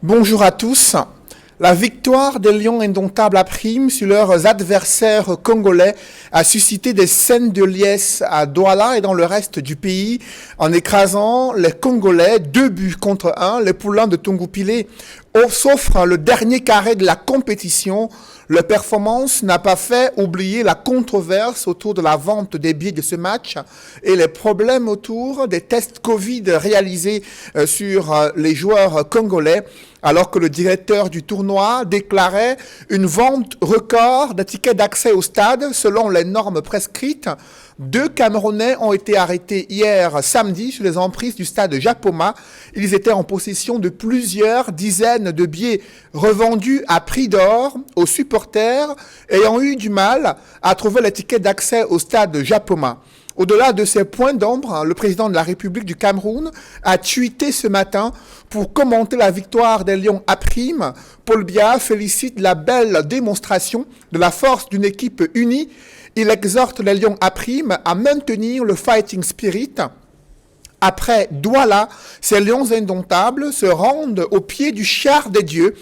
Bonjour à tous. La victoire des Lions indomptables à prime sur leurs adversaires congolais a suscité des scènes de liesse à Douala et dans le reste du pays en écrasant les Congolais 2-1. Les poulains de Tongupile sauf le dernier carré de la compétition. Leur performance n'a pas fait oublier la controverse autour de la vente des billets de ce match et les problèmes autour des tests Covid réalisés sur les joueurs congolais, alors que le directeur du tournoi déclarait une vente record de tickets d'accès au stade selon les normes prescrites. 2 Camerounais ont été arrêtés hier samedi sur les emprises du stade Japoma. Ils étaient en possession de plusieurs dizaines de billets revendus à prix d'or aux supporters ayant eu du mal à trouver les tickets d'accès au stade Japoma. Au-delà de ces points d'ombre, le président de la République du Cameroun a tweeté ce matin pour commenter la victoire des Lions à prime. Paul Biya félicite la belle démonstration de la force d'une équipe unie. Il exhorte les Lions à prime à maintenir le fighting spirit. Après Douala, ces Lions indomptables se rendent au pied du char des dieux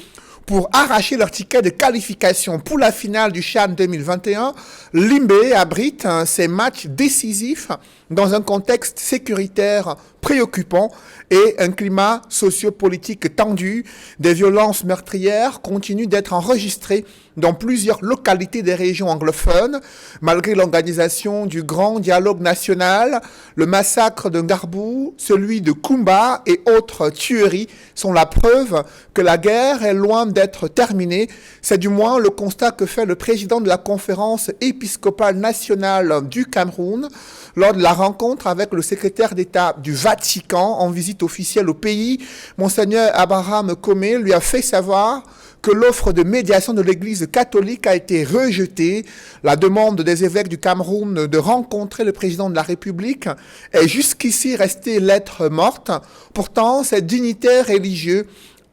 pour arracher leur ticket de qualification pour la finale du CHAN 2021. Limbe abrite ces matchs décisifs dans un contexte sécuritaire préoccupant et un climat sociopolitique tendu. Des violences meurtrières continuent d'être enregistrées dans plusieurs localités des régions anglophones. Malgré l'organisation du grand dialogue national, le massacre de Ngarbou, celui de Kumba et autres tueries sont la preuve que la guerre est loin d'être terminée. C'est du moins le constat que fait le président de la conférence épiscopale nationale du Cameroun lors de la rencontre avec le secrétaire d'État du Vatican en visite officielle au pays. Monseigneur Abraham Comé lui a fait savoir que l'offre de médiation de l'Église catholique a été rejetée. La demande des évêques du Cameroun de rencontrer le président de la République est jusqu'ici restée lettre morte. Pourtant, ces dignitaires religieux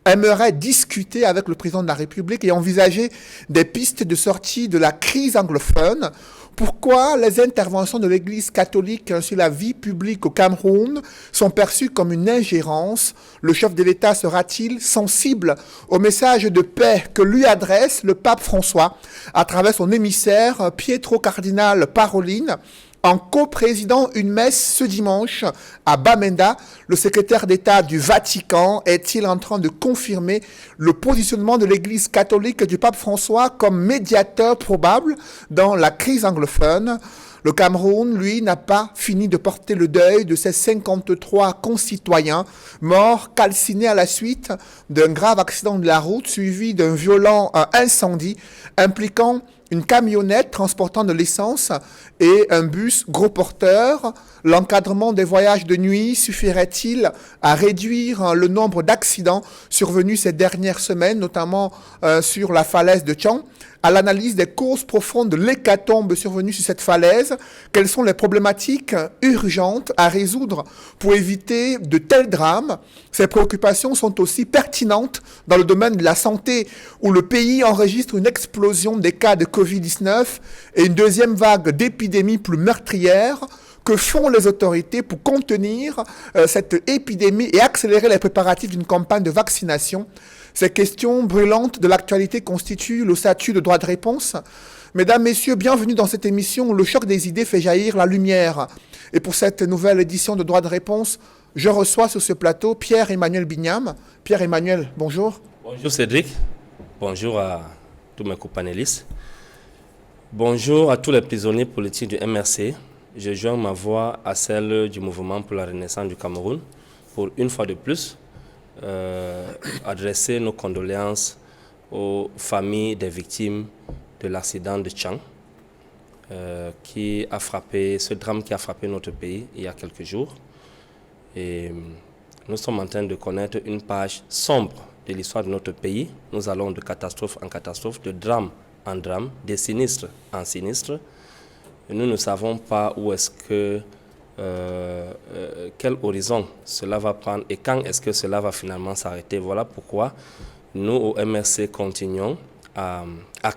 aimeraient discuter avec le président de la République et envisager des pistes de sortie de la crise anglophone. Pourquoi les interventions de l'Église catholique sur la vie publique au Cameroun sont perçues comme une ingérence? Le chef de l'État sera-t-il sensible au message de paix que lui adresse le pape François à travers son émissaire Pietro Cardinal Parolin? En coprésidant une messe ce dimanche à Bamenda, le secrétaire d'État du Vatican est-il en train de confirmer le positionnement de l'Église catholique du pape François comme médiateur probable dans la crise anglophone? Le Cameroun, lui, n'a pas fini de porter le deuil de ses 53 concitoyens morts calcinés à la suite d'un grave accident de la route suivi d'un violent incendie impliquant une camionnette transportant de l'essence et un bus gros porteur. L'encadrement des voyages de nuit suffirait-il à réduire le nombre d'accidents survenus ces dernières semaines, notamment sur la falaise de Tchang? À l'analyse des causes profondes de l'hécatombe survenue sur cette falaise, quelles sont les problématiques urgentes à résoudre pour éviter de tels drames? Ces préoccupations sont aussi pertinentes dans le domaine de la santé, où le pays enregistre une explosion des cas de Covid-19 et une deuxième vague d'épidémies plus meurtrières. Que font les autorités pour contenir cette épidémie et accélérer les préparatifs d'une campagne de vaccination? Ces questions brûlantes de l'actualité constituent le statut de droit de réponse. Mesdames, Messieurs, bienvenue dans cette émission où le choc des idées fait jaillir la lumière. Et pour cette nouvelle édition de droit de réponse, je reçois sur ce plateau Pierre-Emmanuel Bignam. Pierre-Emmanuel, bonjour. Bonjour Cédric, bonjour à tous mes co-panélistes. Bonjour à tous les prisonniers politiques du MRC. Je joins ma voix à celle du mouvement pour la renaissance du Cameroun pour une fois de plus adresser nos condoléances aux familles des victimes de l'accident de Tchang ce drame qui a frappé notre pays il y a quelques jours. Et nous sommes en train de connaître une page sombre de l'histoire de notre pays. Nous allons de catastrophe en catastrophe, de drame en drame, de sinistre en sinistre. Et nous ne savons pas où est-ce que, quel horizon cela va prendre et quand est-ce que cela va finalement s'arrêter. Voilà pourquoi nous, au MRC, continuons à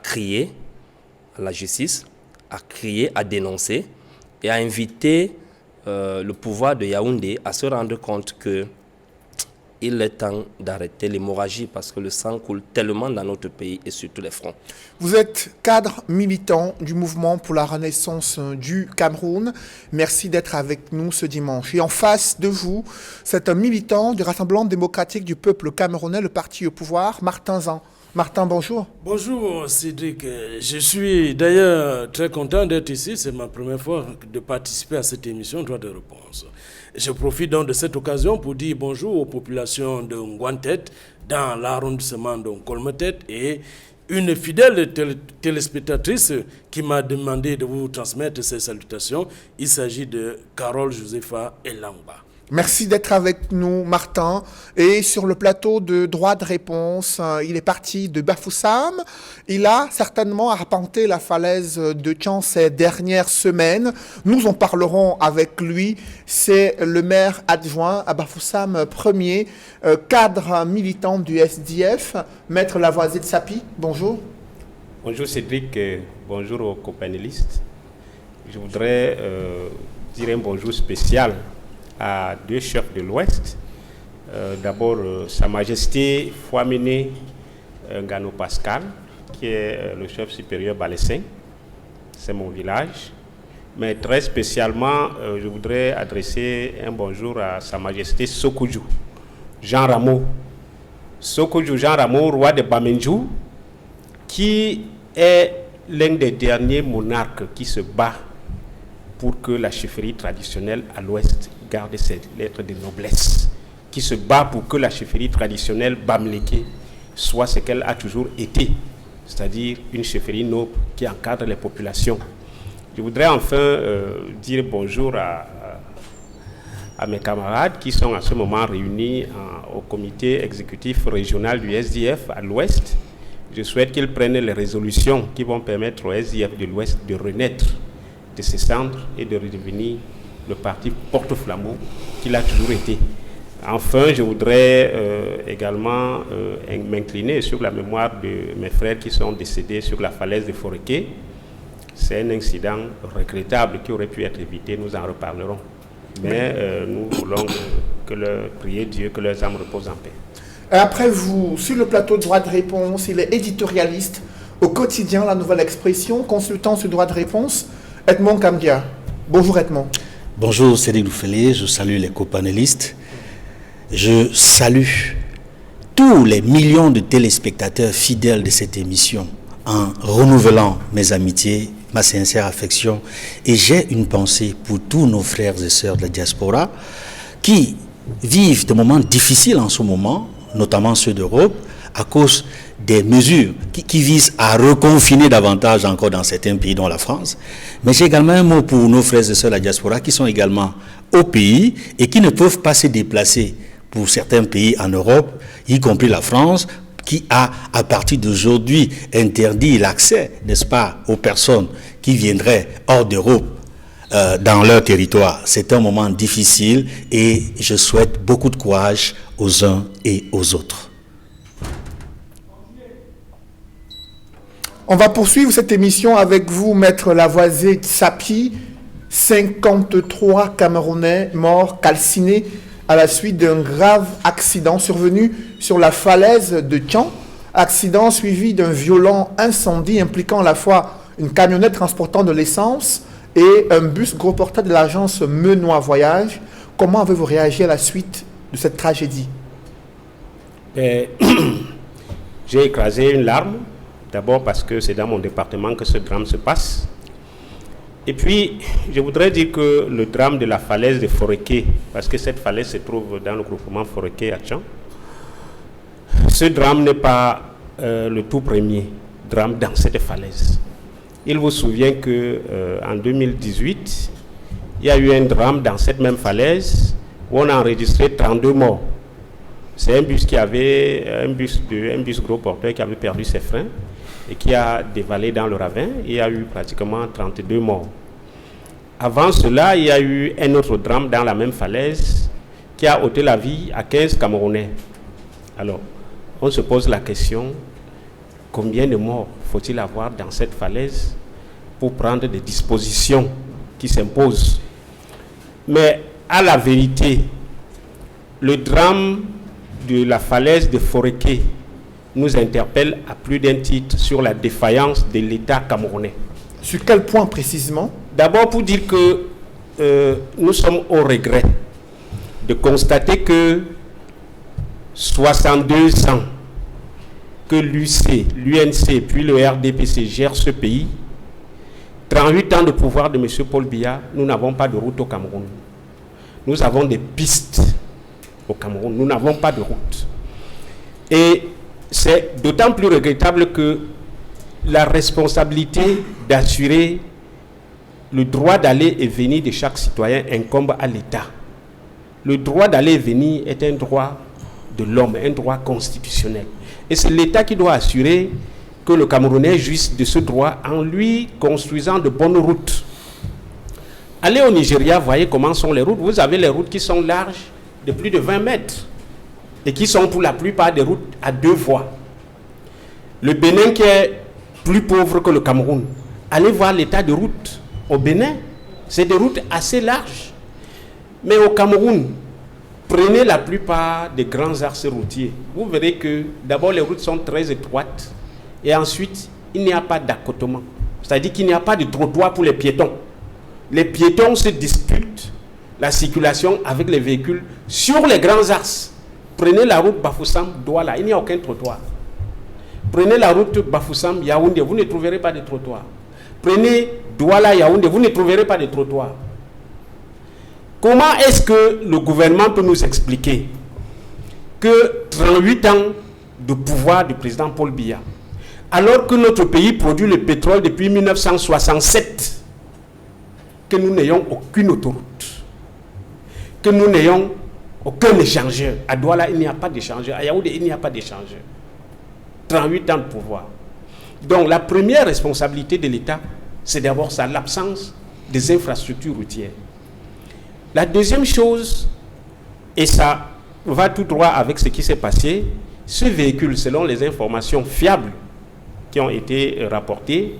crier à la justice, à crier, à dénoncer et à inviter le pouvoir de Yaoundé à se rendre compte que il est temps d'arrêter l'hémorragie parce que le sang coule tellement dans notre pays et sur tous les fronts. Vous êtes cadre militant du mouvement pour la renaissance du Cameroun. Merci d'être avec nous ce dimanche. Et en face de vous, c'est un militant du Rassemblement démocratique du peuple camerounais, le parti au pouvoir, Martin Zan. Martin, bonjour. Bonjour Cédric, je suis d'ailleurs très content d'être ici, c'est ma première fois de participer à cette émission Droit de réponse. Je profite donc de cette occasion pour dire bonjour aux populations de Ngouantet, dans l'arrondissement de Kolmetet, et une fidèle téléspectatrice qui m'a demandé de vous transmettre ses salutations. Il s'agit de Carole Josepha Elamba. Merci d'être avec nous, Martin. Et sur le plateau de droit de réponse, il est parti de Bafoussam. Il a certainement arpenté la falaise de Tchan ces dernières semaines. Nous en parlerons avec lui. C'est le maire adjoint à Bafoussam premier, cadre militant du SDF, Maître Lavoisier de Sapi. Bonjour. Bonjour Cédric, bonjour aux copanélistes. Je voudrais dire un bonjour spécial à deux chefs de l'Ouest. D'abord, Sa Majesté Fouamene Ngano Pascal, qui est le chef supérieur Balessin. C'est mon village. Mais très spécialement, je voudrais adresser un bonjour à Sa Majesté Sokujou Jean Rameau. Sokujou Jean Rameau, roi de Bamenjou, qui est l'un des derniers monarques qui se bat pour que la chefferie traditionnelle à l'Ouest garde ses lettres de noblesse, qui se bat pour que la chefferie traditionnelle Bamleke soit ce qu'elle a toujours été, c'est-à-dire une chefferie noble qui encadre les populations. Je voudrais enfin dire bonjour à mes camarades qui sont à ce moment réunis au comité exécutif régional du SDF à l'Ouest. Je souhaite qu'ils prennent les résolutions qui vont permettre au SDF de l'Ouest de renaître de ses cendres et de redevenir le parti porte-flambeau qu'il a toujours été. Enfin, je voudrais également m'incliner sur la mémoire de mes frères qui sont décédés sur la falaise de Foreké. C'est un incident regrettable qui aurait pu être évité, nous en reparlerons. Mais nous voulons prier Dieu que leurs âmes reposent en paix. Après vous, sur le plateau de droit de réponse, il est éditorialiste au quotidien La Nouvelle Expression, consultant sur droit de réponse, Edmond Kamdia. Bonjour Edmond. Bonjour Cédric Loufélé, je salue les copanélistes. Je salue tous les millions de téléspectateurs fidèles de cette émission en renouvelant mes amitiés, ma sincère affection. Et j'ai une pensée pour tous nos frères et sœurs de la diaspora qui vivent des moments difficiles en ce moment, notamment ceux d'Europe, à cause des mesures qui visent à reconfiner davantage encore dans certains pays, dont la France. Mais j'ai également un mot pour nos frères et sœurs de la diaspora qui sont également au pays et qui ne peuvent pas se déplacer pour certains pays en Europe, y compris la France, qui a, à partir d'aujourd'hui, interdit l'accès, n'est-ce pas, aux personnes qui viendraient hors d'Europe dans leur territoire. C'est un moment difficile et je souhaite beaucoup de courage aux uns et aux autres. On va poursuivre cette émission avec vous, Maître Lavoisier de Sapi. 53 Camerounais morts calcinés à la suite d'un grave accident survenu sur la falaise de Tchan. Accident suivi d'un violent incendie impliquant à la fois une camionnette transportant de l'essence et un bus gros porteur de l'agence Menois Voyage. Comment avez-vous réagi à la suite de cette tragédie? J'ai écrasé une larme. D'abord parce que c'est dans mon département que ce drame se passe. Et puis, je voudrais dire que le drame de la falaise de Foreké, parce que cette falaise se trouve dans le groupement Foreké à Tchan, ce drame n'est pas le tout premier drame dans cette falaise. Il vous souvient qu'en 2018, il y a eu un drame dans cette même falaise où on a enregistré 32 morts. C'est un bus un bus gros porteur qui avait perdu ses freins et qui a dévalé dans le ravin. Il y a eu pratiquement 32 morts. Avant cela, il y a eu un autre drame dans la même falaise qui a ôté la vie à 15 Camerounais. Alors, on se pose la question, combien de morts faut-il avoir dans cette falaise pour prendre des dispositions qui s'imposent? Mais à la vérité, le drame de la falaise de Foréké nous interpelle à plus d'un titre sur la défaillance de l'État camerounais. Sur quel point précisément? D'abord pour dire que nous sommes au regret de constater que 62 ans que l'UC, l'UNC puis le RDPC gèrent ce pays, 38 ans de pouvoir de M. Paul Biya, nous n'avons pas de route au Cameroun. Nous avons des pistes au Cameroun, nous n'avons pas de route. Et c'est d'autant plus regrettable que la responsabilité d'assurer le droit d'aller et venir de chaque citoyen incombe à l'État. Le droit d'aller et venir est un droit de l'homme, un droit constitutionnel. Et c'est l'État qui doit assurer que le Camerounais jouisse de ce droit en lui construisant de bonnes routes. Allez au Nigeria, voyez comment sont les routes. Vous avez les routes qui sont larges de plus de 20 mètres et qui sont pour la plupart des routes à 2 voies. Le Bénin qui est plus pauvre que le Cameroun, allez voir l'état de route au Bénin, c'est des routes assez larges. Mais au Cameroun, prenez la plupart des grands axes routiers. Vous verrez que d'abord les routes sont très étroites et ensuite il n'y a pas d'accotement. C'est-à-dire qu'il n'y a pas de trottoir pour les piétons. Les piétons se disputent la circulation avec les véhicules sur les grands axes. Prenez la route Bafoussam-Douala, il n'y a aucun trottoir. Prenez la route Bafoussam-Yaoundé, vous ne trouverez pas de trottoir. Prenez Douala-Yaoundé, vous ne trouverez pas de trottoir. Comment est-ce que le gouvernement peut nous expliquer que 38 ans de pouvoir du président Paul Biya, alors que notre pays produit le pétrole depuis 1967, que nous n'ayons aucune autoroute, que nous n'ayons aucun échangeur. À Douala, il n'y a pas d'échangeur. À Yaoundé, il n'y a pas d'échangeur. 38 ans de pouvoir. Donc la première responsabilité de l'État, c'est d'abord l'absence des infrastructures routières. La deuxième chose, et ça va tout droit avec ce qui s'est passé, ce véhicule, selon les informations fiables qui ont été rapportées,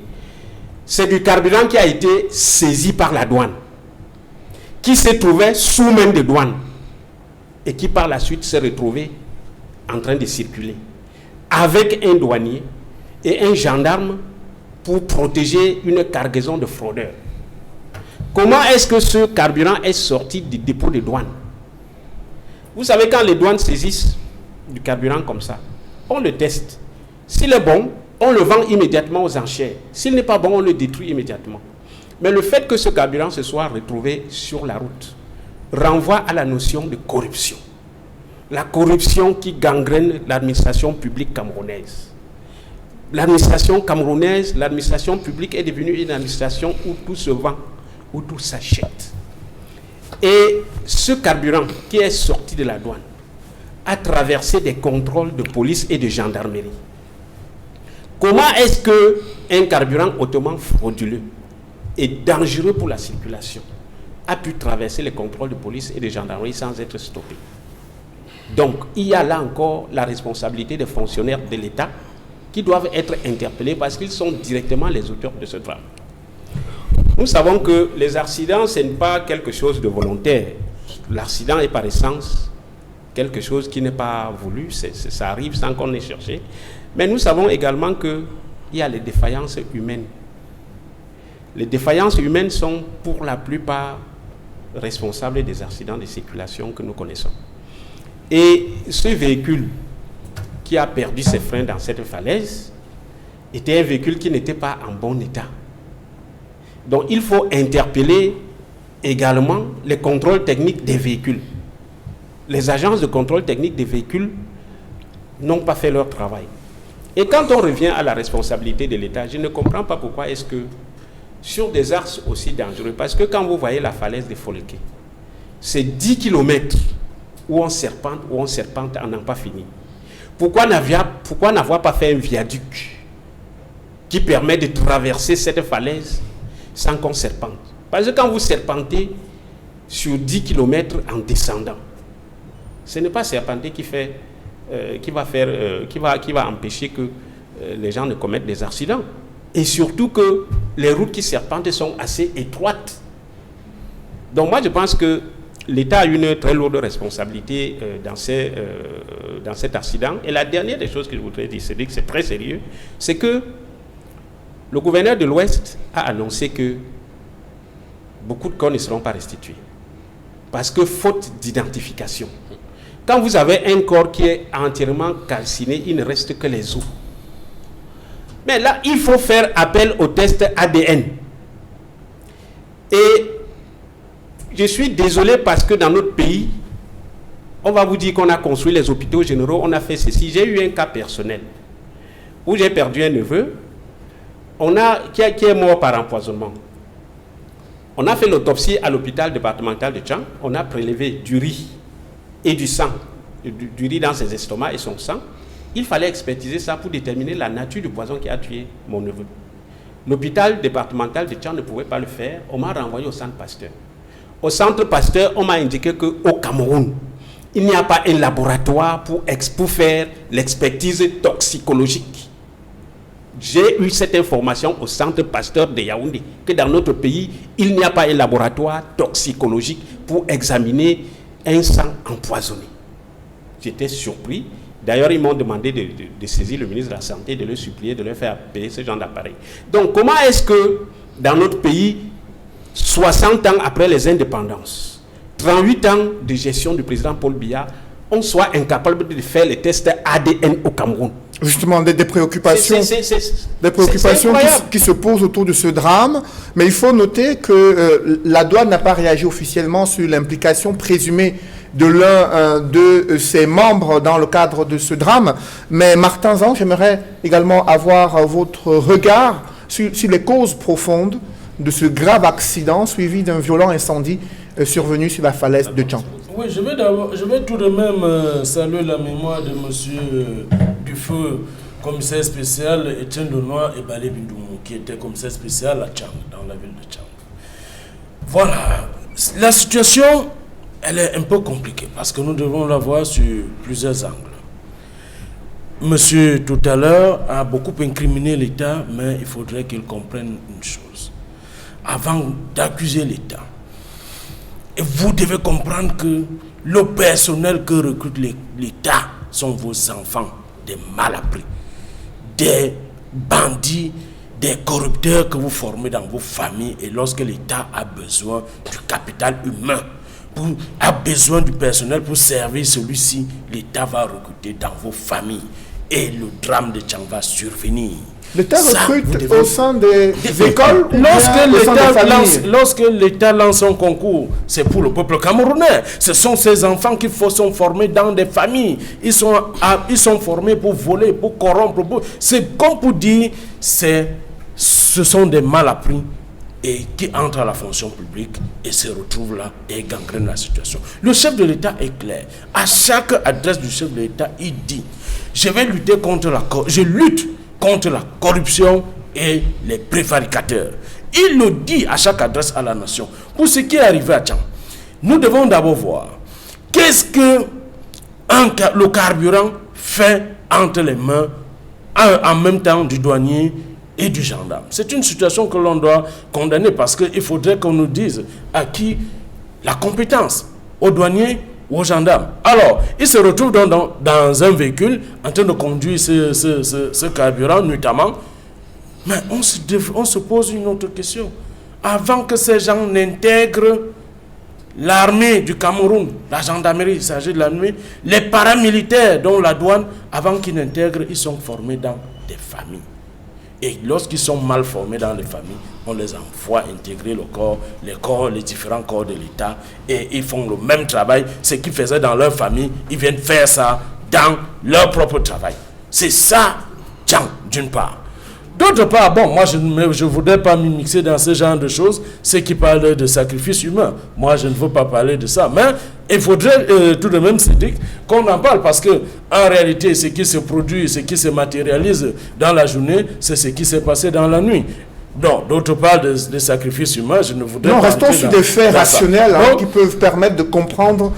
c'est du carburant qui a été saisi par la douane, qui s'est trouvé sous main de douane et qui par la suite s'est retrouvé en train de circuler avec un douanier et un gendarme pour protéger une cargaison de fraudeurs. Comment est-ce que ce carburant est sorti du dépôt de douane? Vous savez, quand les douanes saisissent du carburant comme ça, on le teste. S'il est bon, on le vend immédiatement aux enchères. S'il n'est pas bon, on le détruit immédiatement. Mais le fait que ce carburant se soit retrouvé sur la route renvoie à la notion de corruption. La corruption qui gangrène l'administration publique camerounaise. L'administration camerounaise, l'administration publique est devenue une administration où tout se vend, où tout s'achète. Et ce carburant qui est sorti de la douane a traversé des contrôles de police et de gendarmerie. Comment est-ce qu'un carburant hautement frauduleux et dangereux pour la circulation a pu traverser les contrôles de police et de gendarmerie sans être stoppé? Donc, il y a là encore la responsabilité des fonctionnaires de l'État qui doivent être interpellés parce qu'ils sont directement les auteurs de ce drame. Nous savons que les accidents, ce n'est pas quelque chose de volontaire. L'accident est par essence quelque chose qui n'est pas voulu, ça arrive sans qu'on ait cherché. Mais nous savons également qu'il y a les défaillances humaines. Les défaillances humaines sont pour la plupart responsables des accidents de circulation que nous connaissons. Et ce véhicule qui a perdu ses freins dans cette falaise était un véhicule qui n'était pas en bon état. Donc il faut interpeller également les contrôles techniques des véhicules. Les agences de contrôle technique des véhicules n'ont pas fait leur travail. Et quand on revient à la responsabilité de l'État, je ne comprends pas pourquoi est-ce que sur des axes aussi dangereux, parce que quand vous voyez la falaise de Foléké, c'est 10 km où on serpente, on n'en pas fini. Pourquoi n'avoir pas fait un viaduc qui permet de traverser cette falaise sans qu'on serpente? Parce que quand vous serpentez sur 10 km en descendant, ce n'est pas serpenter qui va empêcher que les gens ne commettent des accidents. Et surtout que les routes qui serpentent sont assez étroites. Donc moi je pense que l'État a une très lourde responsabilité dans cet accident. Et la dernière des choses que je voudrais dire, c'est que c'est très sérieux, c'est que le gouverneur de l'Ouest a annoncé que beaucoup de corps ne seront pas restitués. Parce que faute d'identification. Quand vous avez un corps qui est entièrement calciné, il ne reste que les os. Mais là, il faut faire appel au test ADN. Et je suis désolé parce que dans notre pays, on va vous dire qu'on a construit les hôpitaux généraux, on a fait ceci. J'ai eu un cas personnel où j'ai perdu un neveu qui est mort par empoisonnement. On a fait l'autopsie à l'hôpital départemental de Tchang. On a prélevé du riz et du sang, du riz dans ses estomacs et son sang. Il fallait expertiser ça pour déterminer la nature du poison qui a tué mon neveu. L'hôpital départemental de Tchang ne pouvait pas le faire. On m'a renvoyé au centre Pasteur. Au centre Pasteur, on m'a indiqué qu'au Cameroun, il n'y a pas un laboratoire pour faire l'expertise toxicologique. J'ai eu cette information au centre Pasteur de Yaoundé, que dans notre pays, il n'y a pas un laboratoire toxicologique pour examiner un sang empoisonné. J'étais surpris. D'ailleurs, ils m'ont demandé de saisir le ministre de la Santé, de le supplier, de leur faire payer ce genre d'appareil. Donc, comment est-ce que, dans notre pays, 60 ans après les indépendances, 38 ans de gestion du président Paul Biya, on soit incapable de faire les tests ADN au Cameroun? Justement, des préoccupations, qui se posent autour de ce drame. Mais il faut noter que la douane n'a pas réagi officiellement sur l'implication présumée de l'un de ses membres dans le cadre de ce drame. Mais Martin Zang, j'aimerais également avoir votre regard sur les causes profondes de ce grave accident suivi d'un violent incendie survenu sur la falaise de Tchang. Oui, je vais tout de même saluer la mémoire de M. Dufeu, commissaire spécial Etienne Lenoir et Balé Bindoumou, qui était commissaire spécial à Tchang, dans la ville de Tchang. Voilà, la situation, elle est un peu compliquée parce que nous devons la voir sur plusieurs angles. Monsieur, tout à l'heure, a beaucoup incriminé l'État, mais il faudrait qu'il comprenne une chose. Avant d'accuser l'État, et vous devez comprendre que le personnel que recrute l'État sont vos enfants, des malappris, des bandits, des corrupteurs que vous formez dans vos familles. Et lorsque l'État a besoin du capital humain, a besoin du personnel pour servir celui-ci, l'État va recruter dans vos familles. Et le drame de Tchang va survenir. L'État recrute au sein des écoles. Lorsque l'État lance un concours, c'est pour le peuple camerounais. Ce sont ces enfants qui sont formés dans des familles. Ils sont formés pour voler, pour corrompre. C'est comme pour dire, ce sont des malappris et qui entrent à la fonction publique et se retrouvent là et gangrènent la situation. Le chef de l'État est clair. À chaque adresse du chef de l'État, il dit, je lutte contre la corruption et les prévaricateurs. Il le dit à chaque adresse à la nation. Pour ce qui est arrivé à Tchang, nous devons d'abord voir qu'est-ce que le carburant fait entre les mains en même temps du douanier et du gendarme. C'est une situation que l'on doit condamner parce qu'il faudrait qu'on nous dise à qui la compétence, aux douaniers ou aux gendarmes. Alors, il se retrouve dans un véhicule en train de conduire ce carburant notamment. Mais on se pose une autre question. Avant que ces gens n'intègrent l'armée du Cameroun, la gendarmerie, il s'agit de l'armée, les paramilitaires dont la douane, avant qu'ils n'intègrent, ils sont formés dans des familles. Et lorsqu'ils sont mal formés dans les familles, on les envoie intégrer les différents corps de l'État et ils font le même travail. Ce qu'ils faisaient dans leur famille, ils viennent faire ça dans leur propre travail. C'est ça, Tchang, d'une part. D'autre part, bon, moi je ne voudrais pas m'immiscer dans ce genre de choses, ceux qui parlent de sacrifice humain. Moi je ne veux pas parler de ça, mais il faudrait tout de même se dire qu'on en parle parce que en réalité ce qui se produit, ce qui se matérialise dans la journée, c'est ce qui s'est passé dans la nuit. Donc, d'autre part, de sacrifices humains, je ne voudrais pas... Non, restons sur des faits rationnels qui peuvent permettre de comprendre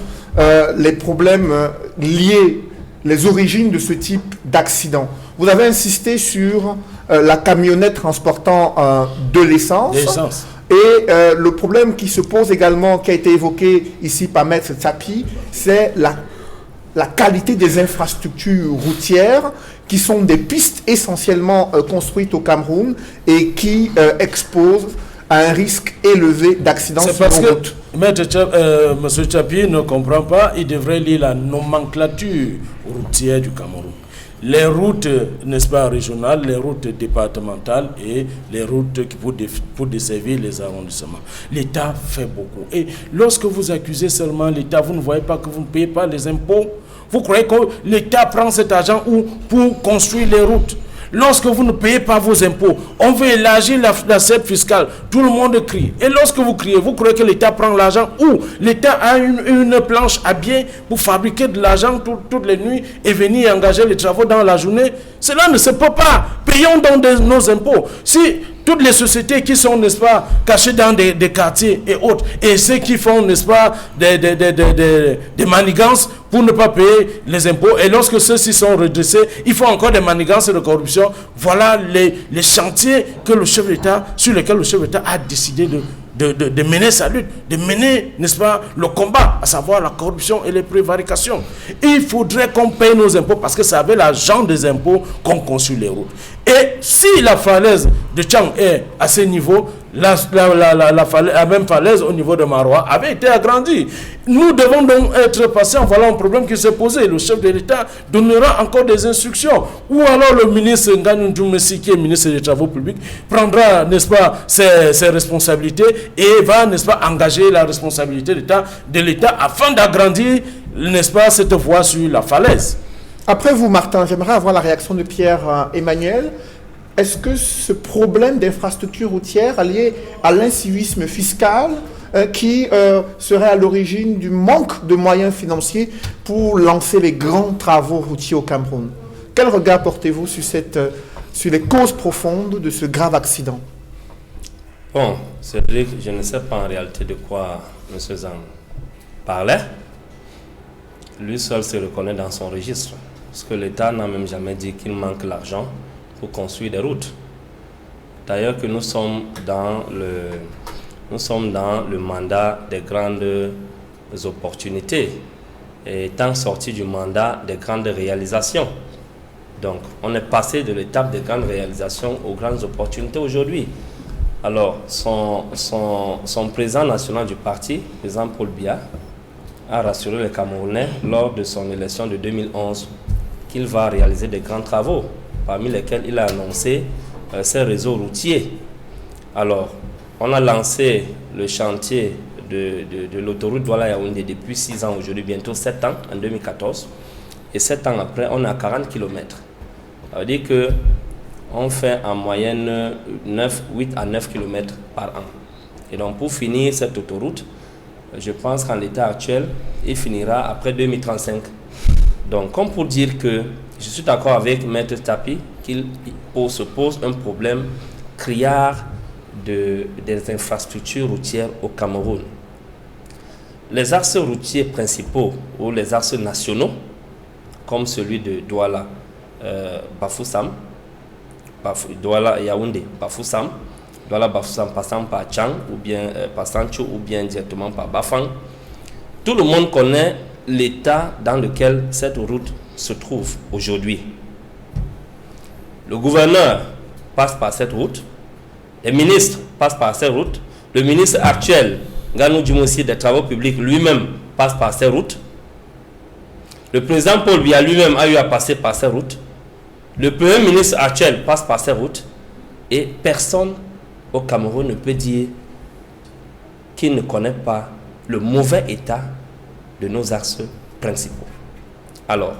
les problèmes liés, les origines de ce type d'accident. Vous avez insisté sur la camionnette transportant de l'essence Et le problème qui se pose également, qui a été évoqué ici par Maître Tsapi, c'est la qualité des infrastructures routières, qui sont des pistes essentiellement construites au Cameroun et qui exposent à un risque élevé d'accidents sur parce nos que routes. M. Tchapi ne comprend pas, il devrait lire la nomenclature routière du Cameroun. Les routes, n'est-ce pas, régionales, les routes départementales et les routes pour desservir les arrondissements. L'État fait beaucoup. Et lorsque vous accusez seulement l'État, vous ne voyez pas que vous ne payez pas les impôts. Vous croyez que l'État prend cet argent pour construire les routes? Lorsque vous ne payez pas vos impôts, on veut élargir l'assiette fiscale. Tout le monde crie. Et lorsque vous criez, vous croyez que l'État prend l'argent où? L'État a une planche à biais pour fabriquer de l'argent toutes les nuits et venir engager les travaux dans la journée. Cela ne se peut pas. Payons donc nos impôts. Si toutes les sociétés qui sont, n'est-ce pas, cachées dans des quartiers et autres, et ceux qui font, n'est-ce pas, des manigances pour ne pas payer les impôts, et lorsque ceux-ci sont redressés, ils font encore des manigances de corruption. Voilà les chantiers que le chef d'État, sur lesquels le chef d'État a décidé de mener sa lutte, de mener, n'est-ce pas, le combat, à savoir la corruption et les prévarications. Il faudrait qu'on paye nos impôts parce que c'est avec l'argent des impôts qu'on construit les routes. Et si la falaise de Tchang est à ce niveau, la même falaise au niveau de Maroua avait été agrandie. Nous devons donc être patients. Voilà un problème qui s'est posé. Le chef de l'État donnera encore des instructions. Ou alors le ministre Nganou Djoumessi, qui est ministre des Travaux publics, prendra, n'est-ce pas, ses responsabilités et va, n'est-ce pas, engager la responsabilité de l'État afin d'agrandir, n'est-ce pas, cette voie sur la falaise. Après vous, Martin, j'aimerais avoir la réaction de Pierre-Emmanuel. Est-ce que ce problème d'infrastructure routière est lié à l'incivisme fiscal qui serait à l'origine du manque de moyens financiers pour lancer les grands travaux routiers au Cameroun? Quel regard portez-vous sur les causes profondes de ce grave accident? Bon, Cédric, je ne sais pas en réalité de quoi M. Zan parlait. Lui seul se reconnaît dans son registre. Parce que l'État n'a même jamais dit qu'il manque l'argent pour construire des routes. D'ailleurs que nous sommes dans le mandat des grandes opportunités et étant sorti du mandat des grandes réalisations. Donc, on est passé de l'étape des grandes réalisations aux grandes opportunités aujourd'hui. Alors, son président national du parti, le président Paul Biya, a rassuré les Camerounais lors de son élection de 2011 qu'il va réaliser des grands travaux, parmi lesquels il a annoncé ses réseaux routiers. Alors, on a lancé le chantier de l'autoroute Douala-Yaoundé depuis 6 ans, aujourd'hui bientôt 7 ans, en 2014. Et 7 ans après, on a 40 km. Ça veut dire qu'on fait en moyenne 8 à 9 km par an. Et donc, pour finir cette autoroute, je pense qu'en l'état actuel, il finira après 2035. Donc, comme pour dire que je suis d'accord avec Maître Tchapi qu'il se pose un problème criard des infrastructures routières au Cameroun. Les axes routiers principaux ou les axes nationaux, comme celui de Douala, Bafoussam, Douala Yaoundé, Bafoussam, Douala Bafoussam passant par Tchang ou bien passant Tchou ou bien directement par Bafang. Tout le monde connaît l'état dans lequel cette route se trouve aujourd'hui. Le gouverneur passe par cette route, les ministres passent par cette route, le ministre actuel, Nganou Djoumessi des Travaux publics, lui-même passe par cette route. Le président Paul Biya lui-même a eu à passer par cette route. Le premier ministre actuel passe par cette route. Et personne au Cameroun ne peut dire qu'il ne connaît pas le mauvais état de nos axes principaux. Alors,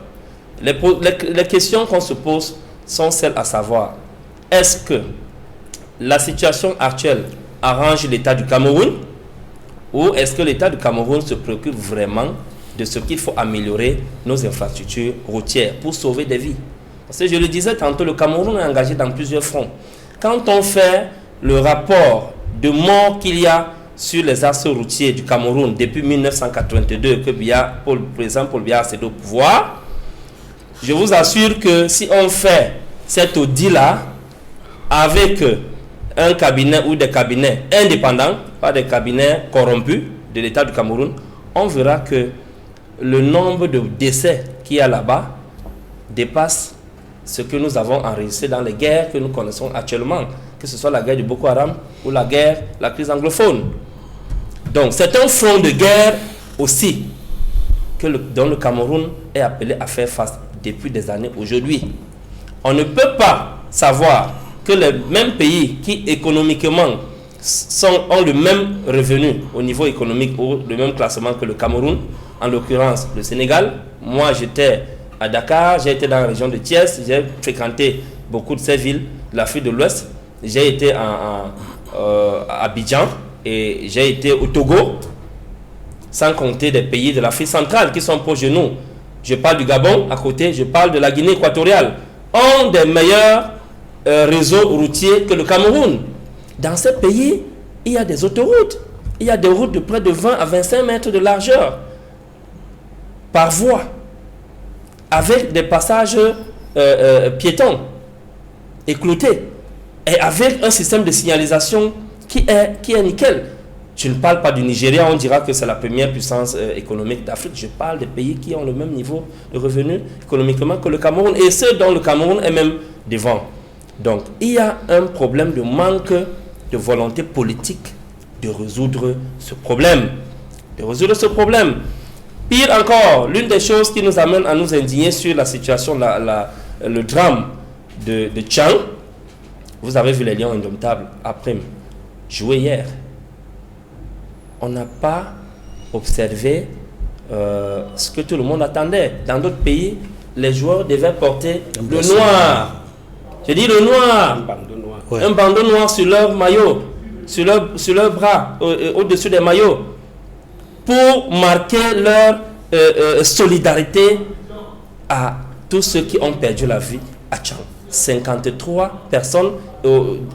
les questions qu'on se pose sont celles à savoir, est-ce que la situation actuelle arrange l'état du Cameroun ou est-ce que l'état du Cameroun se préoccupe vraiment de ce qu'il faut améliorer nos infrastructures routières pour sauver des vies? Parce que je le disais tantôt, le Cameroun est engagé dans plusieurs fronts. Quand on fait le rapport de morts qu'il y a sur les axes routiers du Cameroun depuis 1982 que le président Paul Biya a cédé au pouvoir, je vous assure que si on fait cet audit-là avec un cabinet ou des cabinets indépendants, pas des cabinets corrompus de l'État du Cameroun, on verra que le nombre de décès qu'il y a là-bas dépasse ce que nous avons enregistré dans les guerres que nous connaissons actuellement, que ce soit la guerre du Boko Haram ou la crise anglophone. Donc c'est un front de guerre aussi dont le Cameroun est appelé à faire face depuis des années aujourd'hui. On ne peut pas savoir que les mêmes pays qui économiquement ont le même revenu au niveau économique ou le même classement que le Cameroun, en l'occurrence le Sénégal. Moi j'étais à Dakar, j'ai été dans la région de Thiès, j'ai fréquenté beaucoup de ces villes de l'Afrique de l'Ouest, j'ai été à Abidjan et j'ai été au Togo, sans compter des pays de l'Afrique centrale qui sont proches de nous. Je parle du Gabon à côté, je parle de la Guinée équatoriale, ont des meilleurs réseaux routiers que le Cameroun. Dans ces pays, il y a des autoroutes, il y a des routes de près de 20 à 25 mètres de largeur par voie, avec des passages piétons écloutés et avec un système de signalisation qui est nickel. Je ne parle pas du Nigeria, on dira que c'est la première puissance économique d'Afrique. Je parle des pays qui ont le même niveau de revenus économiquement que le Cameroun et ceux dont le Cameroun est même devant. Donc, il y a un problème de manque de volonté politique de résoudre ce problème. Pire encore, l'une des choses qui nous amène à nous indigner sur la situation, le drame de Tchang, vous avez vu les Lions indomptables après jouer hier. On n'a pas observé ce que tout le monde attendait. Dans d'autres pays, les joueurs devaient porter le noir. Je dis le noir. Un bandeau noir sur leur maillot, sur leur bras, au-dessus des maillots, pour marquer leur solidarité à tous ceux qui ont perdu la vie à Tchang. 53 personnes,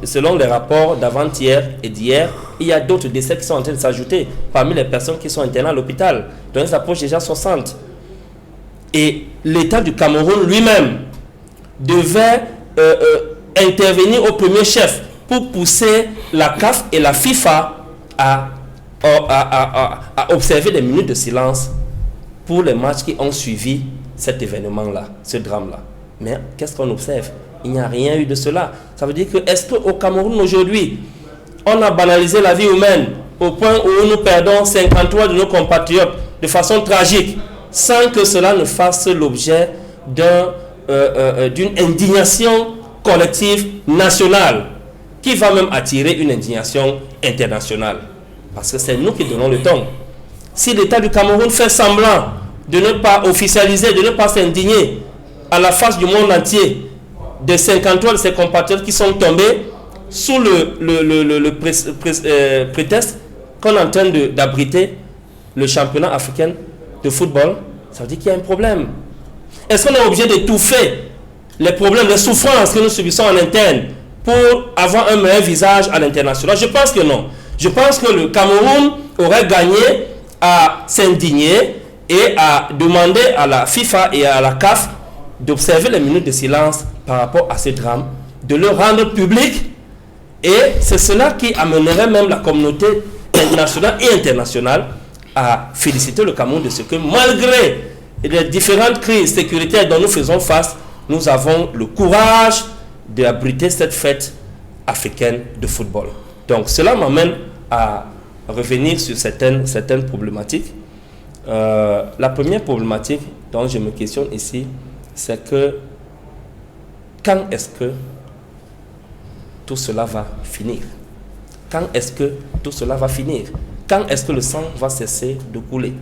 selon les rapports d'avant-hier et d'hier, il y a d'autres décès qui sont en train de s'ajouter parmi les personnes qui sont internées à l'hôpital. Donc ils approchent déjà 60. Et l'État du Cameroun lui-même devait intervenir au premier chef pour pousser la CAF et la FIFA à observer des minutes de silence pour les matchs qui ont suivi cet événement-là, ce drame-là. Mais qu'est-ce qu'on observe? Il n'y a rien eu de cela. Ça veut dire que, est-ce qu'au Cameroun aujourd'hui, on a banalisé la vie humaine au point où nous perdons 53 de nos compatriotes de façon tragique, sans que cela ne fasse l'objet d'une indignation collective nationale, qui va même attirer une indignation internationale? Parce que c'est nous qui donnons le ton. Si l'État du Cameroun fait semblant de ne pas officialiser, de ne pas s'indigner à la face du monde entier de 53 de ses compatriotes qui sont tombés sous le prétexte qu'on est en train d'abriter le championnat africain de football, ça veut dire qu'il y a un problème. Est-ce qu'on est obligé d'étouffer les problèmes, les souffrances que nous subissons en interne pour avoir un meilleur visage à l'international? Je pense que non. Je pense que le Cameroun aurait gagné à s'indigner et à demander à la FIFA et à la CAF d'observer les minutes de silence par rapport à ce drame, de le rendre public, et c'est cela qui amènerait même la communauté nationale et internationale à féliciter le Cameroun de ce que, malgré les différentes crises sécuritaires dont nous faisons face, nous avons le courage d'abriter cette fête africaine de football. Donc cela m'amène à revenir sur certaines problématiques. La première problématique dont je me questionne ici, c'est que quand est-ce que tout cela va finir? Quand est-ce que tout cela va finir? Quand est-ce que le sang va cesser de couler?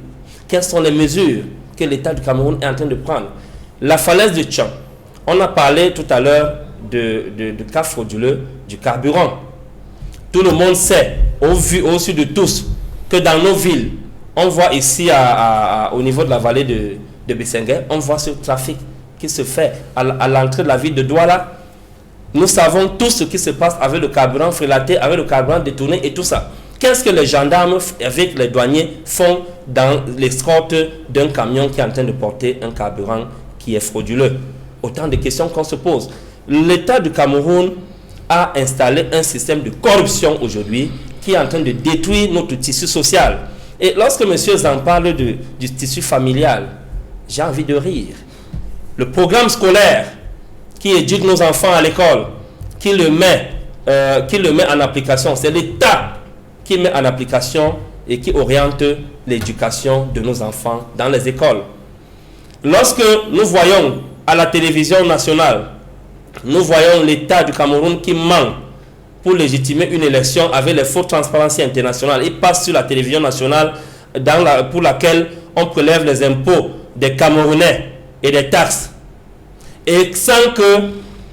Quelles sont les mesures que l'État du Cameroun est en train de prendre? La falaise de Tchang, on a parlé tout à l'heure de cas frauduleux du carburant. Tout le monde sait, au sud de tous, que dans nos villes, on voit ici au niveau de la vallée de Bessenguer, on voit ce trafic qui se fait à l'entrée de la ville de Douala. Nous savons tout ce qui se passe avec le carburant frélaté, avec le carburant détourné et tout ça. Qu'est-ce que les gendarmes avec les douaniers font dans l'escorte d'un camion qui est en train de porter un carburant qui est frauduleux? Autant de questions qu'on se pose. L'État du Cameroun a installé un système de corruption aujourd'hui qui est en train de détruire notre tissu social. Et lorsque monsieur Zan parle du tissu familial, j'ai envie de rire. Le programme scolaire qui éduque nos enfants à l'école, qui le met en application, c'est l'État qui met en application et qui oriente l'éducation de nos enfants dans les écoles. Lorsque nous voyons à la télévision nationale, nous voyons l'État du Cameroun qui ment pour légitimer une élection avec les faux Transparency International. Il passe sur la télévision nationale pour laquelle on prélève les impôts des Camerounais et des taxes. Et sans que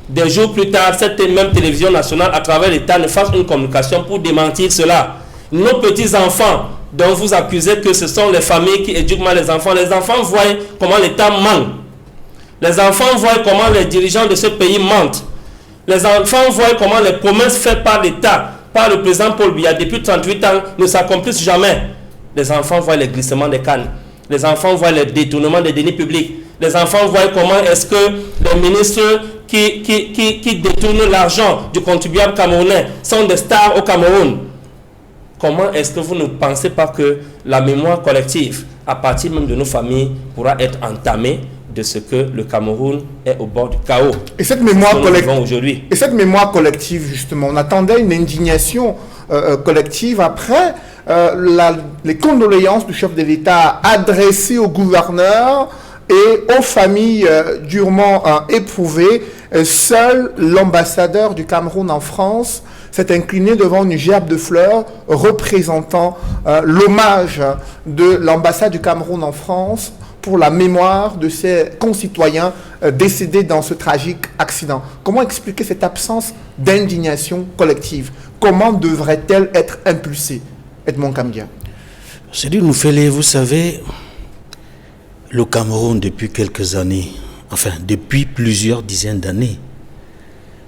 des jours plus tard, cette même télévision nationale, à travers l'État, ne fasse une communication pour démentir cela. Nos petits-enfants, dont vous accusez que ce sont les familles qui éduquent mal les enfants voient comment l'État ment. Les enfants voient comment les dirigeants de ce pays mentent. Les enfants voient comment les promesses faites par l'État, par le président Paul Biya depuis 38 ans, ne s'accomplissent jamais. Les enfants voient les glissements des cannes. Les enfants voient les détournements des deniers publics. Les enfants voient comment est-ce que les ministres qui détournent l'argent du contribuable camerounais sont des stars au Cameroun. Comment est-ce que vous ne pensez pas que la mémoire collective, à partir même de nos familles, pourra être entamée de ce que le Cameroun est au bord du chaos? Et cette mémoire collective, justement, on attendait une indignation collective après les condoléances du chef de l'État adressées au gouverneur et aux familles durement éprouvées. Seul l'ambassadeur du Cameroun en France s'est incliné devant une gerbe de fleurs représentant l'hommage de l'ambassade du Cameroun en France pour la mémoire de ses concitoyens décédés dans ce tragique accident. Comment expliquer cette absence d'indignation collective? Comment devrait-elle être impulsée, Edmond Kamdia? C'est-à-dire, vous savez, le Cameroun depuis quelques années, enfin depuis plusieurs dizaines d'années,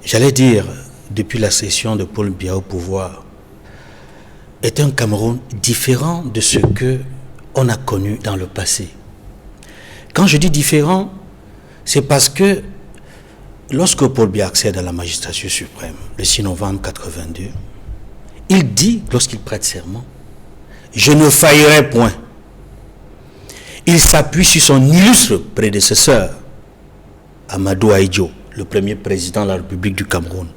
j'allais dire depuis la cession de Paul Biya au pouvoir, est un Cameroun différent de ce que on a connu dans le passé. Quand je dis différent, c'est parce que lorsque Paul Biya accède à la magistrature suprême, le 6 novembre 82, il dit, lorsqu'il prête serment, « Je ne faillirai point ». Il s'appuie sur son illustre prédécesseur, Amadou Ahidjo, le premier président de la République du Cameroun,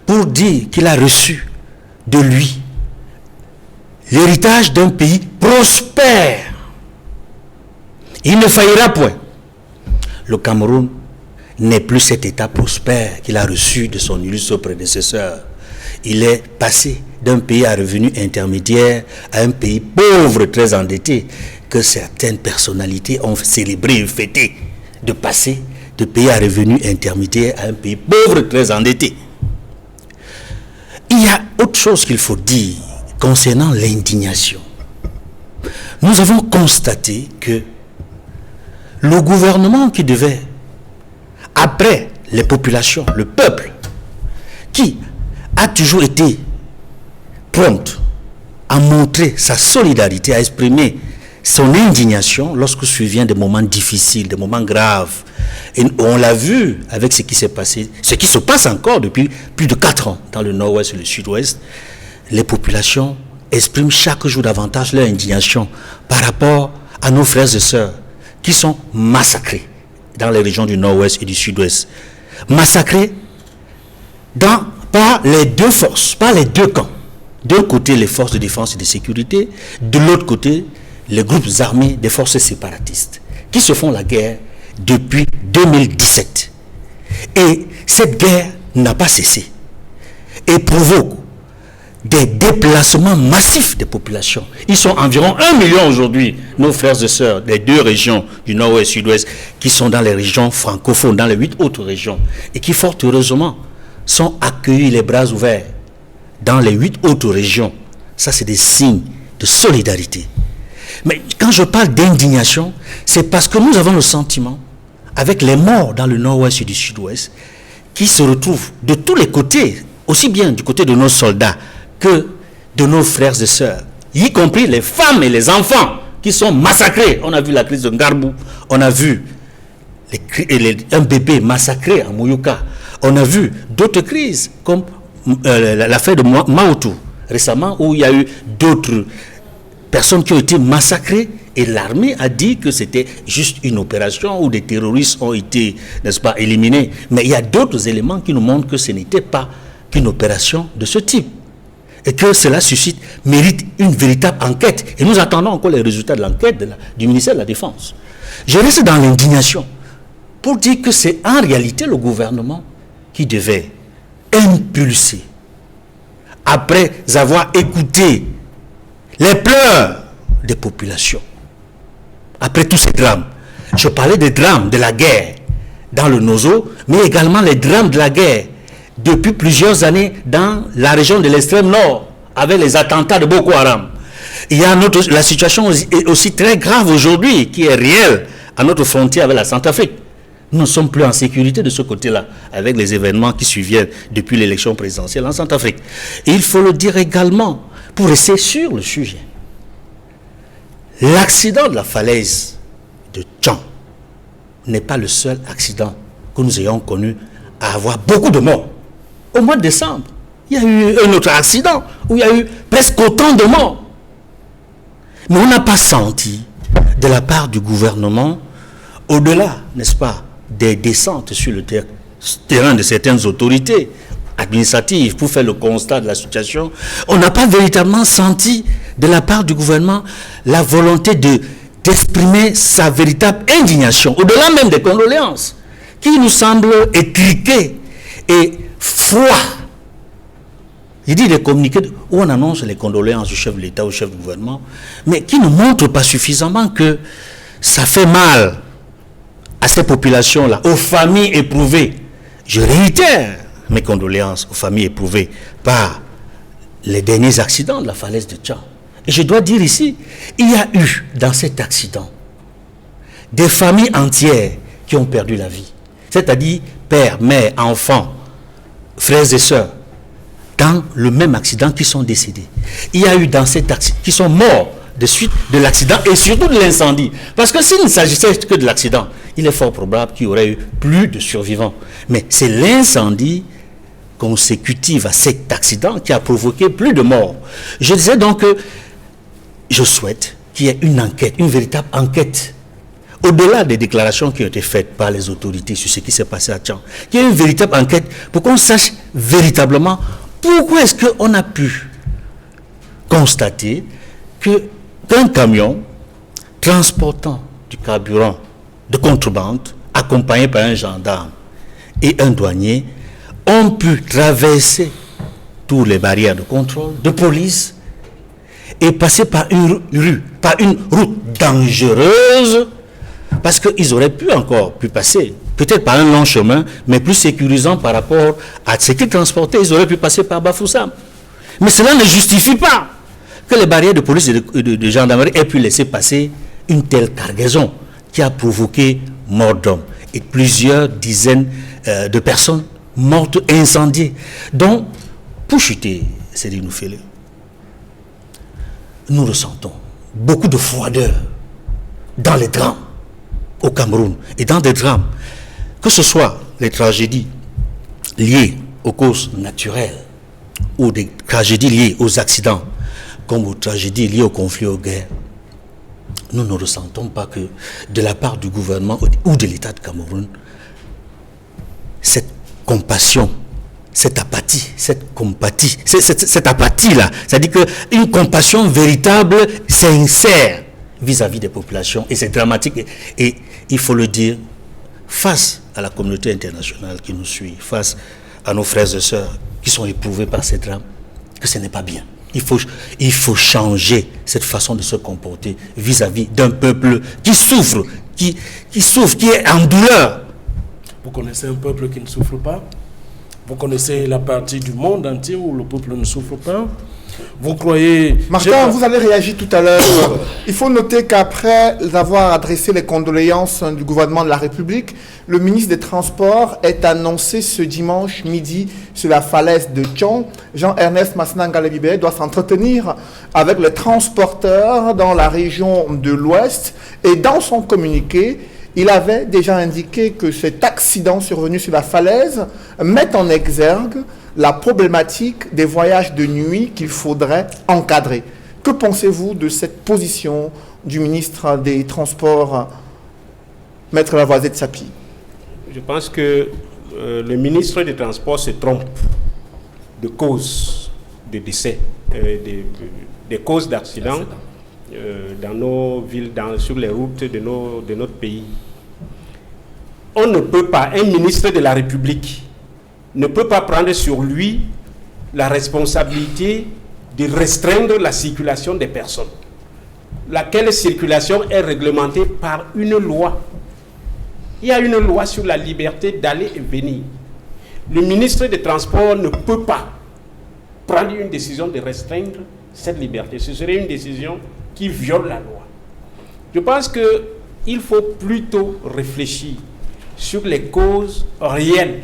pour dire qu'il a reçu de lui l'héritage d'un pays prospère. Il ne faillira point. Le Cameroun n'est plus cet État prospère qu'il a reçu de son illustre prédécesseur. Il est passé d'un pays à revenus intermédiaires à un pays pauvre, très endetté, que certaines personnalités ont célébré et fêté, de passer de pays à revenus intermédiaires à un pays pauvre, très endetté. Il y a autre chose qu'il faut dire concernant l'indignation. Nous avons constaté que le gouvernement qui devait, après les populations, le peuple, qui a toujours été prompt à montrer sa solidarité, à exprimer son indignation lorsque survient des moments difficiles, des moments graves. Et on l'a vu avec ce qui s'est passé, ce qui se passe encore depuis plus de 4 ans dans le nord-ouest et le sud-ouest. Les populations expriment chaque jour davantage leur indignation par rapport à nos frères et sœurs qui sont massacrés dans les régions du nord-ouest et du sud-ouest. Massacrés par les deux forces, par les deux camps. D'un côté, les forces de défense et de sécurité, de l'autre côté, les groupes armés des forces séparatistes, qui se font la guerre depuis 2017. Et cette guerre n'a pas cessé et provoque des déplacements massifs des populations. Ils sont environ 1 million aujourd'hui, nos frères et sœurs des deux régions du nord-ouest et sud-ouest, qui sont dans les régions francophones, dans les 8 autres régions, et qui fort heureusement sont accueillis les bras ouverts dans les 8 autres régions. Ça, c'est des signes de solidarité. Mais quand je parle d'indignation, c'est parce que nous avons le sentiment, avec les morts dans le nord-ouest et du sud-ouest, qui se retrouvent de tous les côtés, aussi bien du côté de nos soldats que de nos frères et sœurs, y compris les femmes et les enfants qui sont massacrés. On a vu la crise de Ngarbou, on a vu un bébé massacré à Mouyouka, on a vu d'autres crises comme l'affaire de Maoto, récemment, où il y a eu d'autres personnes qui ont été massacrées, et l'armée a dit que c'était juste une opération où des terroristes ont été, n'est-ce pas, éliminés. Mais il y a d'autres éléments qui nous montrent que ce n'était pas qu'une opération de ce type. Et que cela mérite une véritable enquête. Et nous attendons encore les résultats de l'enquête du ministère de la Défense. Je reste dans l'indignation pour dire que c'est en réalité le gouvernement qui devait impulser, après avoir écouté les pleurs des populations, après tous ces drames. Je parlais des drames de la guerre dans le Nozo, mais également les drames de la guerre depuis plusieurs années dans la région de l'extrême nord, avec les attentats de Boko Haram. La situation est aussi très grave aujourd'hui, qui est réelle à notre frontière avec la Centrafrique. Nous ne sommes plus en sécurité de ce côté-là, avec les événements qui surviennent depuis l'élection présidentielle en Centrafrique. Et il faut le dire également, pour rester sur le sujet. L'accident de la falaise de Tchang n'est pas le seul accident que nous ayons connu à avoir beaucoup de morts. Au mois de décembre, il y a eu un autre accident où il y a eu presque autant de morts. Mais on n'a pas senti de la part du gouvernement, au-delà, n'est-ce pas, des descentes sur le terrain de certaines autorités administratives pour faire le constat de la situation, on n'a pas véritablement senti de la part du gouvernement la volonté d'exprimer sa véritable indignation, au-delà même des condoléances, qui nous semblent étriquées et froides. Il dit des communiqués où on annonce les condoléances du chef de l'État au chef du gouvernement, mais qui ne montrent pas suffisamment que ça fait mal à ces populations-là, aux familles éprouvées. Je réitère mes condoléances aux familles éprouvées par les derniers accidents de la falaise de Tchang. Et je dois dire ici, il y a eu dans cet accident des familles entières qui ont perdu la vie. C'est-à-dire père, mère, enfants, frères et sœurs, dans le même accident qui sont décédés. Il y a eu dans cet accident qui sont morts de suite de l'accident et surtout de l'incendie. Parce que s'il ne s'agissait que de l'accident, il est fort probable qu'il y aurait eu plus de survivants. Mais c'est l'incendie consécutif à cet accident qui a provoqué plus de morts. Je disais donc que je souhaite qu'il y ait une enquête, une véritable enquête, au-delà des déclarations qui ont été faites par les autorités sur ce qui s'est passé à Tchang, qu'il y ait une véritable enquête pour qu'on sache véritablement pourquoi est-ce qu'on a pu constater qu'un camion transportant du carburant de contrebande, accompagné par un gendarme et un douanier, ont pu traverser toutes les barrières de contrôle, de police, et passer par une route dangereuse, parce qu'ils auraient pu passer, peut-être par un long chemin, mais plus sécurisant par rapport à ce qu'ils transportaient, ils auraient pu passer par Bafoussam. Mais cela ne justifie pas que les barrières de police et de gendarmerie aient pu laisser passer une telle cargaison qui a provoqué mort d'hommes et plusieurs dizaines de personnes mortes incendiées. Donc, pour chuter, Cédric Noufélé, nous ressentons beaucoup de froideur dans les drames au Cameroun et dans des drames, que ce soit les tragédies liées aux causes naturelles ou des tragédies liées aux accidents, comme aux tragédies liées aux conflits, aux guerres. Nous ne ressentons pas que de la part du gouvernement ou de l'État de Cameroun, cette compassion, cette apathie, cette apathie-là, c'est-à-dire qu'une compassion véritable, sincère vis-à-vis des populations, et c'est dramatique, et il faut le dire, face à la communauté internationale qui nous suit, face à nos frères et sœurs qui sont éprouvés par ces drames, que ce n'est pas bien. Il faut changer cette façon de se comporter vis-à-vis d'un peuple qui souffre, qui est en douleur. Vous connaissez un peuple qui ne souffre pas? Vous connaissez la partie du monde entier où le peuple ne souffre pas? Vous croyez... Martin, vous allez réagir tout à l'heure. Il faut noter qu'après avoir adressé les condoléances du gouvernement de la République, le ministre des Transports est annoncé ce dimanche midi sur la falaise de Tchang. Jean-Ernest Massinanga-Lebibé doit s'entretenir avec les transporteurs dans la région de l'Ouest. Et dans son communiqué, il avait déjà indiqué que cet accident survenu sur la falaise met en exergue la problématique des voyages de nuit qu'il faudrait encadrer. Que pensez-vous de cette position du ministre des Transports, Maître Lavoisier de Sapi? Je pense que le ministre des Transports se trompe de cause de décès, des causes d'accidents dans nos villes, sur les routes de notre pays. On ne peut pas, un ministre de la République ne peut pas prendre sur lui la responsabilité de restreindre la circulation des personnes, laquelle circulation est réglementée par une loi. Il y a une loi sur la liberté d'aller et venir. Le ministre des Transports ne peut pas prendre une décision de restreindre cette liberté. Ce serait une décision qui viole la loi. Je pense qu'il faut plutôt réfléchir sur les causes réelles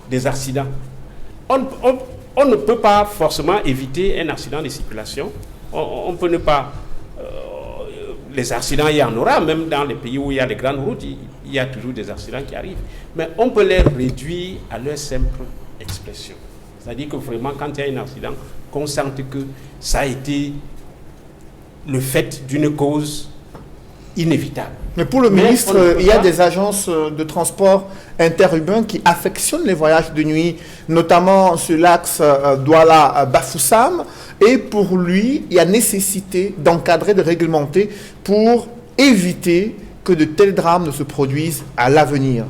des accidents. On ne peut pas forcément éviter un accident de circulation. On peut ne pas... les accidents, il y en aura, même dans les pays où il y a des grandes routes, il y a toujours des accidents qui arrivent. Mais on peut les réduire à leur simple expression. C'est-à-dire que vraiment, quand il y a un accident, qu'on sente que ça a été le fait d'une cause inévitable. Mais pour le ministre, il y a des agences de transport interurbain qui affectionnent les voyages de nuit, notamment sur l'axe Douala-Bafoussam. Et pour lui, il y a nécessité d'encadrer, de réglementer pour éviter que de tels drames ne se produisent à l'avenir.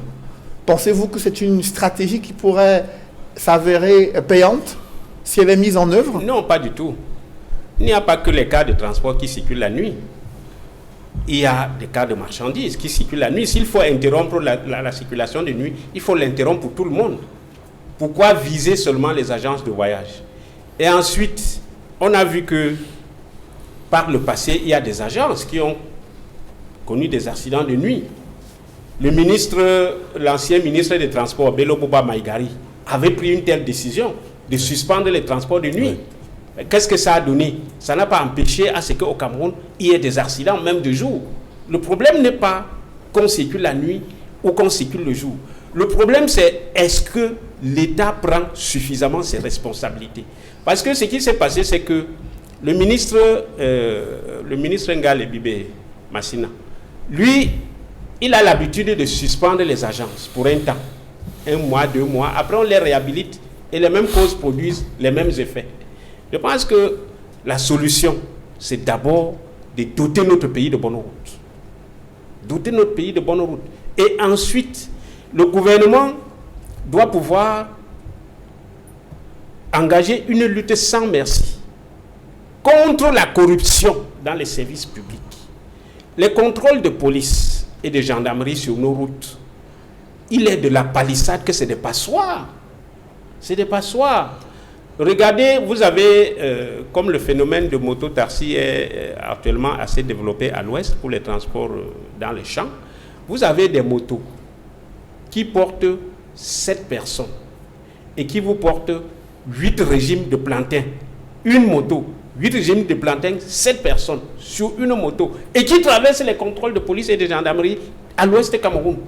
Pensez-vous que c'est une stratégie qui pourrait s'avérer payante si elle est mise en œuvre? Non, pas du tout. Il n'y a pas que les cas de transport qui circulent la nuit. Il y a des cas de marchandises qui circulent la nuit. S'il faut interrompre la circulation de nuit, il faut l'interrompre pour tout le monde. Pourquoi viser seulement les agences de voyage? Et ensuite, on a vu que par le passé, il y a des agences qui ont connu des accidents de nuit. L'ancien ministre des Transports, Bello Boba Maïgari, avait pris une telle décision de suspendre les transports de nuit. Oui. Qu'est-ce que ça a donné? Ça n'a pas empêché à ce qu'au Cameroun, il y ait des accidents, même de jour. Le problème n'est pas qu'on circule la nuit ou qu'on circule le jour. Le problème, c'est est-ce que l'État prend suffisamment ses responsabilités? Parce que ce qui s'est passé, c'est que le ministre Ngale Bibé Massina, lui, il a l'habitude de suspendre les agences pour un temps, 1 mois, 2 mois. Après, on les réhabilite et les mêmes causes produisent les mêmes effets. Je pense que la solution, c'est d'abord de doter notre pays de bonnes routes. Doter notre pays de bonnes routes. Et ensuite, le gouvernement doit pouvoir engager une lutte sans merci contre la corruption dans les services publics. Les contrôles de police et de gendarmerie sur nos routes, il est de la palissade que c'est des passoires. C'est des passoires. Regardez, vous avez, comme le phénomène de moto-taxi est actuellement assez développé à l'ouest pour les transports dans les champs, vous avez des motos qui portent 7 personnes et qui vous portent 8 régimes de plantain. Une moto, 8 régimes de plantain, 7 personnes sur une moto et qui traversent les contrôles de police et de gendarmerie à l'ouest du Cameroun.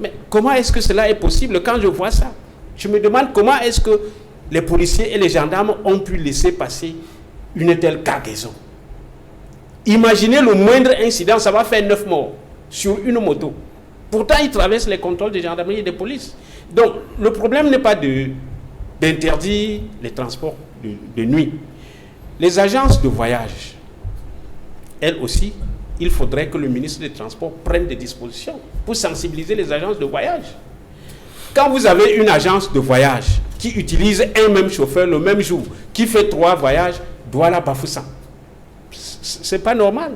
Mais comment est-ce que cela est possible? Quand je vois ça, je me demande comment est-ce que les policiers et les gendarmes ont pu laisser passer une telle cargaison. Imaginez le moindre incident, ça va faire 9 morts sur une moto. Pourtant, ils traversent les contrôles de gendarmerie et de police. Donc, le problème n'est pas d'interdire les transports de nuit. Les agences de voyage, elles aussi, il faudrait que le ministre des Transports prenne des dispositions pour sensibiliser les agences de voyage. Quand vous avez une agence de voyage qui utilise un même chauffeur le même jour, qui fait 3 voyages, Douala-Bafoussam, c'est pas normal.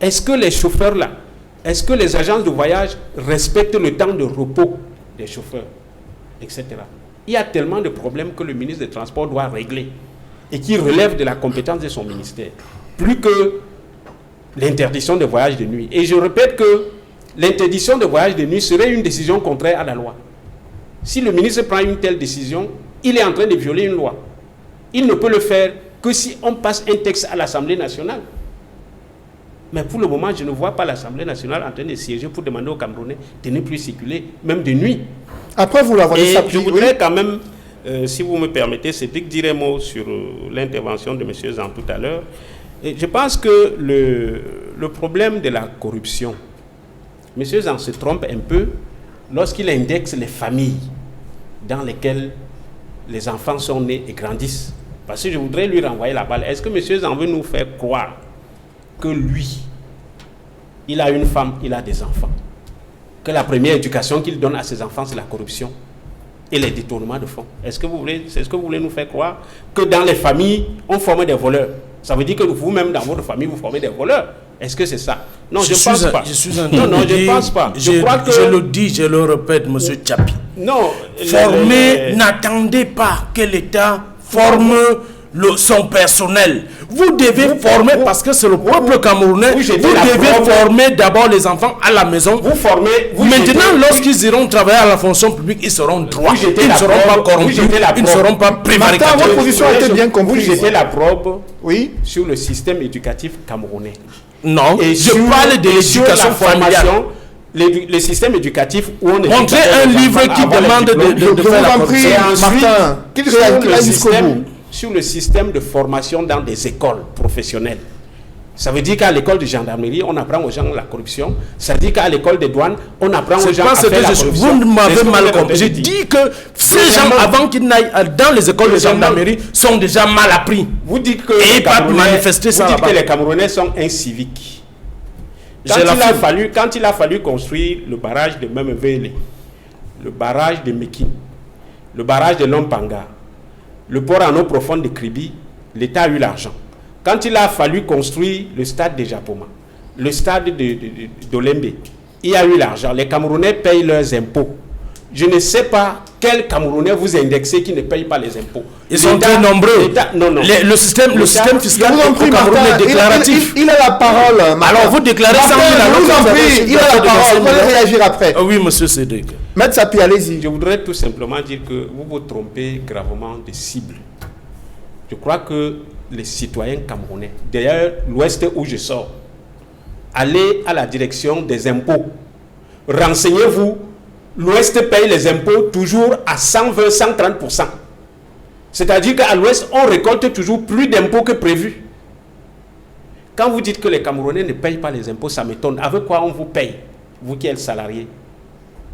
Est-ce que les chauffeurs là, est-ce que les agences de voyage respectent le temps de repos des chauffeurs, etc. Il y a tellement de problèmes que le ministre des Transports doit régler et qui relèvent de la compétence de son ministère, plus que l'interdiction de voyage de nuit. Et je répète que l'interdiction de voyage de nuit serait une décision contraire à la loi. Si le ministre prend une telle décision, il est en train de violer une loi. Il ne peut le faire que si on passe un texte à l'Assemblée nationale. Mais pour le moment, je ne vois pas l'Assemblée nationale en train de siéger pour demander aux Camerounais de ne plus circuler, même de nuit. Après, vous la voyez ça. Je voudrais quand même, si vous me permettez, Cédric, dire un mot sur l'intervention de M. Zan tout à l'heure. Et je pense que le problème de la corruption, M. Zan se trompe un peu lorsqu'il indexe les familles dans lesquelles les enfants sont nés et grandissent. Parce que je voudrais lui renvoyer la balle. Est-ce que M. Zan veut nous faire croire que lui, il a une femme, il a des enfants, que la première éducation qu'il donne à ses enfants, c'est la corruption et les détournements de fonds? C'est ce que vous voulez nous faire croire? Que dans les familles, on forme des voleurs? Ça veut dire que vous-même, dans votre famille, vous formez des voleurs? Est-ce que c'est ça? Non, je ne pense pas. Je pense pas. Je crois que... Je le dis, je le répète, M. Tchapi. Non. N'attendez pas que l'État forme son personnel. Vous devez former, parce que c'est le peuple camerounais, vous devez former d'abord les enfants à la maison. Maintenant, lorsqu'ils iront travailler à la fonction publique, ils seront droits. Ils ne seront pas corrompus, ils ne seront pas prévaricateurs. Votre position a été bien comprise. Vous jetez la probe sur le système éducatif camerounais. Non, je parle de l'éducation familiale. Le système éducatif où on est... Montrez un livre qui demande de faire la corruption. Martin, qu'il réagisse jusqu'au bout. Sur le système de formation dans des écoles professionnelles. Ça veut dire qu'à l'école de gendarmerie, on apprend aux gens la corruption. Ça veut dire qu'à l'école des douanes, on apprend aux gens à faire la corruption. Vous m'avez mal compris. Je dis que ces gens, avant qu'ils n'aillent dans les écoles de gendarmerie, sont déjà mal appris. Vous dites que les Camerounais sont inciviques. Quand il a fallu construire le barrage de Memevele, le barrage de Mekin, le barrage de Lompanga, le port en eau profonde de Kribi, l'État a eu l'argent. Quand il a fallu construire le stade de Japoma, le stade d'Olembe, il y a eu l'argent. Les Camerounais payent leurs impôts. Je ne sais pas quel Camerounais vous indexez qui ne paye pas les impôts. Ils sont très nombreux. Le système fiscal au Cameroun est déclaratif. Il a la parole. Alors vous déclarez ça. Il a la parole. Vous pouvez réagir après. Oui, monsieur Cédric. Maître Sapi, allez-y. Je voudrais tout simplement dire que vous vous trompez gravement de cible. Je crois que les citoyens camerounais, d'ailleurs l'Ouest où je sors, allez à la direction des impôts. Renseignez-vous. L'Ouest paye les impôts toujours à 120-130%. C'est-à-dire qu'à l'Ouest, on récolte toujours plus d'impôts que prévu. Quand vous dites que les Camerounais ne payent pas les impôts, ça m'étonne. Avec quoi on vous paye, vous qui êtes salarié,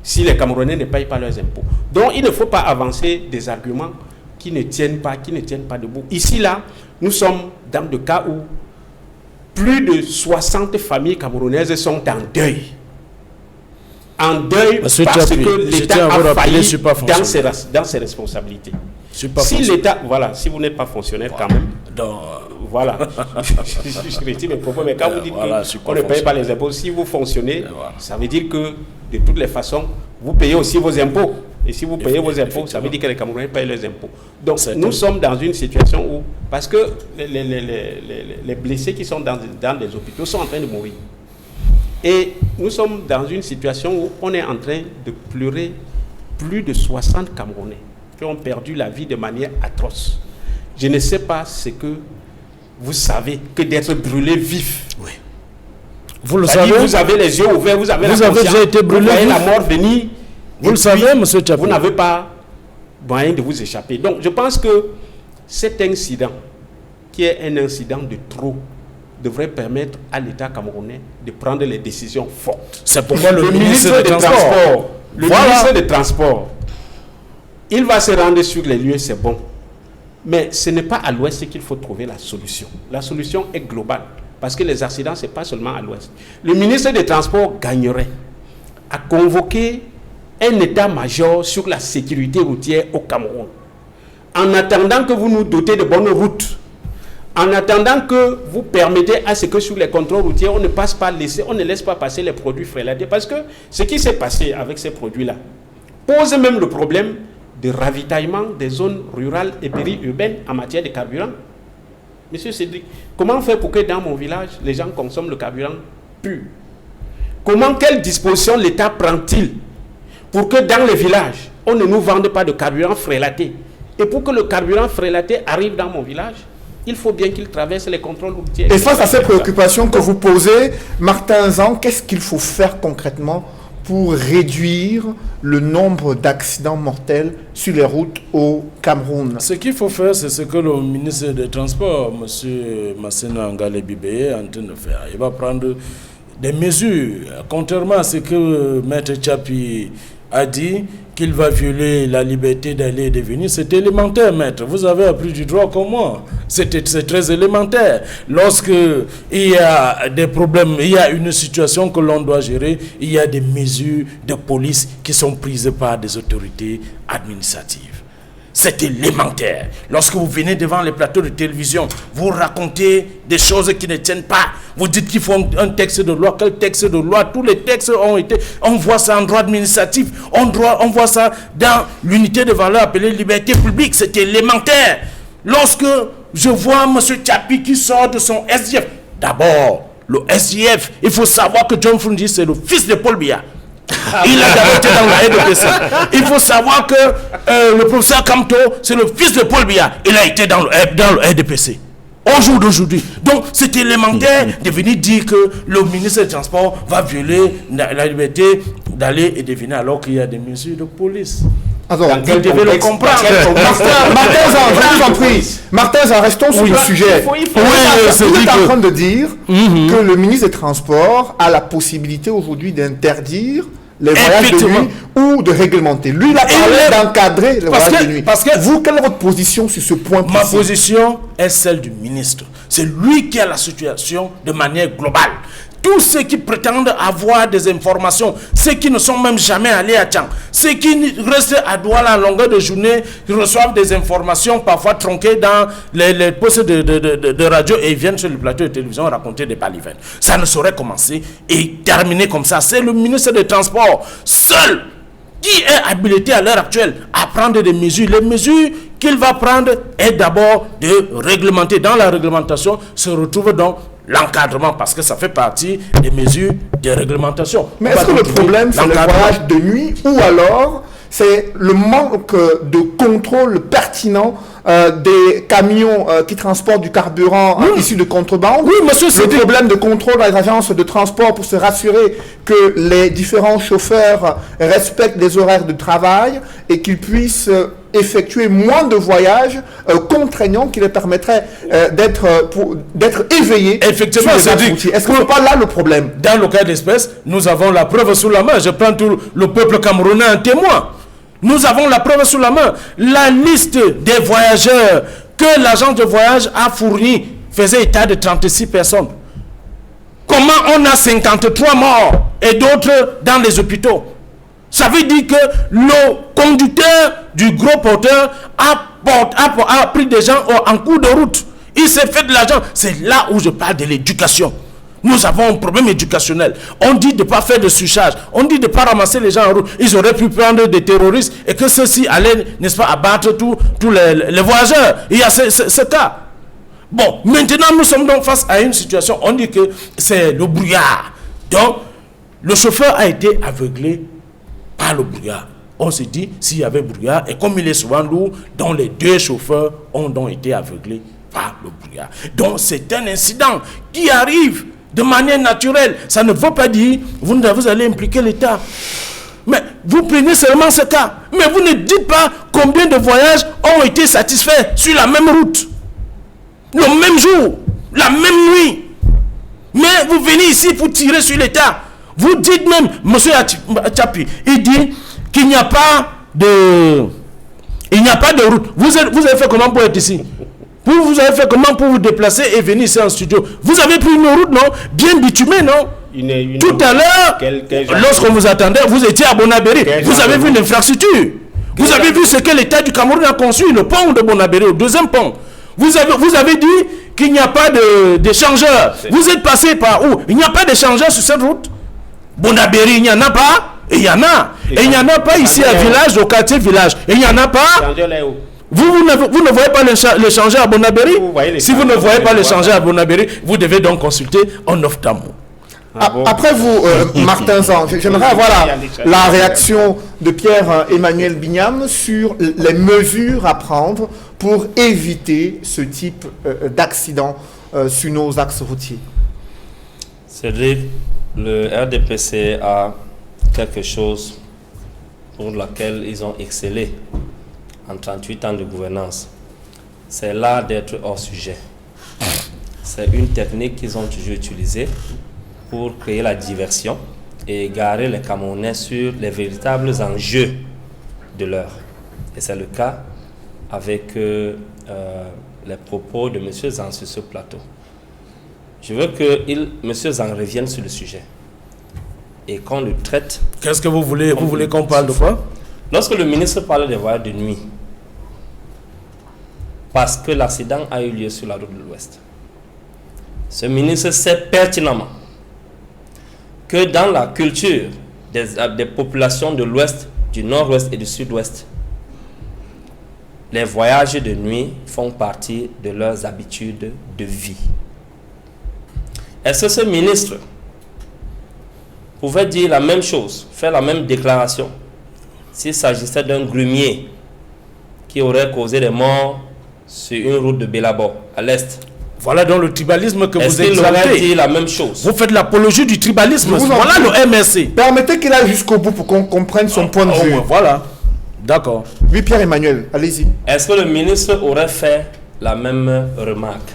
si les Camerounais ne payent pas leurs impôts? Donc il ne faut pas avancer des arguments qui ne tiennent pas debout. Ici, là, nous sommes dans le cas où plus de 60 familles camerounaises sont en deuil. En deuil parce que l'État a failli dans ses responsabilités. Si l'État, voilà, si vous n'êtes pas fonctionnaire quand même, voilà, je retire mes propos, mais quand vous dites qu'on ne paye pas les impôts, si vous fonctionnez, ça veut dire que de toutes les façons, vous payez aussi vos impôts. Et si vous payez vos impôts, ça veut dire que les Camerounais payent leurs impôts. Donc nous sommes dans une situation où, parce que les blessés qui sont dans des hôpitaux sont en train de mourir. Et nous sommes dans une situation où on est en train de pleurer plus de 60 Camerounais qui ont perdu la vie de manière atroce. Je ne sais pas ce que vous savez que d'être brûlé vif. Oui. Vous le savez. Vous avez les yeux ouverts, vous avez déjà été brûlé. Vous voyez la mort venir. Vous le savez, monsieur Tchapi. Vous n'avez pas moyen de vous échapper. Donc je pense que cet incident, qui est un incident de trop, devrait permettre à l'État camerounais de prendre les décisions fortes. C'est pourquoi le ministre des Transports, ministre des Transports, il va se rendre sur les lieux, c'est bon. Mais ce n'est pas à l'Ouest qu'il faut trouver la solution. La solution est globale, parce que les accidents, ce n'est pas seulement à l'Ouest. Le ministre des Transports gagnerait à convoquer un état-major sur la sécurité routière au Cameroun. En attendant que vous nous dotez de bonnes routes, en attendant que vous permettez à ce que sur les contrôles routiers, on ne laisse pas passer les produits frélatés. Parce que ce qui s'est passé avec ces produits-là pose même le problème de ravitaillement des zones rurales et périurbaines en matière de carburant. Monsieur Cédric, comment faire pour que dans mon village, les gens consomment le carburant pur? Quelle disposition l'État prend-il pour que dans les villages, on ne nous vende pas de carburant frélaté? Et pour que le carburant frélaté arrive dans mon village, il faut bien qu'ils traversent les contrôles routiers. Et face à ces préoccupations que vous posez, Martin Zan, qu'est-ce qu'il faut faire concrètement pour réduire le nombre d'accidents mortels sur les routes au Cameroun? Ce qu'il faut faire, c'est ce que le ministre des Transports, M. Massena Ngale Bibeye, est en train de faire. Il va prendre des mesures, contrairement à ce que Maître Tchapi a dit, qu'il va violer la liberté d'aller et de venir. C'est élémentaire, maître. Vous avez appris du droit comme moi. C'est très élémentaire. Lorsque il y a des problèmes, il y a une situation que l'on doit gérer, il y a des mesures de police qui sont prises par des autorités administratives. C'est élémentaire. Lorsque vous venez devant les plateaux de télévision, vous racontez des choses qui ne tiennent pas. Vous dites qu'il faut un texte de loi. Quel texte de loi? Tous les textes ont été... On voit ça en droit administratif. On voit ça dans l'unité de valeur appelée liberté publique. C'est élémentaire. Lorsque je vois M. Tchapi qui sort de son SDF, d'abord, le SDF, il faut savoir que John Fundi, c'est le fils de Paul Biya. Il a d'abord été dans le RDPC. Il faut savoir que le professeur Kamto, c'est le fils de Paul Biya. Il a été dans le RDPC. Au jour d'aujourd'hui. Donc, c'est élémentaire de venir dire que le ministre des Transports va violer la liberté d'aller et de venir alors qu'il y a des mesures de police. Alors, vous devez le comprendre. Martin, je vous en prie. Martin, restons sur le sujet. Vous êtes en train de dire que le ministre des Transports a la possibilité aujourd'hui d'interdire les voyages de nuit ou de réglementer. Lui, il a parlé d'encadrer les voyages de nuit. Parce que vous, quelle est votre position sur ce point précis? Ma position est celle du ministre. C'est lui qui a la situation de manière globale. Tous ceux qui prétendent avoir des informations, ceux qui ne sont même jamais allés à Tchang, ceux qui restent à Douala à longueur de journée, qui reçoivent des informations parfois tronquées dans les postes de radio et ils viennent sur le plateau de télévision raconter des balivernes. Ça ne saurait commencer et terminer comme ça. C'est le ministre des Transports seul qui est habilité à l'heure actuelle à prendre des mesures. Les mesures qu'il va prendre est d'abord de réglementer. Dans la réglementation se retrouve donc l'encadrement, parce que ça fait partie des mesures de réglementation. Mais est-ce que le problème, c'est le voyage de nuit ou alors c'est le manque de contrôle pertinent des camions qui transportent du carburant issu de contrebande? Oui, monsieur, c'est le problème de contrôle dans les agences de transport pour se rassurer que les différents chauffeurs respectent les horaires de travail et qu'ils puissent effectuer moins de voyages contraignants qui les permettraient d'être éveillés. Effectivement, est-ce que ce n'est pas là le problème? Dans le cas d'espèce, nous avons la preuve sous la main. Je prends tout le peuple camerounais en témoin. Nous avons la preuve sous la main. La liste des voyageurs que l'agence de voyage a fournie faisait état de 36 personnes. Comment on a 53 morts et d'autres dans les hôpitaux? Ça veut dire que le conducteur du gros porteur a pris des gens en cours de route. Il s'est fait de l'argent. C'est là où je parle de l'éducation. Nous avons un problème éducationnel. On dit de ne pas faire de surcharge. On dit de ne pas ramasser les gens en route. Ils auraient pu prendre des terroristes et que ceux-ci allaient, n'est-ce pas, abattre tous les voyageurs. Il y a ce cas. Bon, maintenant nous sommes donc face à une situation. On dit que c'est le brouillard. Donc, le chauffeur a été aveuglé par le brouillard. On se dit, s'il y avait brouillard, et comme il est souvent lourd, donc les deux chauffeurs ont donc été aveuglés par le brouillard. Donc c'est un incident qui arrive de manière naturelle. Ça ne veut pas dire vous allez impliquer l'État. Mais vous prenez seulement ce cas. Mais vous ne dites pas combien de voyages ont été satisfaits sur la même route, le même jour, la même nuit. Mais vous venez ici pour tirer sur l'État. Vous dites même, M. Tchapi, il dit qu'il n'y a pas de route. Vous avez fait comment pour être ici? Vous avez fait comment pour vous déplacer et venir ici en studio? Vous avez pris une route, non? Bien bitumée, non? Tout à l'heure, lorsqu'on vous attendait, vous étiez à Bonabéry. Vous avez vu l'infrastructure. Vous avez vu ce que l'État du Cameroun a conçu, le pont de Bonabéry, le deuxième pont. Vous avez dit qu'il n'y a pas d'échangeur. Vous êtes passé par où? Il n'y a pas d'échangeur sur cette route. Bonabéry, il n'y en a pas. Et il y en a. Et il n'y en a pas ici à Village, au quartier Village. Et il n'y en a pas. Vous ne voyez pas l'échangeur à Bonabéry? Si vous ne voyez pas l'échangeur à Bonabéry, vous devez donc consulter un ophtalmo. Après vous, Martin Zan, j'aimerais avoir la réaction de Pierre-Emmanuel Bignam sur les mesures à prendre pour éviter ce type d'accident sur nos axes routiers. C'est-à-dire, le RDPC a quelque chose pour laquelle ils ont excellé en 38 ans de gouvernance. C'est l'art d'être hors sujet. C'est une technique qu'ils ont toujours utilisée pour créer la diversion et égarer les Camerounais sur les véritables enjeux de l'heure. Et c'est le cas avec les propos de M. Zan sur ce plateau. Je veux que M. Zan revienne sur le sujet et qu'on le traite. Qu'est-ce que vous voulez? Vous voulez qu'on parle de quoi? Lorsque le ministre parle des voyages de nuit, parce que l'accident a eu lieu sur la route de l'Ouest, ce ministre sait pertinemment que dans la culture des populations de l'Ouest, du Nord-Ouest et du Sud-Ouest, les voyages de nuit font partie de leurs habitudes de vie. Est-ce que ce ministre pouvait dire la même chose, faire la même déclaration, s'il s'agissait d'un grumier qui aurait causé des morts sur une route de Bélabor, à l'Est? Voilà donc le tribalisme que vous exaltez. Est-ce qu'il aurait dit exaltez. la même chose? Vous faites l'apologie du tribalisme. Voilà le MRC. Permettez qu'il aille jusqu'au bout pour qu'on comprenne son point de vue. Voilà. D'accord. Oui, Pierre-Emmanuel, allez-y. Est-ce que le ministre aurait fait la même remarque?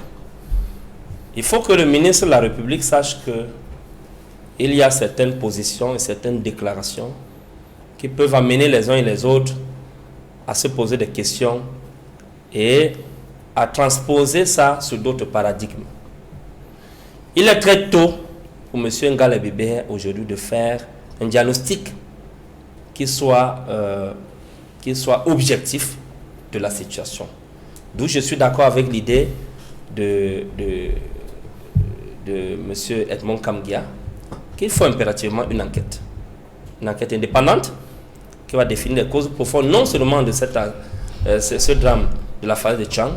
Il faut que le ministre de la République sache que il y a certaines positions et certaines déclarations qui peuvent amener les uns et les autres à se poser des questions et à transposer ça sur d'autres paradigmes. Il est très tôt pour M. Ngale Bibé aujourd'hui de faire un diagnostic qui soit objectif de la situation. D'où je suis d'accord avec l'idée de M. Edmond Kamgia qu'il faut impérativement une enquête indépendante qui va définir les causes profondes non seulement de ce drame de la phase de Tchang,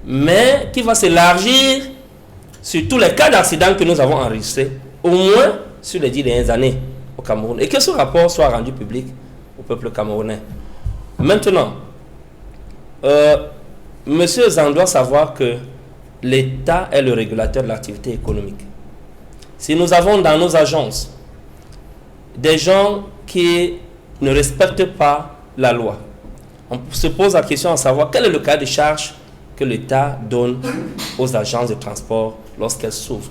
mais qui va s'élargir sur tous les cas d'accident que nous avons enregistrés, au moins sur les 10 dernières années au Cameroun, et que ce rapport soit rendu public au peuple camerounais. Maintenant, M. Zan doit savoir que l'État est le régulateur de l'activité économique. Si nous avons dans nos agences des gens qui ne respectent pas la loi, on se pose la question à savoir quel est le cas de charge que l'État donne aux agences de transport lorsqu'elles s'ouvrent.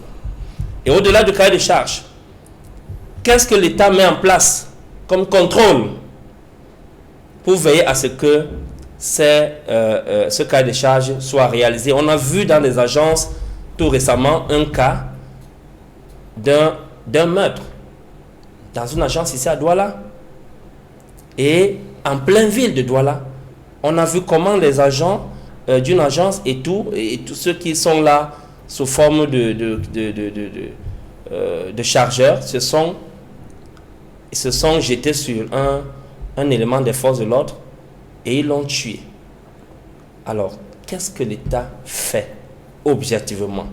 Et au-delà du cahier de charge, qu'est-ce que l'État met en place comme contrôle pour veiller à ce que ce cahier de charge soit réalisé? On a vu dans les agences tout récemment un cas d'un meurtre dans une agence ici à Douala. Et en pleine ville de Douala, on a vu comment les agents d'une agence et tous ceux qui sont là sous forme de chargeurs se sont jetés sur un élément des forces de l'ordre et ils l'ont tué. Alors, qu'est-ce que l'État fait objectivement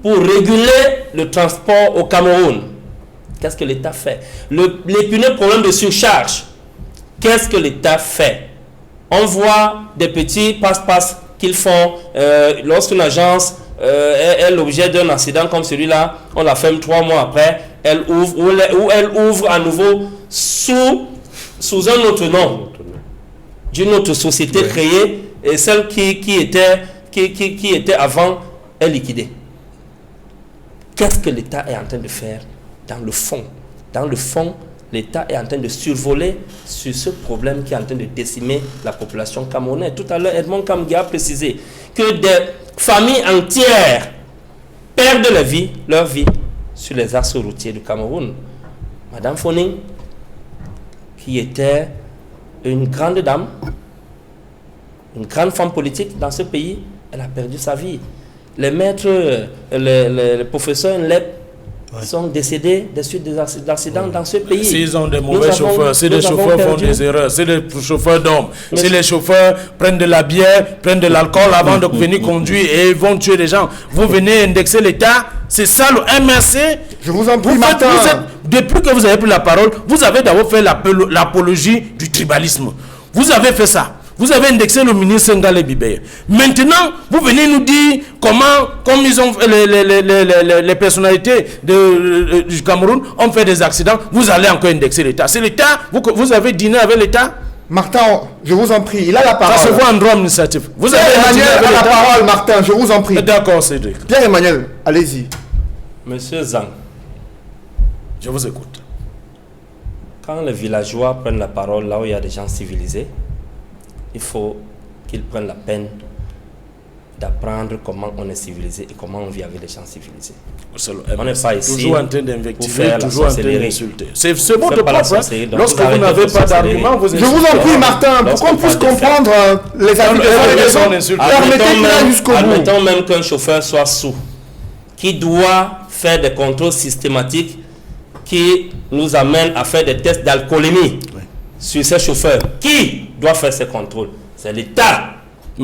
pour réguler le transport au Cameroun? Qu'est-ce que l'État fait? L'épineux problème de surcharge, qu'est-ce que l'État fait? On voit des petits passe-passe qu'ils font lorsqu'une agence est l'objet d'un accident comme celui-là, on la ferme 3 mois après, elle ouvre ou elle ouvre à nouveau sous un autre nom d'une autre société créée, et celle qui était avant est liquidée. Qu'est-ce que l'État est en train de faire dans le fond? Dans le fond, l'État est en train de survoler sur ce problème qui est en train de décimer la population camerounaise. Tout à l'heure, Edmond Kamgia a précisé que des familles entières perdent leur vie sur les axes routiers du Cameroun. Madame Foning, qui était une grande dame, une grande femme politique dans ce pays, elle a perdu sa vie. Les maîtres, les professeurs NLEP sont décédés des suites d'accidents dans ce pays. S'ils ont des mauvais chauffeurs, si les chauffeurs font des erreurs, si les chauffeurs dorment, si les chauffeurs prennent de la bière, prennent de l'alcool avant de venir conduire et vont tuer les gens, vous venez indexer l'État, C'est ça le MRC. Je vous en prie, Martin. Depuis que vous avez pris la parole, vous avez d'abord fait l'apologie du tribalisme. Vous avez fait ça. Vous avez indexé le ministre Ngale Bibeye. Maintenant, vous venez nous dire comment, comme ils ont les personnalités du Cameroun ont fait des accidents, vous allez encore indexer l'État. C'est l'État, vous avez dîné avec l'État. Martin, je vous en prie, il a la parole. Ça se voit en droit administratif. Vous avez Emmanuel a la parole, Martin, je vous en prie. D'accord, Cédric. Pierre-Emmanuel, allez-y. Monsieur Zang, je vous écoute. Quand les villageois prennent la parole là où il y a des gens civilisés, il faut qu'ils prennent la peine d'apprendre comment on est civilisé et comment on vit avec les gens civilisés. On n'est pas ici toujours en train d'invectiver, toujours en train d'insulter. C'est votre propre. Lorsque vous n'avez pas d'argument, vous insultez. Je vous en prie, Martin, pour qu'on puisse comprendre les avis des gens, permettez-nous jusqu'au bout. Admettons même qu'un chauffeur soit sous, qui doit faire des contrôles systématiques qui nous amènent à faire des tests d'alcoolémie sur ces chauffeurs. Qui doit faire ces contrôles? C'est l'État.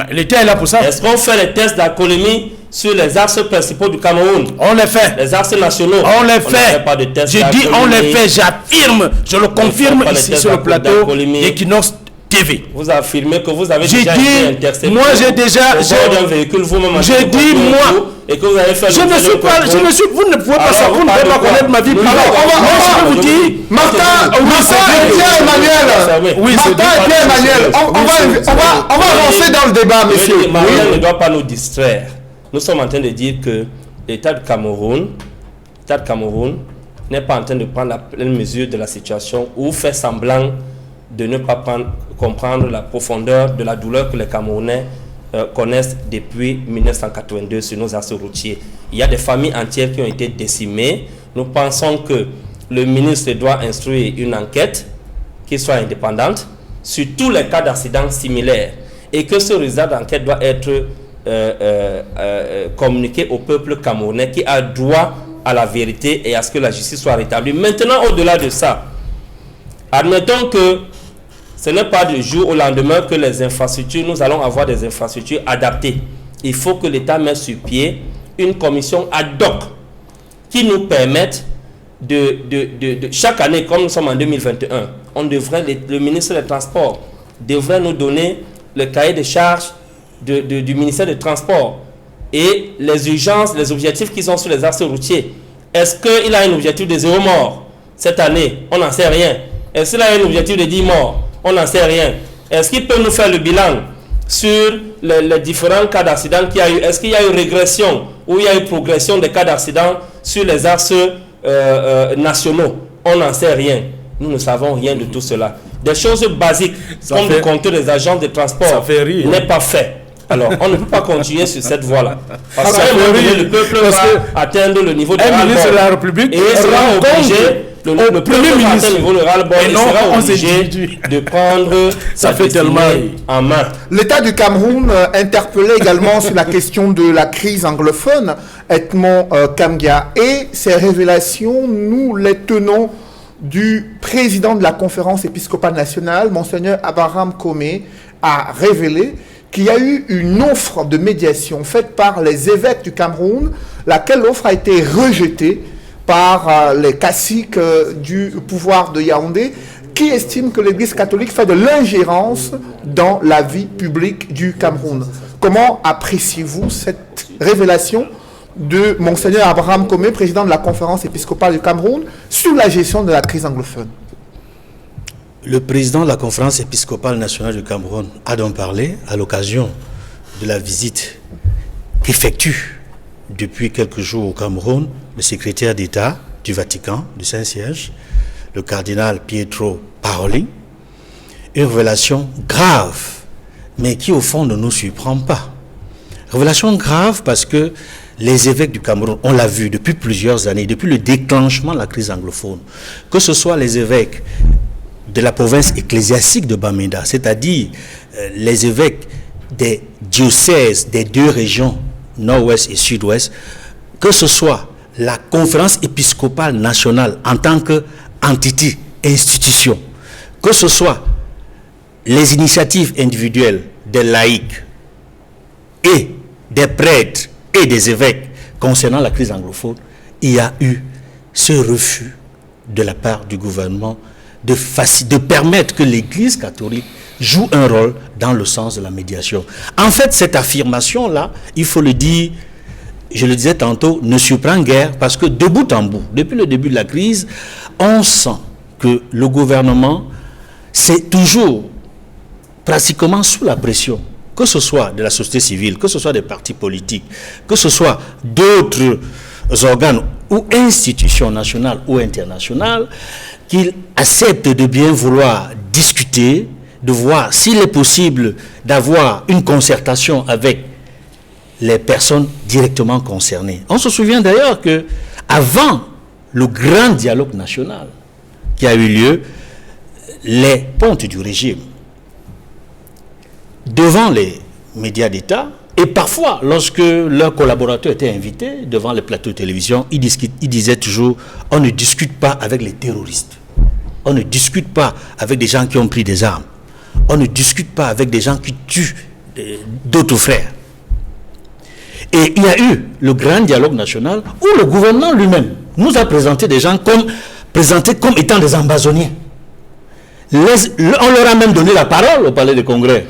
L'État est là pour ça. Est-ce qu'on fait les tests d'alcoolémie sur les axes principaux du Cameroun? On les fait. Les axes nationaux? On les fait. Pas de tests. Je dis on les fait, j'affirme, je le confirme ici sur le plateau d'Equinox TV. Vous affirmez que vous avez déjà été intercepté. Moi j'ai déjà. D'un véhicule vous-même. J'ai dit moi. Et que vous avez fait vous ne pouvez pas savoir, vous ne pouvez pas connaître ma vie privée. Je vous dis, Martin et Pierre-Emmanuel. Oui, Martin et Pierre-Emmanuel. On va avancer dans le débat, messieurs. Martin ne doit pas nous distraire. Nous sommes en train de dire que l'État du Cameroun n'est pas en train de prendre la pleine mesure de la situation ou fait semblant de ne pas comprendre la profondeur de la douleur que les Camerounais connaissent depuis 1982 sur nos axes routiers. Il y a des familles entières qui ont été décimées. Nous pensons que le ministre doit instruire une enquête qui soit indépendante sur tous les cas d'accidents similaires et que ce résultat d'enquête doit être communiqué au peuple camerounais qui a droit à la vérité et à ce que la justice soit rétablie. Maintenant, au-delà de ça, admettons que ce n'est pas du jour au lendemain que les infrastructures, nous allons avoir des infrastructures adaptées. Il faut que l'État mette sur pied une commission ad hoc qui nous permette de chaque année, comme nous sommes en 2021, le ministre des Transports devrait nous donner le cahier de charges du ministère des Transports et les urgences, les objectifs qui sont sur les axes routiers. Est-ce qu'il a un objectif de 0 mort cette année? On n'en sait rien. Est-ce qu'il a un objectif de 10 morts? On n'en sait rien. Est-ce qu'il peut nous faire le bilan sur les différents cas d'accident qu'il y a eu? Est-ce qu'il y a eu régression ou il y a eu progression des cas d'accident sur les axes nationaux? On n'en sait rien. Nous ne savons rien de tout cela. Des choses basiques, comme le compteur des agents de transport, n'est pas fait. Alors, on ne peut pas continuer sur cette voie-là. Parce qu'à un moment donné, le peuple va atteindre le niveau de un ministre de la République et sera obligé... Le premier ministre sera obligé de prendre ça fait tellement en main. L'État du Cameroun interpellait également sur la question de la crise anglophone, Edmond Kamgia, et ces révélations, nous les tenons du président de la conférence épiscopale nationale, Monseigneur Abraham Komé, a révélé qu'il y a eu une offre de médiation faite par les évêques du Cameroun, laquelle offre a été rejetée par les caciques du pouvoir de Yaoundé, qui estiment que l'Église catholique fait de l'ingérence dans la vie publique du Cameroun. Comment appréciez-vous cette révélation de Monseigneur Abraham Komé, président de la conférence épiscopale du Cameroun, sur la gestion de la crise anglophone? Le président de la conférence épiscopale nationale du Cameroun a donc parlé à l'occasion de la visite qu'effectue depuis quelques jours au Cameroun le secrétaire d'État du Vatican, du Saint-Siège, le cardinal Pietro Parolin. Une révélation grave, mais qui au fond ne nous surprend pas. Révélation grave parce que les évêques du Cameroun, on l'a vu depuis plusieurs années, depuis le déclenchement de la crise anglophone, que ce soit les évêques de la province ecclésiastique de Bamenda, c'est-à-dire les évêques des diocèses des 2 régions, nord-ouest et sud-ouest, que ce soit la conférence épiscopale nationale en tant qu'entité, institution, que ce soit les initiatives individuelles des laïcs et des prêtres et des évêques, concernant la crise anglophone, il y a eu ce refus de la part du gouvernement de permettre que l'Église catholique joue un rôle dans le sens de la médiation. En fait, cette affirmation-là, il faut le dire, je le disais tantôt, ne surprend guère parce que de bout en bout, depuis le début de la crise, on sent que le gouvernement, c'est toujours pratiquement sous la pression, que ce soit de la société civile, que ce soit des partis politiques, que ce soit d'autres organes ou institutions nationales ou internationales, qu'ils acceptent de bien vouloir discuter, de voir s'il est possible d'avoir une concertation avec les personnes directement concernées. On se souvient d'ailleurs que avant le grand dialogue national qui a eu lieu, les pontes du régime, devant les médias d'État, et parfois, lorsque leurs collaborateurs étaient invités devant les plateaux de télévision, ils disaient toujours, on ne discute pas avec les terroristes. On ne discute pas avec des gens qui ont pris des armes. On ne discute pas avec des gens qui tuent d'autres frères. Et il y a eu le grand dialogue national où le gouvernement lui-même nous a présenté des gens présentés comme étant des ambazoniens. On leur a même donné la parole au palais du Congrès,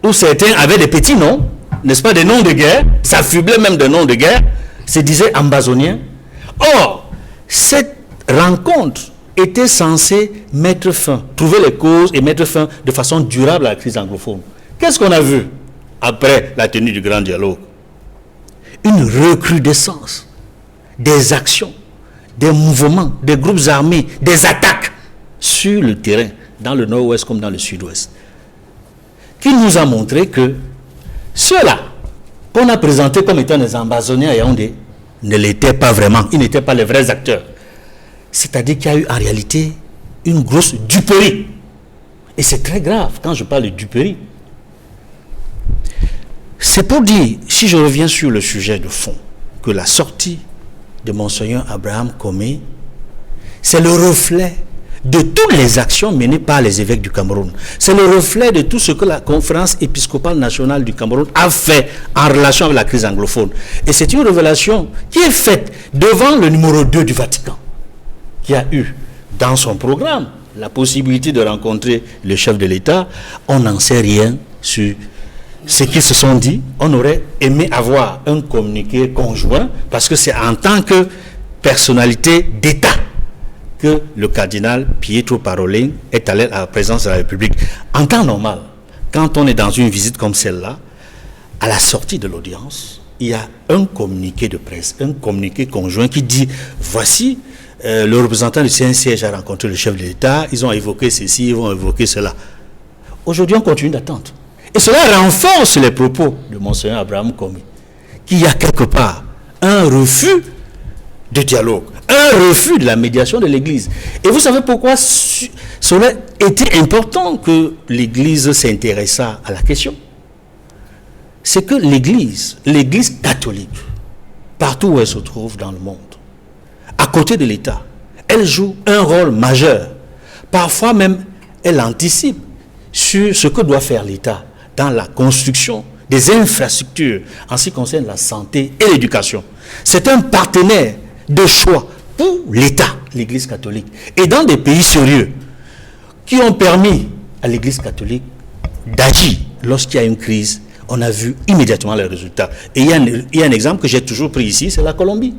où certains avaient des petits noms, n'est-ce pas, des noms de guerre, s'affublait même de noms de guerre, se disaient ambazoniens. Or, cette rencontre était censée mettre fin, trouver les causes et mettre fin de façon durable à la crise anglophone. Qu'est-ce qu'on a vu après la tenue du grand dialogue? Une recrudescence des actions, des mouvements, des groupes armés, des attaques sur le terrain, dans le nord-ouest comme dans le sud-ouest, qui nous a montré que ceux-là qu'on a présentés comme étant des ambazoniens à Yaoundé ne l'étaient pas vraiment, ils n'étaient pas les vrais acteurs. C'est-à-dire qu'il y a eu en réalité une grosse duperie. Et c'est très grave quand je parle de duperie. C'est pour dire, si je reviens sur le sujet de fond, que la sortie de Monseigneur Abraham Comé, c'est le reflet de toutes les actions menées par les évêques du Cameroun. C'est le reflet de tout ce que la conférence épiscopale nationale du Cameroun a fait en relation avec la crise anglophone. Et c'est une révélation qui est faite devant le numéro 2 du Vatican, qui a eu dans son programme la possibilité de rencontrer le chef de l'État. On n'en sait rien sur ce qu'ils se sont dit. On aurait aimé avoir un communiqué conjoint, parce que c'est en tant que personnalité d'État que le cardinal Pietro Parolin est allé à la présidence de la République. En temps normal, quand on est dans une visite comme celle-là, à la sortie de l'audience, il y a un communiqué de presse, un communiqué conjoint qui dit, voici, le représentant du CNCH a rencontré le chef de l'État, ils ont évoqué ceci, ils vont évoquer cela. Aujourd'hui, on continue d'attendre. Et cela renforce les propos de Monseigneur Abraham Comé, qu'il y a quelque part un refus de dialogue, un refus de la médiation de l'Église. Et vous savez pourquoi cela était important que l'Église s'intéressât à la question? C'est que l'Église catholique, partout où elle se trouve dans le monde, à côté de l'État, elle joue un rôle majeur. Parfois même, elle anticipe sur ce que doit faire l'État dans la construction des infrastructures en ce qui concerne la santé et l'éducation. C'est un partenaire de choix pour l'État, l'Église catholique. Et dans des pays sérieux qui ont permis à l'Église catholique d'agir lorsqu'il y a une crise, on a vu immédiatement les résultats. Et il y a un exemple que j'ai toujours pris ici, c'est la Colombie.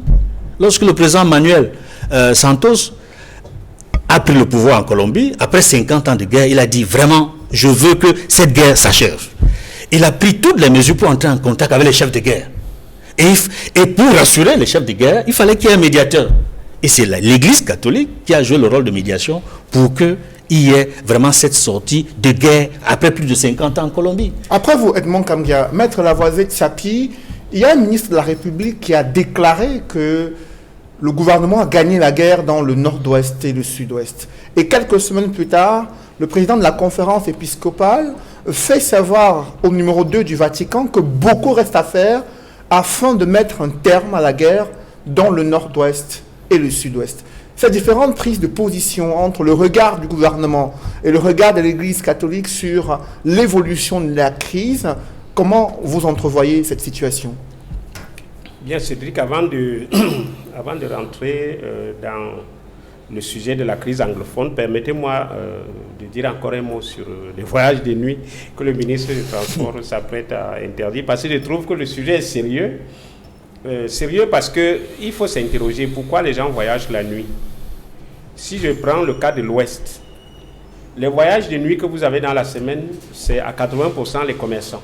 Lorsque le président Manuel Santos a pris le pouvoir en Colombie, après 50 ans de guerre, il a dit vraiment, je veux que cette guerre s'achève. Il a pris toutes les mesures pour entrer en contact avec les chefs de guerre. Et pour rassurer les chefs de guerre, il fallait qu'il y ait un médiateur. Et c'est l'Église catholique qui a joué le rôle de médiation pour qu'il y ait vraiment cette sortie de guerre après plus de 50 ans en Colombie. Après vous, Edmond Kambia, Maître Lavoisier Tsapi, il y a un ministre de la République qui a déclaré que le gouvernement a gagné la guerre dans le nord-ouest et le sud-ouest. Et quelques semaines plus tard, le président de la conférence épiscopale fait savoir au numéro 2 du Vatican que beaucoup reste à faire afin de mettre un terme à la guerre dans le nord-ouest et le sud-ouest. Ces différentes prises de position entre le regard du gouvernement et le regard de l'Église catholique sur l'évolution de la crise, comment vous entrevoyez cette situation? Bien, Cédric, avant de rentrer dans le sujet de la crise anglophone, permettez-moi de dire encore un mot sur les voyages de nuit que le ministre du Transport s'apprête à interdire, parce que je trouve que le sujet est sérieux. Sérieux parce qu'il faut s'interroger pourquoi les gens voyagent la nuit. Si je prends le cas de l'Ouest, les voyages de nuit que vous avez dans la semaine, c'est à 80% les commerçants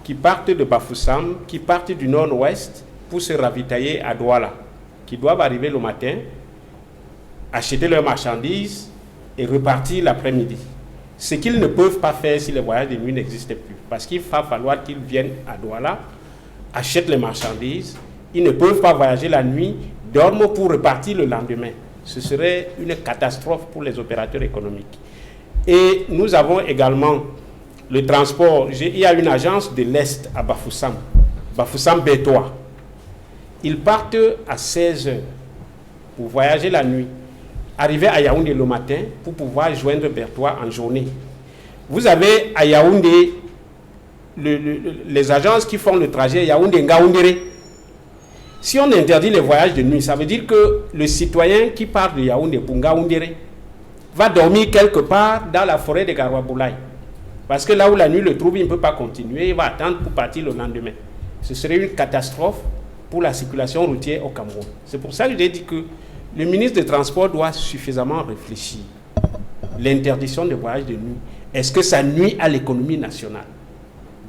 qui partent de Bafoussam, qui partent du nord-ouest pour se ravitailler à Douala, qui doivent arriver le matin, acheter leurs marchandises et repartir l'après-midi. Ce qu'ils ne peuvent pas faire si les voyages de nuit n'existaient plus. Parce qu'il va falloir qu'ils viennent à Douala, achètent les marchandises, ils ne peuvent pas voyager la nuit, dorment pour repartir le lendemain. Ce serait une catastrophe pour les opérateurs économiques. Et nous avons également le transport. Il y a une agence de l'Est à Bafoussam, Bafoussam Bétois. Ils partent à 16 h pour voyager la nuit, arriver à Yaoundé le matin pour pouvoir joindre Bertois en journée. Vous avez à Yaoundé les agences qui font le trajet Yaoundé-Ngaoundéré. Si on interdit les voyages de nuit, ça veut dire que le citoyen qui part de Yaoundé pour Ngaoundéré va dormir quelque part dans la forêt de Garouaboulaye. Parce que là où la nuit le trouve, il ne peut pas continuer, il va attendre pour partir le lendemain. Ce serait une catastrophe pour la circulation routière au Cameroun. C'est pour ça que j'ai dit que le ministre des Transports doit suffisamment réfléchir. L'interdiction des voyages de nuit, est-ce que ça nuit à l'économie nationale?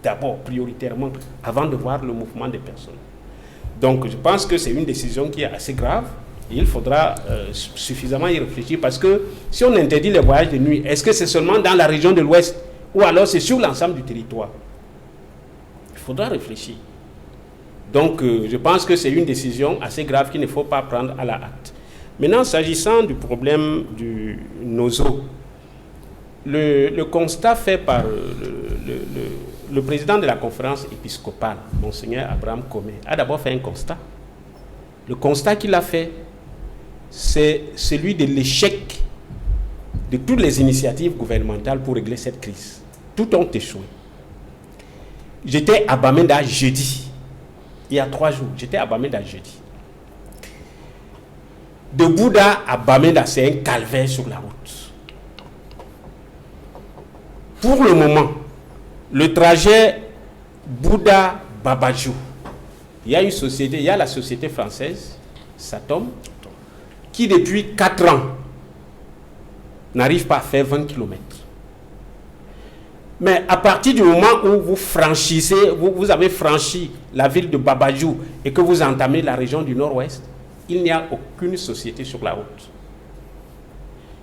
D'abord, prioritairement, avant de voir le mouvement des personnes. Donc, je pense que c'est une décision qui est assez grave. Et il faudra suffisamment y réfléchir parce que si on interdit les voyages de nuit, est-ce que c'est seulement dans la région de l'Ouest ou alors c'est sur l'ensemble du territoire? Il faudra réfléchir. Donc, je pense que c'est une décision assez grave qu'il ne faut pas prendre à la hâte. Maintenant, s'agissant du problème du NOZO, le constat fait par le président de la conférence épiscopale, Monseigneur Abraham Comé, a d'abord fait un constat. Le constat qu'il a fait, c'est celui de l'échec de toutes les initiatives gouvernementales pour régler cette crise. Tout ont échoué. J'étais à Bamenda jeudi. Il y a 3 jours, j'étais à Bamenda jeudi. De Bouddha à Bamenda, c'est un calvaire sur la route. Pour le moment, le trajet Bouddha-Babajou, il y a une société, il y a la société française, Satom, qui depuis 4 ans n'arrive pas à faire 20 km. Mais à partir du moment où vous franchissez, vous avez franchi la ville de Babajou et que vous entamez la région du Nord-Ouest, il n'y a aucune société sur la route.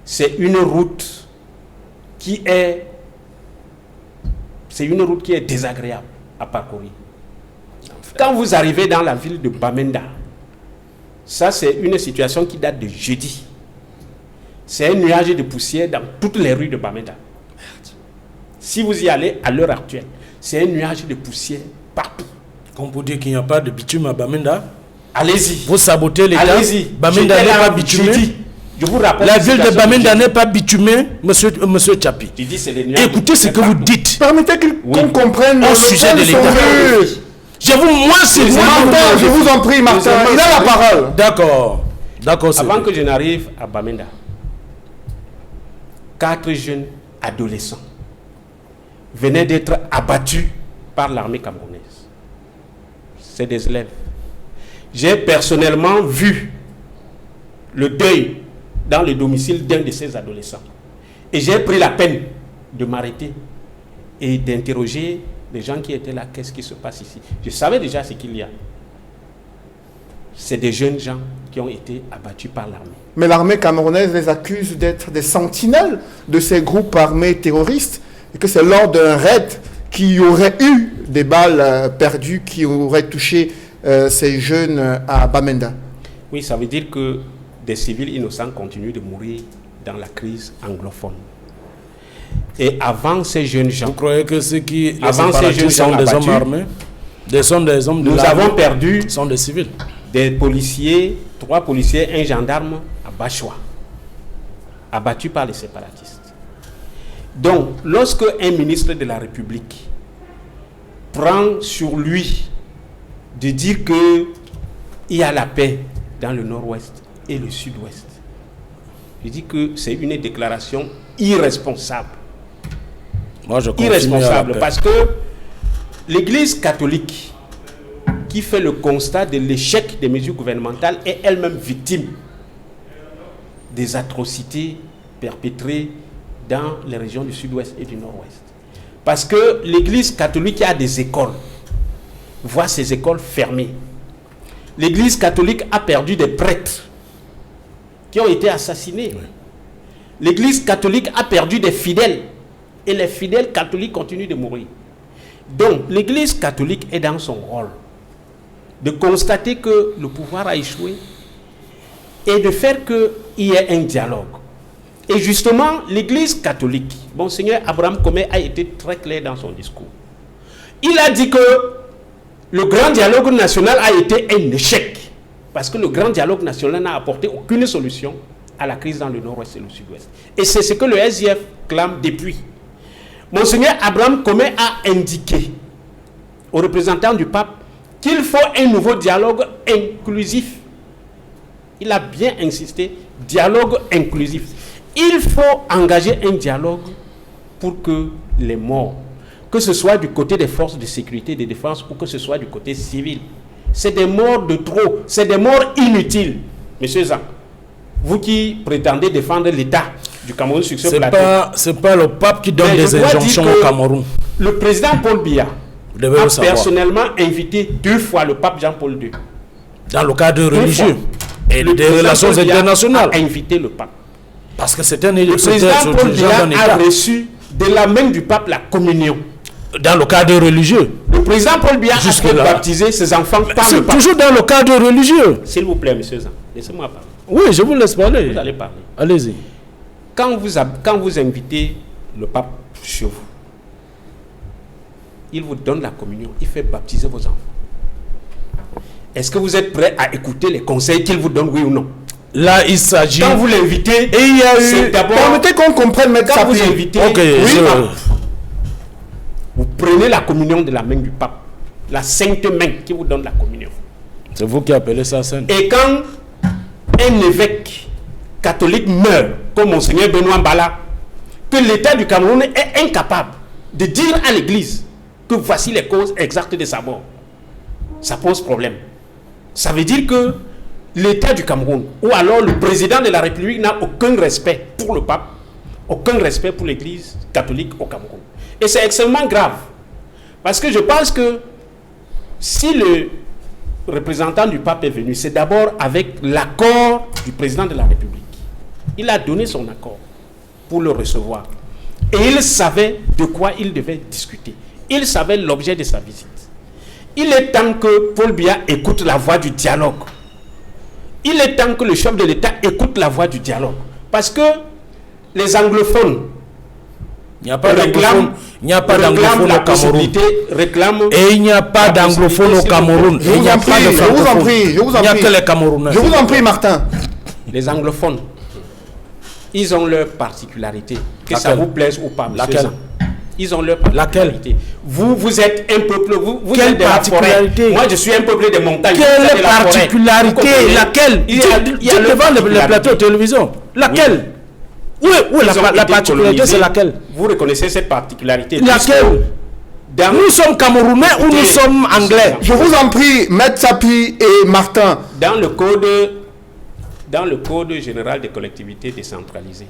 C'est une route qui est désagréable à parcourir. Quand vous arrivez dans la ville de Bamenda, ça c'est une situation qui date de jeudi. C'est un nuage de poussière dans toutes les rues de Bamenda. Si vous y allez à l'heure actuelle, c'est un nuage de poussière partout. Comme pour dire qu'il n'y a pas de bitume à Bamenda, allez-y. Vous sabotez les gars. Allez-y. Bamenda n'est pas bitumé. Je vous rappelle la ville de Bamenda n'est pas bitumée, monsieur Tchapi. Écoutez ce que vous dites. Permettez qu'on comprenne au sujet de l'État. Je vous en prie, Martin. Il a la parole. D'accord. Avant que je n'arrive à Bamenda, 4 jeunes adolescents venaient d'être abattus par l'armée camerounaise. C'est des élèves. J'ai personnellement vu le deuil dans le domicile d'un de ces adolescents. Et j'ai pris la peine de m'arrêter et d'interroger les gens qui étaient là. Qu'est-ce qui se passe ici? Je savais déjà ce qu'il y a. C'est des jeunes gens qui ont été abattus par l'armée. Mais l'armée camerounaise les accuse d'être des sentinelles de ces groupes armés terroristes et que c'est lors d'un raid qu'il y aurait eu des balles perdues qui auraient touché ces jeunes à Bamenda. Oui, ça veut dire que des civils innocents continuent de mourir dans la crise anglophone. Et avant ces jeunes gens... Vous croyez que ceux qui avant ces jeunes gens sont des hommes armés? Des hommes de nous avons perdu... sont des civils. Des policiers, 3 policiers, 1 gendarme à Bachoua, abattus par les séparatistes. Donc, lorsque un ministre de la République prend sur lui de dire qu'il y a la paix dans le nord-ouest et le sud-ouest. Je dis que c'est une déclaration irresponsable. Moi, je irresponsable parce que l'Église catholique, qui fait le constat de l'échec des mesures gouvernementales, est elle-même victime des atrocités perpétrées dans les régions du sud-ouest et du nord-ouest. Parce que l'Église catholique a des écoles, voit ces écoles fermées. L'Église catholique a perdu des prêtres qui ont été assassinés. Oui. L'Église catholique a perdu des fidèles et les fidèles catholiques continuent de mourir. Donc, l'Église catholique est dans son rôle de constater que le pouvoir a échoué et de faire qu'il y ait un dialogue. Et justement, l'Église catholique, Monseigneur Abraham Comé a été très clair dans son discours. Il a dit que le grand dialogue national a été un échec parce que le grand dialogue national n'a apporté aucune solution à la crise dans le nord-ouest et le sud-ouest. Et c'est ce que le SIF clame depuis. Monseigneur Abraham Comé a indiqué aux représentants du pape qu'il faut un nouveau dialogue inclusif. Il a bien insisté, dialogue inclusif. Il faut engager un dialogue pour que les morts, que ce soit du côté des forces de sécurité et de défense ou que ce soit du côté civil, c'est des morts de trop, c'est des morts inutiles. Monsieur Zan, vous qui prétendez défendre l'État du Cameroun sur ce plateau. C'est pas le pape qui donne des injonctions au Cameroun. Le président Paul Biya a personnellement invité 2 fois le pape Jean-Paul II. Dans le cadre religieux et des relations internationales. A invité le pape. Parce que c'est un le président Paul Biya a reçu de la main du pape la communion. Dans le cadre religieux. Le président Paul Biya a fait baptiser ses enfants par le pape. Toujours dans le cadre religieux. S'il vous plaît, monsieur Zan, laissez-moi parler. Oui, je vous laisse parler. Vous allez parler. Allez-y. Quand vous invitez le pape chez vous, il vous donne la communion, il fait baptiser vos enfants. Est-ce que vous êtes prêt à écouter les conseils qu'il vous donne, oui ou non? Là, il s'agit... Quand vous l'invitez, et il y a eu... Permettez qu'on comprenne, mais quand vous invitez... Vous prenez la communion de la main du pape, la sainte main qui vous donne la communion. C'est vous qui appelez ça sainte. Et quand un évêque catholique meurt, comme Monseigneur Benoît Mbala, que l'État du Cameroun est incapable de dire à l'Église que voici les causes exactes de sa mort, ça pose problème. Ça veut dire que l'État du Cameroun, ou alors le président de la République, n'a aucun respect pour le pape, aucun respect pour l'Église catholique au Cameroun. Et c'est extrêmement grave. Parce que je pense que si le représentant du pape est venu, c'est d'abord avec l'accord du président de la République. Il a donné son accord pour le recevoir. Et il savait de quoi il devait discuter. Il savait l'objet de sa visite. Il est temps que Paul Biya écoute la voix du dialogue. Il est temps que le chef de l'État écoute la voix du dialogue. Parce que les anglophones, il n'y a pas d'anglophone au Cameroun. Et il n'y a pas d'anglophone au Cameroun. Je vous en prie, je vous en prie. Il n'y a que les Camerounais. Je vous en prie, Martin. Les anglophones, ils ont leur particularité. Que ça vous plaise ou pas, monsieur. Laquelle? Ils ont leur particularité. Vous êtes un peuple, vous quelle êtes de la forêt. Moi, je suis un peuple des montagnes. Quelle particularité? Laquelle? Devant le plateau de télévision. Laquelle? Oui, la particularité, c'est laquelle? Vous reconnaissez cette particularité? Laquelle? Nous sommes Camerounais ou nous sommes Anglais? Je vous en prie, Maître Sapi et Martin. Dans le Code général des collectivités décentralisées,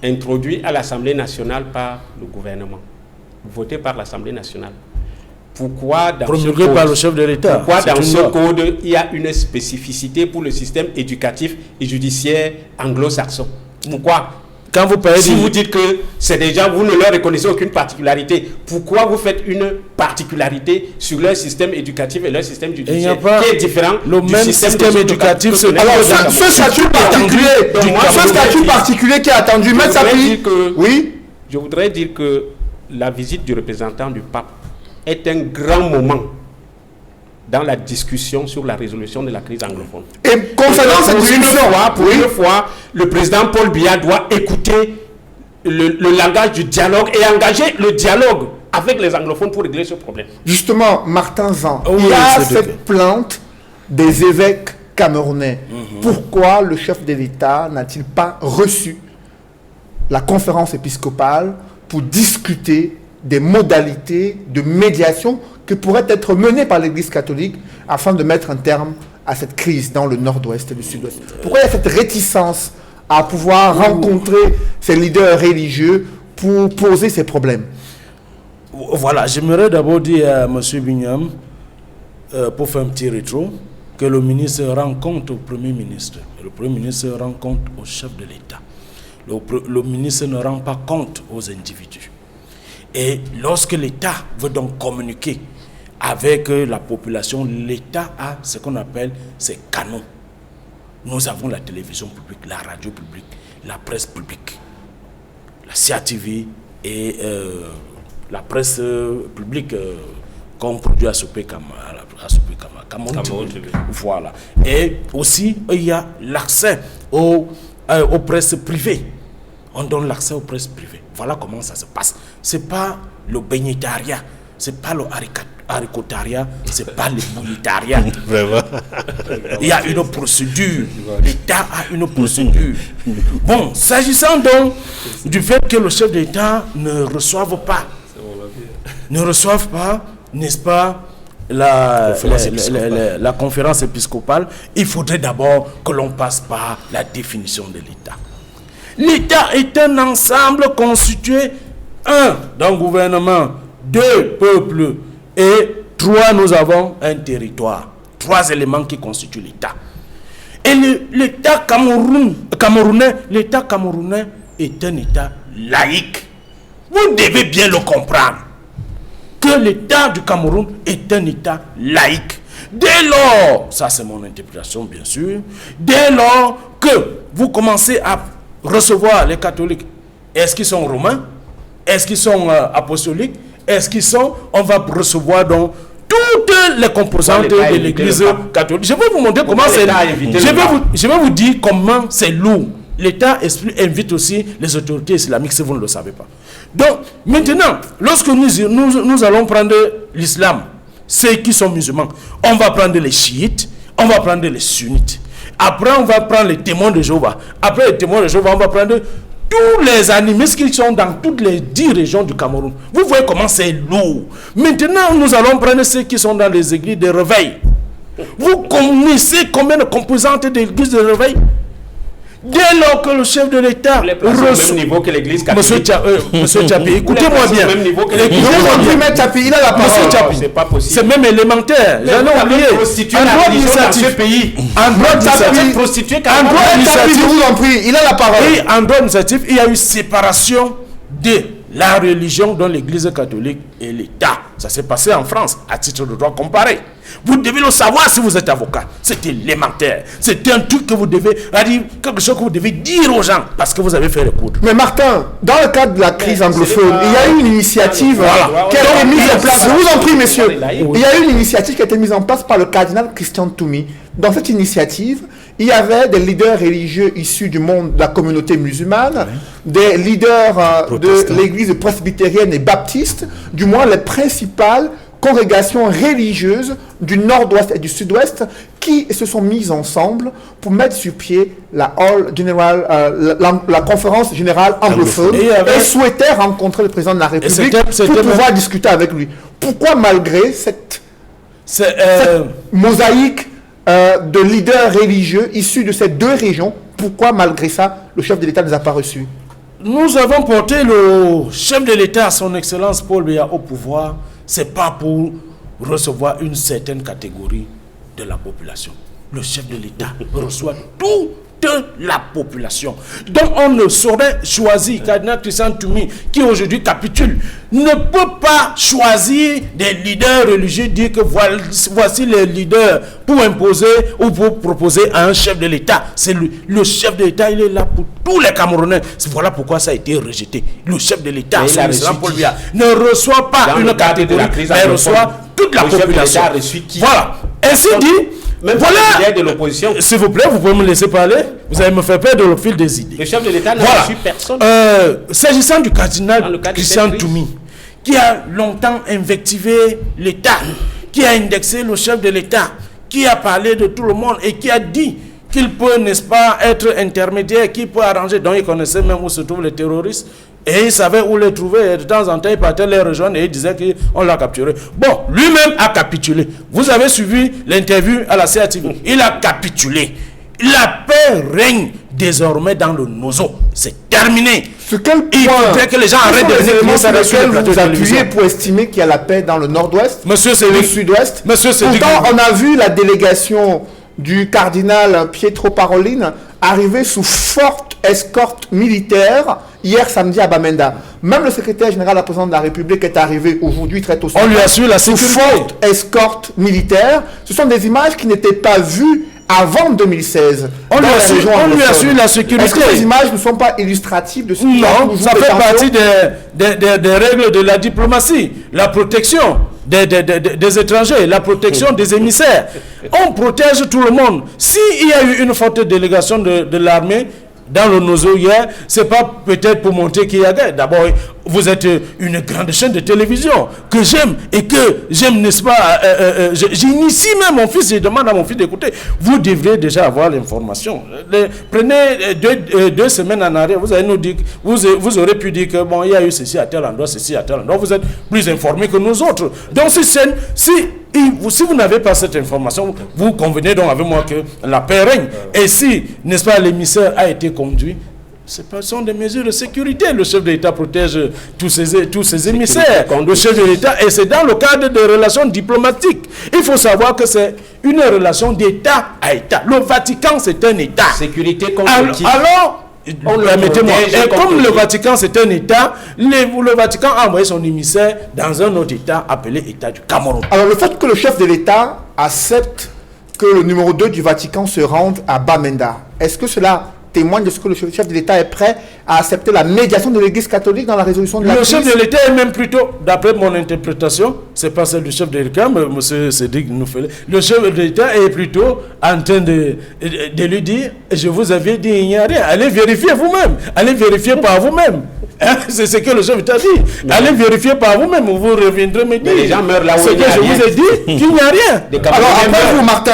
introduit à l'Assemblée nationale par le gouvernement, voté par l'Assemblée nationale, pourquoi dans promulgué par le chef de l'État. Pourquoi dans ce code, il y a une spécificité pour le système éducatif et judiciaire anglo-saxon? Pourquoi? Quand vous parlez vous dites que c'est déjà, vous ne leur reconnaissez aucune particularité, pourquoi vous faites une particularité sur leur système éducatif et leur système judiciaire qui est différent le du même système éducatif? Alors, ce statut particulier qui est attendu, mais ça oui. Je voudrais dire que la visite du représentant du pape est un grand moment dans la discussion sur la résolution de la crise anglophone. Et concernant cette discussion, pour une fois, le président Paul Biya doit écouter le langage du dialogue et engager le dialogue avec les anglophones pour régler ce problème. Justement, Martin Zan, Oui, il y a c'est cette plainte des évêques camerounais. Pourquoi le chef de l'État n'a-t-il pas reçu la conférence épiscopale pour discuter des modalités de médiation qui pourraient être menées par l'Église catholique afin de mettre un terme à cette crise dans le nord-ouest et le sud-ouest? Pourquoi il y a cette réticence à pouvoir rencontrer ces leaders religieux pour poser ces problèmes? Voilà, j'aimerais d'abord dire à M. Bignam, pour faire un petit rétro, que le ministre rend compte au Premier ministre. Le Premier ministre rend compte au chef de l'État. Le ministre ne rend pas compte aux individus. Et lorsque l'État veut donc communiquer avec la population, l'État a ce qu'on appelle ses canaux. Nous avons la télévision publique, la radio publique, la presse publique, la CATV et la presse publique qu'on produit à Soupé Cameroun. Voilà. Et aussi, il y a l'accès aux presses privées. On donne l'accès aux presses privées. Voilà comment ça se passe. Ce n'est pas le bénitariat, ce n'est pas le haricotariat, ce n'est pas le bouillitariat. Vraiment. Il y a une procédure. L'État a une procédure. Bon, s'agissant donc du fait que le chef d'État ne reçoive pas, n'est-ce pas, la conférence épiscopale, il faudrait d'abord que l'on passe par la définition de l'État. L'État est un ensemble constitué, d'un gouvernement, 2 peuples, et 3, nous avons un territoire. 3 éléments qui constituent l'État. Et l'État camerounais est un État laïque. Vous devez bien le comprendre. Que l'État du Cameroun est un État laïque. Dès lors, ça c'est mon interprétation bien sûr, dès lors que vous commencez à recevoir les catholiques, est-ce qu'ils sont romains? Est-ce qu'ils sont apostoliques? Est-ce qu'ils sont... On va recevoir donc toutes les composantes de l'Église catholique. Je vais vous montrer comment c'est... Je vais vous dire comment c'est lourd. L'État invite aussi les autorités islamiques si vous ne le savez pas. Donc, maintenant, lorsque nous allons prendre l'islam, ceux qui sont musulmans, on va prendre les chiites, on va prendre les sunnites. Après, on va prendre les témoins de Jéhovah. Après les témoins de Jéhovah, on va prendre tous les animistes qui sont dans toutes les 10 régions du Cameroun. Vous voyez comment c'est lourd. Maintenant, nous allons prendre ceux qui sont dans les églises de réveil. Vous connaissez combien de composantes de l'église de réveil? Dès lors que le chef de l'État reçoit au même niveau que l'église catholique. Monsieur Tchapi, écoutez-moi bien. Il a la parole. C'est pas possible. C'est même élémentaire. J'en ai oublié. Un droit d'initiative. Un droit d'initiative. Il a la parole. Et en droit d'initiative, il y a eu séparation de la religion dans l'église catholique et l'État. Ça s'est passé en France à titre de droit comparé. Vous devez le savoir si vous êtes avocat. C'est élémentaire. C'est un truc que vous devez, quelque chose que vous devez dire aux gens parce que vous avez fait le cours. Mais Martin, dans le cadre de la crise anglophone, il y a eu une initiative qui a été mise en place. Je vous en prie, messieurs. Il y a eu une initiative qui a été mise en place par le cardinal Christian Toumi. Dans cette initiative, il y avait des leaders religieux issus du monde de la communauté musulmane, des leaders de l'église presbytérienne et baptiste, du moins les principales congrégations religieuses du nord-ouest et du sud-ouest qui se sont mises ensemble pour mettre sur pied la conférence générale anglophone et souhaitaient rencontrer le président de la République pour pouvoir discuter avec lui. Pourquoi malgré cette mosaïque de leaders religieux issus de ces 2 régions, pourquoi malgré ça le chef de l'État ne les a pas reçus? Nous avons porté le chef de l'État, son Excellence Paul Biya, au pouvoir. C'est pas pour recevoir une certaine catégorie de la population. Le chef de l'État reçoit toute la population. Donc on ne saurait choisir, cardinal Christian Toumi, qui aujourd'hui capitule, ne peut pas choisir des leaders religieux, dire que voici les leaders pour imposer ou pour proposer à un chef de l'État. C'est le chef de l'État, il est là pour tous les Camerounais. Voilà pourquoi ça a été rejeté. Le chef de l'État, Paul Biya, ne reçoit pas une catégorie, mais reçoit toute la population. Voilà. Ainsi dit, voilà. De l'opposition. S'il vous plaît, vous pouvez me laisser parler. Vous allez me faire perdre le fil des idées. Le chef de l'État n'a reçu personne. S'agissant du cardinal Christian Toumi, qui a longtemps invectivé l'État, qui a indexé le chef de l'État, qui a parlé de tout le monde et qui a dit qu'il peut, n'est-ce pas, être intermédiaire, qui peut arranger. Donc il connaissait même où se trouvent les terroristes et il savait où les trouver. Et de temps en temps, il partait les rejoindre et il disait qu'on l'a capturé. Bon, lui-même a capitulé. Vous avez suivi l'interview à la CATV. Il a capitulé. La paix règne désormais dans le Nozo. C'est terminé. Sur quel point il faudrait que les gens arrêtent de éléments sur lesquels le vous appuyez pour estimer qu'il y a la paix dans le nord-ouest, Monsieur le sud-ouest. Pourtant, on a vu la délégation du cardinal Pietro Parolin arriver sous forte escorte militaire hier samedi à Bamenda. Même le secrétaire général de la présidence de la République est arrivé aujourd'hui très tôt. On lui assure la sous sécurité. forte escorte militaire. Ce sont des images qui n'étaient pas vues avant 2016. On lui assure la sécurité. Est-ce que ces images ne sont pas illustratives de ce qui Non, ça fait partie des règles de la diplomatie. La protection des étrangers, la protection des émissaires. On protège tout le monde. S'il y a eu une forte délégation de l'armée dans le Nozo hier, c'est pas peut-être pour montrer qu'il y a guerre. D'abord, vous êtes une grande chaîne de télévision que j'aime et que j'aime, n'est-ce pas, j'initie même mon fils, je demande à mon fils d'écouter. Vous devriez déjà avoir l'information. Prenez 2 semaines en arrière, vous allez nous dire, vous aurez pu dire que bon, il y a eu ceci à tel endroit, ceci à tel endroit. Vous êtes plus informés que nous autres. Donc, si vous n'avez pas cette information, vous convenez donc avec moi que la paix règne. Et si, n'est-ce pas, l'émissaire a été conduit, ce sont des mesures de sécurité. Le chef de l'État protège tous ses émissaires. Le chef de l'État, et c'est dans le cadre des relations diplomatiques. Il faut savoir que c'est une relation d'État à État. Le Vatican, c'est un État. Sécurité contre qui? Alors, permettez-moi, et comme le Vatican c'est un État, le Vatican a envoyé son émissaire dans un autre État appelé État du Cameroun. Alors le fait que le chef de l'État accepte que le numéro 2 du Vatican se rende à Bamenda, est-ce que cela témoigne de ce que le chef de l'État est prêt à accepter la médiation de l'Église catholique dans la résolution de la crise? Le chef de l'État est même plutôt, d'après mon interprétation, c'est pas celle du chef de l'État, mais M. Cédric Noufelé, le chef de l'État est plutôt en train de lui dire, je vous avais dit, il n'y a rien, allez vérifier vous-même, allez vérifier par vous-même. Hein? C'est ce que le chef d'État dit. Allez vérifier par vous-même, vous reviendrez me dire. Mais les gens meurent là où il n'y a rien. Ce que je vous ai dit, qu'il n'y a rien. Alors après vous, Martin,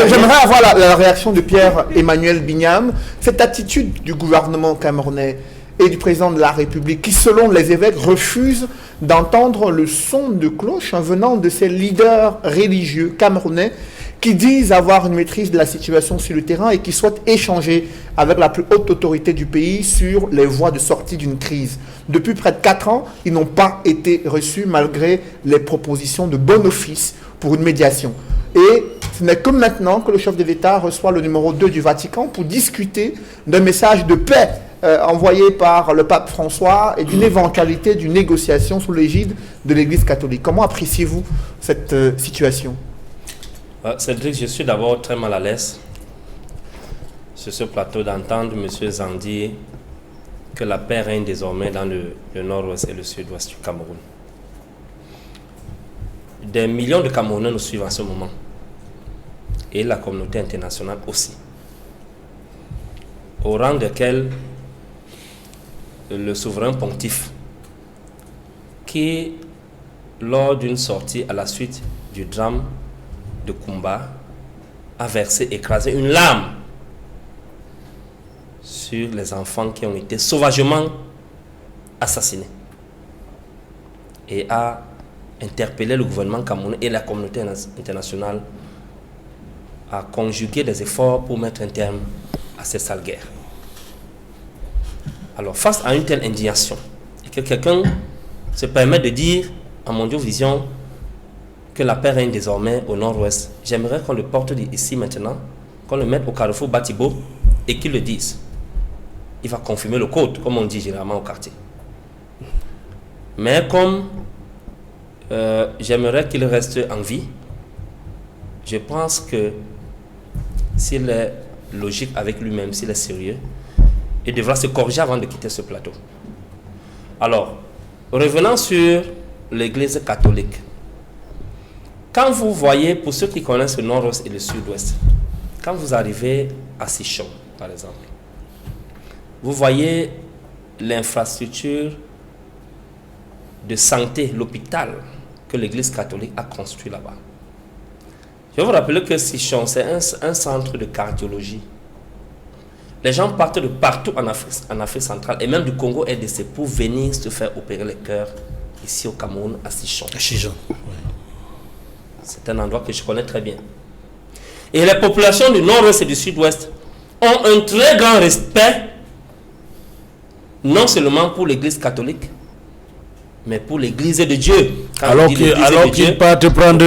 j'aimerais avoir la réaction de Pierre-Emmanuel Bignam. Cette attitude du gouvernement camerounais et du président de la République qui, selon les évêques, refuse d'entendre le son de cloche venant de ces leaders religieux camerounais qui disent avoir une maîtrise de la situation sur le terrain et qui souhaitent échanger avec la plus haute autorité du pays sur les voies de sortie d'une crise. Depuis près de 4 ans, ils n'ont pas été reçus malgré les propositions de bon office pour une médiation. Et ce n'est que maintenant que le chef de l'État reçoit le numéro 2 du Vatican pour discuter d'un message de paix envoyé par le pape François et d'une éventualité d'une négociation sous l'égide de l'Église catholique. Comment appréciez-vous cette situation ? Cédric, je suis d'abord très mal à l'aise sur ce plateau d'entendre M. Zandi que la paix règne désormais dans le nord-ouest et le sud-ouest du Cameroun. Des millions de Camerounais nous suivent en ce moment et la communauté internationale aussi, au rang desquels le souverain pontife qui, lors d'une sortie à la suite du drame de Kumba, a écrasé une larme sur les enfants qui ont été sauvagement assassinés et a interpellé le gouvernement camerounais et la communauté internationale à conjuguer des efforts pour mettre un terme à cette sale guerre. Alors, face à une telle indignation, et que quelqu'un se permet de dire à Mondiovision que la paix règne désormais au nord-ouest, j'aimerais qu'on le porte ici maintenant, qu'on le mette au carrefour Batibo et qu'il le dise. Il va confirmer le code, comme on dit généralement au quartier. Mais comme j'aimerais qu'il reste en vie, je pense que s'il est logique avec lui-même, s'il est sérieux, il devra se corriger avant de quitter ce plateau. Alors, revenons sur l'Église catholique. Quand vous voyez, pour ceux qui connaissent le nord-ouest et le sud-ouest, quand vous arrivez à Sichon, par exemple, vous voyez l'infrastructure de santé, l'hôpital que l'Église catholique a construit là-bas. Je vais vous rappeler que Sichon, c'est un centre de cardiologie. Les gens partent de partout en Afrique centrale et même du Congo RDC pour venir se faire opérer les cœurs ici au Cameroun, à Sichon. C'est un endroit que je connais très bien. Et les populations du nord-ouest et du sud-ouest ont un très grand respect, non seulement pour l'Église catholique, mais pour l'Église de Dieu. Alors qu'ils partent prendre,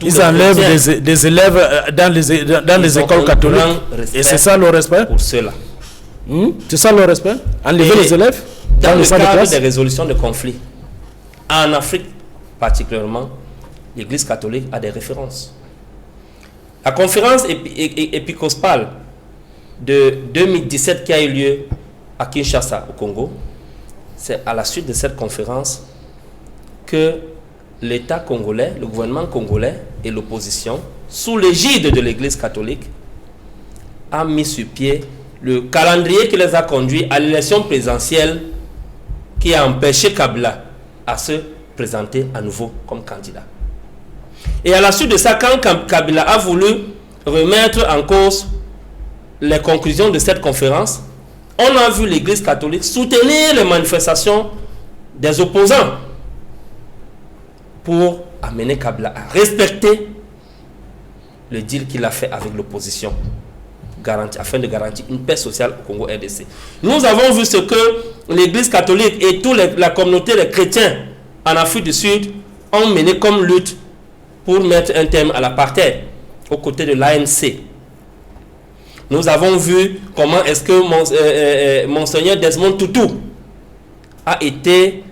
ils enlèvent des élèves dans les écoles catholiques. Et c'est ça le respect pour ceux-là. C'est ça le respect? Enlever les élèves dans le cadre des résolutions de conflits. En Afrique particulièrement, l'Église catholique a des références. La conférence épiscopale de 2017 qui a eu lieu à Kinshasa, au Congo, c'est à la suite de cette conférence que l'État congolais, le gouvernement congolais et l'opposition, sous l'égide de l'Église catholique, a mis sur pied le calendrier qui les a conduits à l'élection présidentielle qui a empêché Kabila à se présenter à nouveau comme candidat. Et à la suite de ça, quand Kabila a voulu remettre en cause les conclusions de cette conférence, on a vu l'Église catholique soutenir les manifestations des opposants pour amener Kabila à respecter le deal qu'il a fait avec l'opposition, afin de garantir une paix sociale au Congo RDC. Nous avons vu ce que l'Église catholique et toute la communauté des chrétiens en Afrique du Sud ont mené comme lutte pour mettre un terme à l'apartheid aux côtés de l'ANC. Nous avons vu comment est-ce que Monseigneur Desmond Tutu a été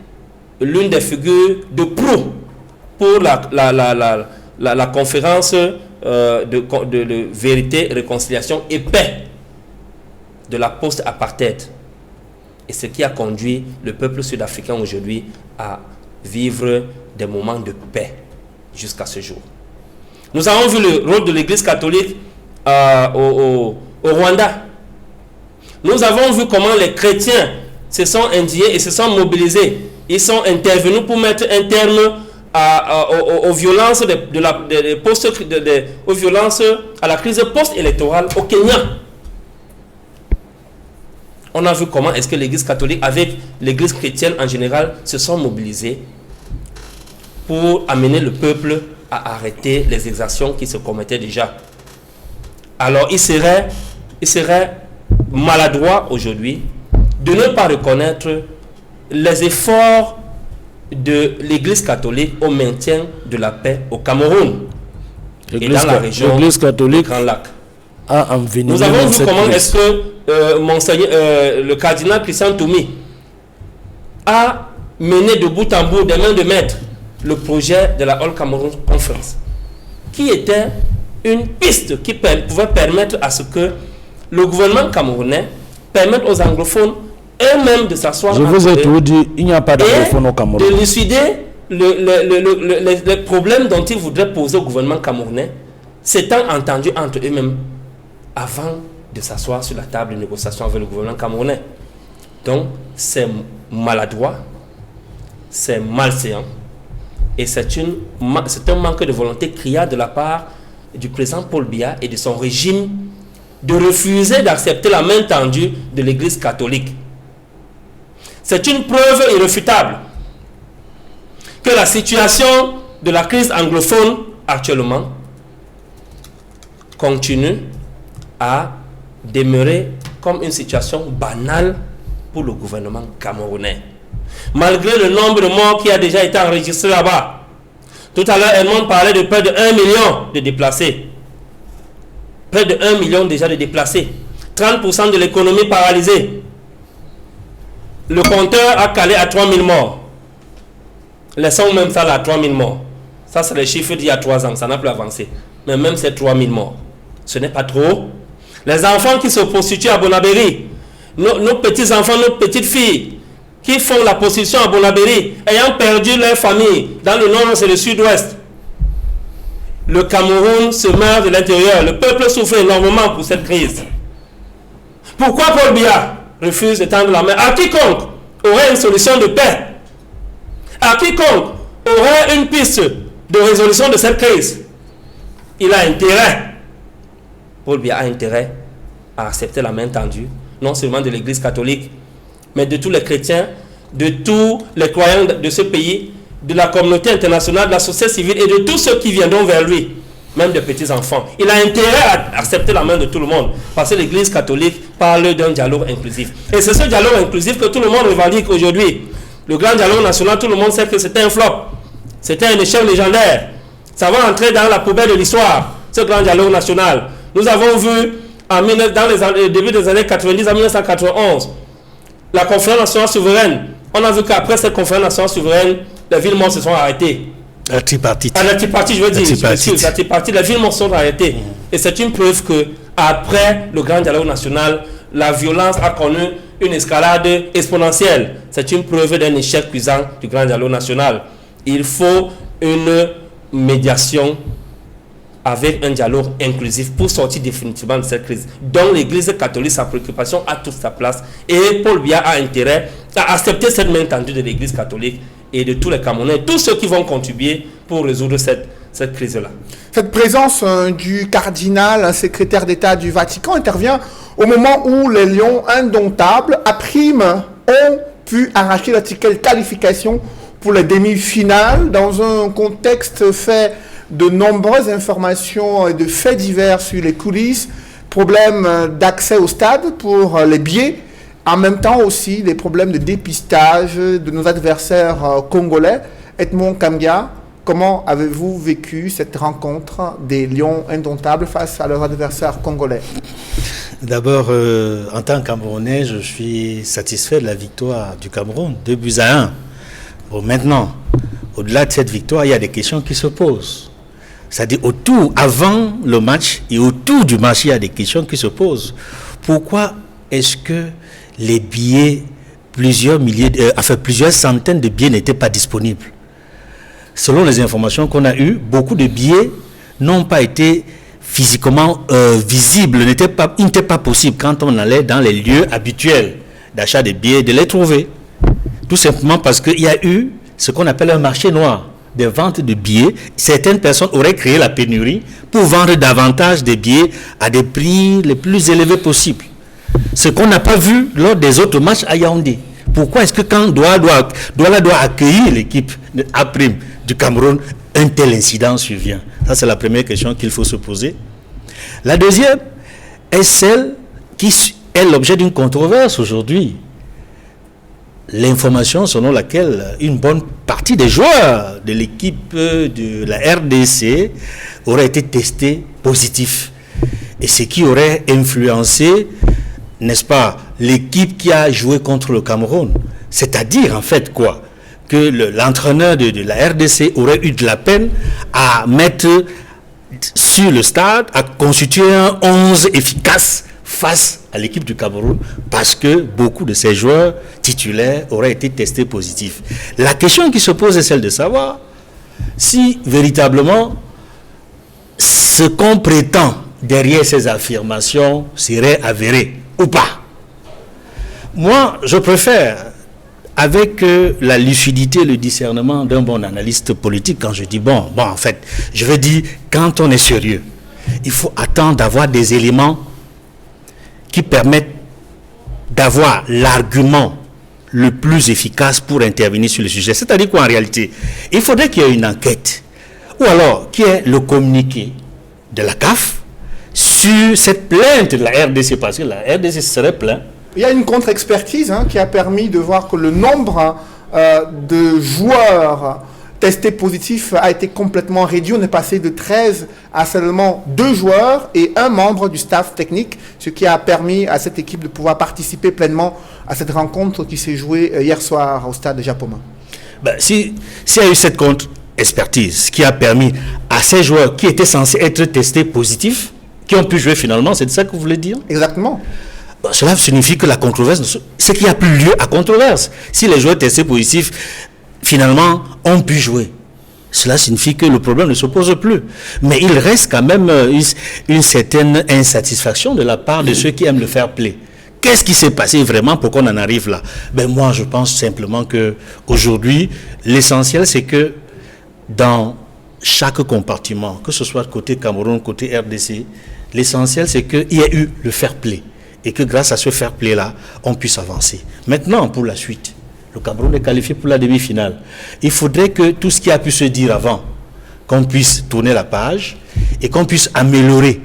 l'une des figures de proue pour la conférence de vérité, réconciliation et paix de la post-apartheid. Et ce qui a conduit le peuple sud-africain aujourd'hui à vivre des moments de paix jusqu'à ce jour. Nous avons vu le rôle de l'Église catholique au Rwanda. Nous avons vu comment les chrétiens se sont indignés et se sont mobilisés. Ils sont intervenus pour mettre un terme aux violences aux violences à la crise post-électorale au Kenya. On a vu comment est-ce que l'Église catholique avec l'Église chrétienne en général se sont mobilisés pour amener le peuple à arrêter les exactions qui se commettaient déjà. Alors il serait maladroit aujourd'hui de ne pas reconnaître les efforts de l'Église catholique au maintien de la paix au Cameroun et dans la région du Grand Lac. Nous avons vu comment est-ce que le cardinal Christian Toumi a mené de bout en bout, des mains de maître, le projet de la All Cameroon Conference, qui était une piste qui pouvait permettre à ce que le gouvernement camerounais permette aux anglophones eux-mêmes de s'asseoir. Je vous ai tout dit, il n'y a pas d'anglophone au Cameroun. De lucider les problèmes dont ils voudraient poser au gouvernement camerounais, s'étant entendus entre eux-mêmes avant de s'asseoir sur la table de négociation avec le gouvernement camerounais. Donc, c'est maladroit, c'est malséant, et c'est un manque de volonté criard de la part du président Paul Biya et de son régime de refuser d'accepter la main tendue de l'Église catholique. C'est une preuve irréfutable que la situation de la crise anglophone actuellement continue à demeurer comme une situation banale pour le gouvernement camerounais. Malgré le nombre de morts qui a déjà été enregistré là-bas. Tout à l'heure, Edmond parlait de près de 1 million de déplacés. Près de 1 million déjà de déplacés. 30% de l'économie paralysée. Le compteur a calé à 3 000 morts. Laissons même ça là à 3 000 morts. Ça, c'est les chiffres d'il y a 3 ans. Ça n'a plus avancé. Mais même ces 3 000 morts, ce n'est pas trop. Les enfants qui se prostituent à Bonabéry, nos petits-enfants, nos petites-filles, qui font la prostitution à Bonabéry, ayant perdu leur famille dans le nord et le sud-ouest. Le Cameroun se meurt de l'intérieur. Le peuple souffre énormément pour cette crise. Pourquoi Paul Biya refuse de tendre la main à quiconque aurait une solution de paix? à quiconque aurait une piste de résolution de cette crise, il a intérêt, Paul Biya a intérêt à accepter la main tendue, non seulement de l'Église catholique, mais de tous les chrétiens, de tous les croyants de ce pays, de la communauté internationale, de la société civile et de tous ceux qui viendront vers lui, même des petits-enfants. Il a intérêt à accepter la main de tout le monde, parce que l'Église catholique parle d'un dialogue inclusif. Et c'est ce dialogue inclusif que tout le monde revendique aujourd'hui. Le grand dialogue national, tout le monde sait que c'était un flop. C'était un échec légendaire. Ça va entrer dans la poubelle de l'histoire, ce grand dialogue national. Nous avons vu, dans les début des années 90 à 1991, la conférence nationale souveraine. On a vu qu'après cette conférence nationale souveraine, les villes mortes se sont arrêtées. La tripartite. La tripartite, je veux dire. La tripartite, les villes mortes se sont arrêtées. Et c'est une preuve que après le grand dialogue national, la violence a connu une escalade exponentielle. C'est une preuve d'un échec cuisant du grand dialogue national. Il faut une médiation avec un dialogue inclusif pour sortir définitivement de cette crise. Donc l'Église catholique, sa préoccupation a toute sa place. Et Paul Biya a intérêt à accepter cette main tendue de l'Église catholique et de tous les Camerounais, tous ceux qui vont contribuer pour résoudre cette crise-là. Cette présence du cardinal, secrétaire d'État du Vatican, intervient au moment où les Lions indomptables, à prime, ont pu arracher la qualification pour les demi-finales dans un contexte fait de nombreuses informations et de faits divers sur les coulisses, problèmes d'accès au stade pour les billets, en même temps aussi des problèmes de dépistage de nos adversaires congolais. Edmond Kambia, comment avez-vous vécu cette rencontre des Lions indomptables face à leurs adversaires congolais? D'abord, en tant que Camerounais, je suis satisfait de la victoire du Cameroun, 2-1. Bon, maintenant, au-delà de cette victoire, il y a des questions qui se posent. C'est-à-dire avant le match et autour du match, il y a des questions qui se posent. Pourquoi est-ce que les billets, plusieurs centaines de billets n'étaient pas disponibles? Selon les informations qu'on a eues, beaucoup de billets n'ont pas été physiquement visibles. Il n'était pas possible quand on allait dans les lieux habituels d'achat de billets de les trouver. Tout simplement parce qu'il y a eu ce qu'on appelle un marché noir des ventes de billets. Certaines personnes auraient créé la pénurie pour vendre davantage de billets à des prix les plus élevés possibles. Ce qu'on n'a pas vu lors des autres matchs à Yaoundé. Pourquoi est-ce que quand Douala doit accueillir l'équipe A' du Cameroun, un tel incident survient? Ça, c'est la première question qu'il faut se poser. La deuxième est celle qui est l'objet d'une controverse aujourd'hui. L'information selon laquelle une bonne partie des joueurs de l'équipe de la RDC auraient été testés positifs. Et ce qui aurait influencé, n'est-ce pas, l'équipe qui a joué contre le Cameroun. C'est-à-dire, en fait, quoi? Que l'entraîneur de la RDC aurait eu de la peine à mettre sur le stade, à constituer un 11 efficace face à l'équipe du Cameroun, parce que beaucoup de ces joueurs titulaires auraient été testés positifs. La question qui se pose est celle de savoir si véritablement ce qu'on prétend derrière ces affirmations serait avéré ou pas. Moi, je préfère, avec la lucidité, le discernement d'un bon analyste politique, quand je dis en fait, je veux dire, quand on est sérieux, il faut attendre d'avoir des éléments qui permettent d'avoir l'argument le plus efficace pour intervenir sur le sujet. C'est-à-dire qu'en réalité, il faudrait qu'il y ait une enquête, ou alors qu'il y ait le communiqué de la CAF sur cette plainte de la RDC, parce que la RDC serait plainte. Il y a une contre-expertise qui a permis de voir que le nombre de joueurs testés positifs a été complètement réduit. On est passé de 13 à seulement 2 joueurs et un membre du staff technique, ce qui a permis à cette équipe de pouvoir participer pleinement à cette rencontre qui s'est jouée hier soir au stade de Japoma. S'il y a eu cette contre-expertise qui a permis à ces joueurs qui étaient censés être testés positifs, qui ont pu jouer finalement, c'est de ça que vous voulez dire? Exactement. Cela signifie que la controverse, c'est qu'il n'y a plus lieu à controverse. Si les joueurs testés positifs, finalement, ont pu jouer, cela signifie que le problème ne se pose plus. Mais il reste quand même une certaine insatisfaction de la part de ceux qui aiment le fair play. qu'est-ce qui s'est passé vraiment pour qu'on en arrive là? Ben moi, je pense simplement que aujourd'hui, l'essentiel, c'est que dans chaque compartiment, que ce soit côté Cameroun, côté RDC, l'essentiel, c'est qu'il y ait eu le fair play. Et que grâce à ce fair play-là, on puisse avancer. Maintenant, pour la suite, le Cameroun est qualifié pour la demi-finale. Il faudrait que tout ce qui a pu se dire avant, qu'on puisse tourner la page et qu'on puisse améliorer.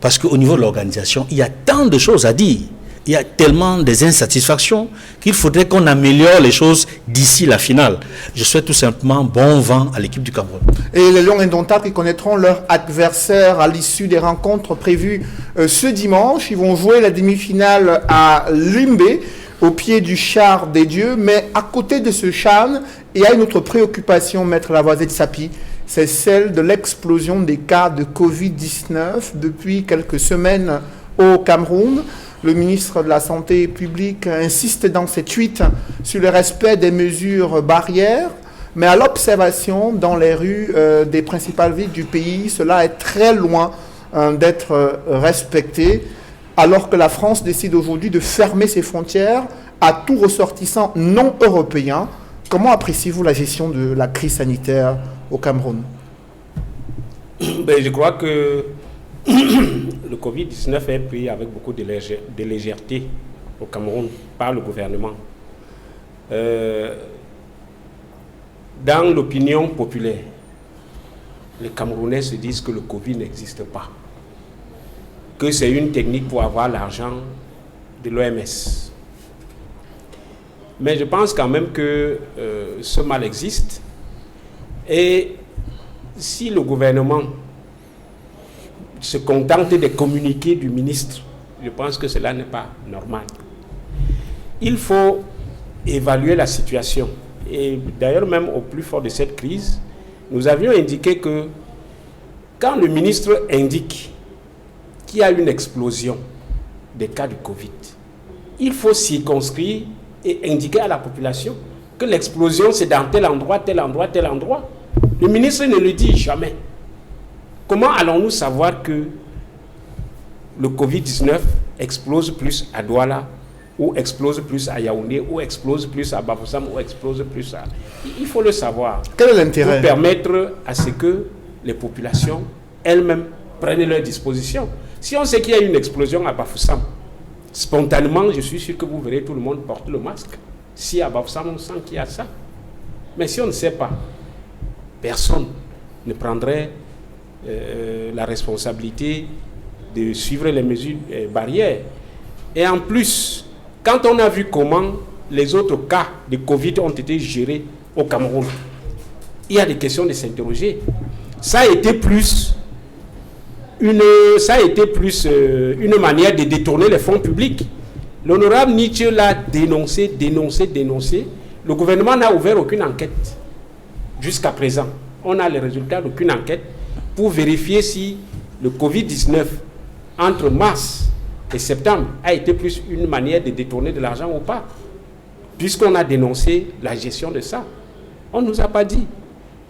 Parce qu'au niveau de l'organisation, il y a tant de choses à dire. Il y a tellement des insatisfactions qu'il faudrait qu'on améliore les choses d'ici la finale. Je souhaite tout simplement bon vent à l'équipe du Cameroun. Et les Lions indomptables qui connaîtront leur adversaire à l'issue des rencontres prévues ce dimanche. Ils vont jouer la demi-finale à Limbe, au pied du char des dieux. Mais à côté de ce char, il y a une autre préoccupation, Maître Lavoisier de Sapi. C'est celle de l'explosion des cas de Covid-19 depuis quelques semaines au Cameroun. Le ministre de la Santé publique insiste dans ses tweets sur le respect des mesures barrières, mais à l'observation dans les rues des principales villes du pays, cela est très loin d'être respecté, alors que la France décide aujourd'hui de fermer ses frontières à tout ressortissant non européen. Comment appréciez-vous la gestion de la crise sanitaire au Cameroun? Je crois que le Covid-19 est pris avec beaucoup de légèreté au Cameroun par le gouvernement. Dans l'opinion populaire, les Camerounais se disent que le Covid n'existe pas, que c'est une technique pour avoir l'argent de l'OMS. Mais je pense quand même que ce mal existe. Et si le gouvernement se contente des communiqués du ministre, je pense que cela n'est pas normal. Il faut évaluer la situation. Et d'ailleurs, même au plus fort de cette crise, nous avions indiqué que quand le ministre indique qu'il y a une explosion des cas de Covid, il faut circonscrire et indiquer à la population que l'explosion c'est dans tel endroit, tel endroit, tel endroit. Le ministre ne le dit jamais. Comment allons-nous savoir que le Covid-19 explose plus à Douala, ou explose plus à Yaoundé, ou explose plus à Bafoussam, ou explose plus à... Il faut le savoir. Quel est l'intérêt? Pour permettre à ce que les populations elles-mêmes prennent leurs dispositions. Si on sait qu'il y a une explosion à Bafoussam, spontanément, je suis sûr que vous verrez tout le monde porter le masque. Si à Bafoussam, on sent qu'il y a ça. Mais si on ne sait pas, personne ne prendrait la responsabilité de suivre les mesures barrières. Et en plus, quand on a vu comment les autres cas de Covid ont été gérés au Cameroun, il y a des questions de s'interroger. Ça a été plus une manière de détourner les fonds publics. L'honorable Nietzsche l'a dénoncé. Le gouvernement n'a ouvert aucune enquête jusqu'à présent. On a les résultats d'aucune enquête pour vérifier si le Covid-19 entre mars et septembre a été plus une manière de détourner de l'argent ou pas. Puisqu'on a dénoncé la gestion de ça. On ne nous a pas dit.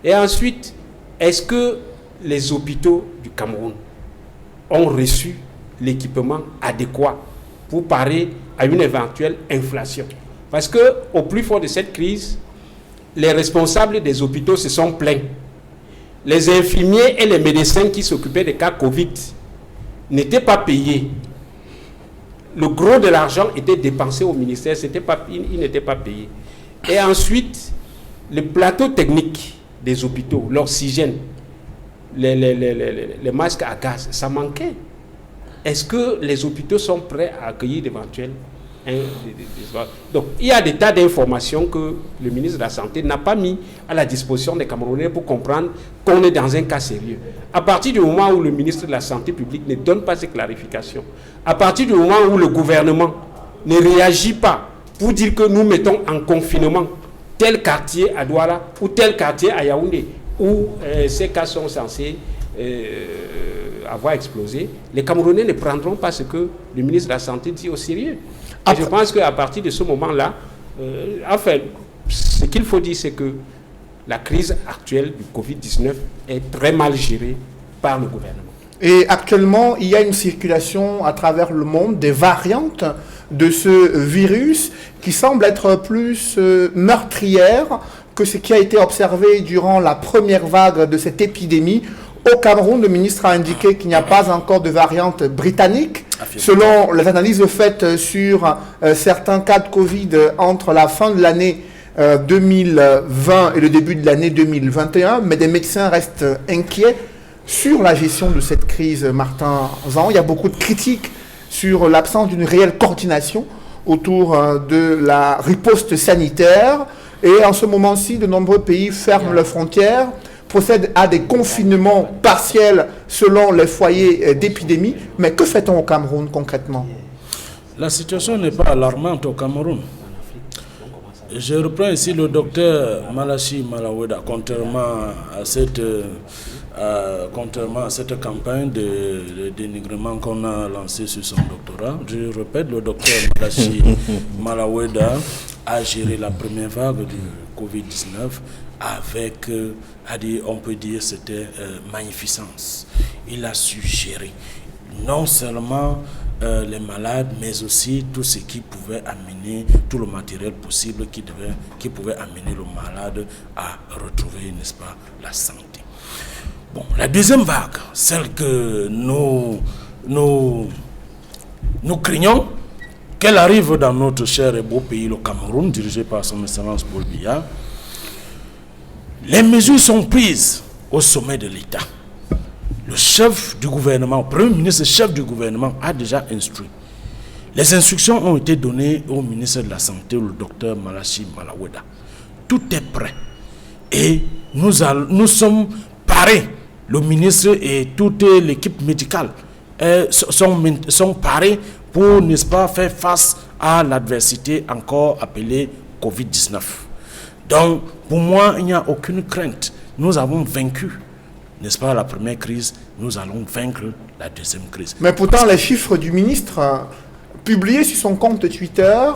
Et ensuite, est-ce que les hôpitaux du Cameroun ont reçu l'équipement adéquat pour parer à une éventuelle inflation? Parce qu'au plus fort de cette crise, les responsables des hôpitaux se sont plaints. Les infirmiers et les médecins qui s'occupaient des cas Covid n'étaient pas payés. Le gros de l'argent était dépensé au ministère, ils n'étaient pas payés. Et ensuite, le plateau technique des hôpitaux, l'oxygène, les masques à gaz, ça manquait. Est-ce que les hôpitaux sont prêts à accueillir d'éventuels? Donc, il y a des tas d'informations que le ministre de la Santé n'a pas mis à la disposition des Camerounais pour comprendre qu'on est dans un cas sérieux. À partir du moment où le ministre de la Santé publique ne donne pas ces clarifications, à partir du moment où le gouvernement ne réagit pas pour dire que nous mettons en confinement tel quartier à Douala ou tel quartier à Yaoundé, où ces cas sont censés avoir explosé, les Camerounais ne prendront pas ce que le ministre de la Santé dit au sérieux. Et je pense qu'à partir de ce moment-là, ce qu'il faut dire, c'est que la crise actuelle du Covid-19 est très mal gérée par le gouvernement. Et actuellement, il y a une circulation à travers le monde des variantes de ce virus qui semble être plus meurtrière que ce qui a été observé durant la première vague de cette épidémie. Au Cameroun, le ministre a indiqué qu'il n'y a pas encore de variante britannique. Selon les analyses faites sur certains cas de Covid entre la fin de l'année 2020 et le début de l'année 2021, mais des médecins restent inquiets sur la gestion de cette crise, Martin Zan. Il y a beaucoup de critiques sur l'absence d'une réelle coordination autour de la riposte sanitaire. Et en ce moment-ci, de nombreux pays ferment leurs frontières, procèdent à des confinements partiels selon les foyers d'épidémie. Mais que fait-on au Cameroun concrètement? La situation n'est pas alarmante au Cameroun. Je reprends ici le docteur Malachi Malaweda, contrairement à cette campagne de dénigrement qu'on a lancée sur son doctorat. Je répète, le docteur Malachi Malaweda a géré la première vague du Covid-19 avec, on peut dire, c'était magnificence. Il a su gérer non seulement les malades, mais aussi tout ce qui pouvait amener, tout le matériel possible qui pouvait amener le malade à retrouver, n'est-ce pas, la santé. Bon, la deuxième vague, celle que nous craignons, qu'elle arrive dans notre cher et beau pays, le Cameroun, dirigé par son Excellence Paul Biya. Les mesures sont prises au sommet de l'État. Le chef du gouvernement, le premier ministre, chef du gouvernement, a déjà instruit. Les instructions ont été données au ministre de la Santé, le docteur Malachi Malaweda. Tout est prêt. Et nous sommes parés. Le ministre et toute l'équipe médicale sont parés pour, n'est-ce pas, faire face à l'adversité encore appelée Covid-19. Donc, pour moi, il n'y a aucune crainte. Nous avons vaincu, n'est-ce pas, la première crise, nous allons vaincre la deuxième crise. Mais pourtant, les chiffres du ministre publiés sur son compte Twitter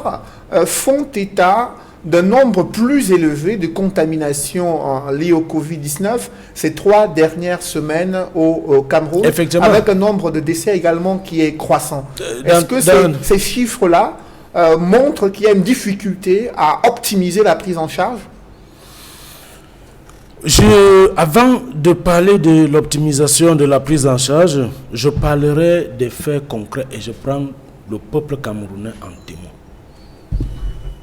font état d'un nombre plus élevé de contaminations liées au Covid-19 ces 3 dernières semaines au Cameroun, avec un nombre de décès également qui est croissant. Est-ce que ces chiffres-là montrent qu'il y a une difficulté à optimiser la prise en charge? Avant de parler de l'optimisation de la prise en charge, je parlerai des faits concrets et je prends le peuple camerounais en témoin.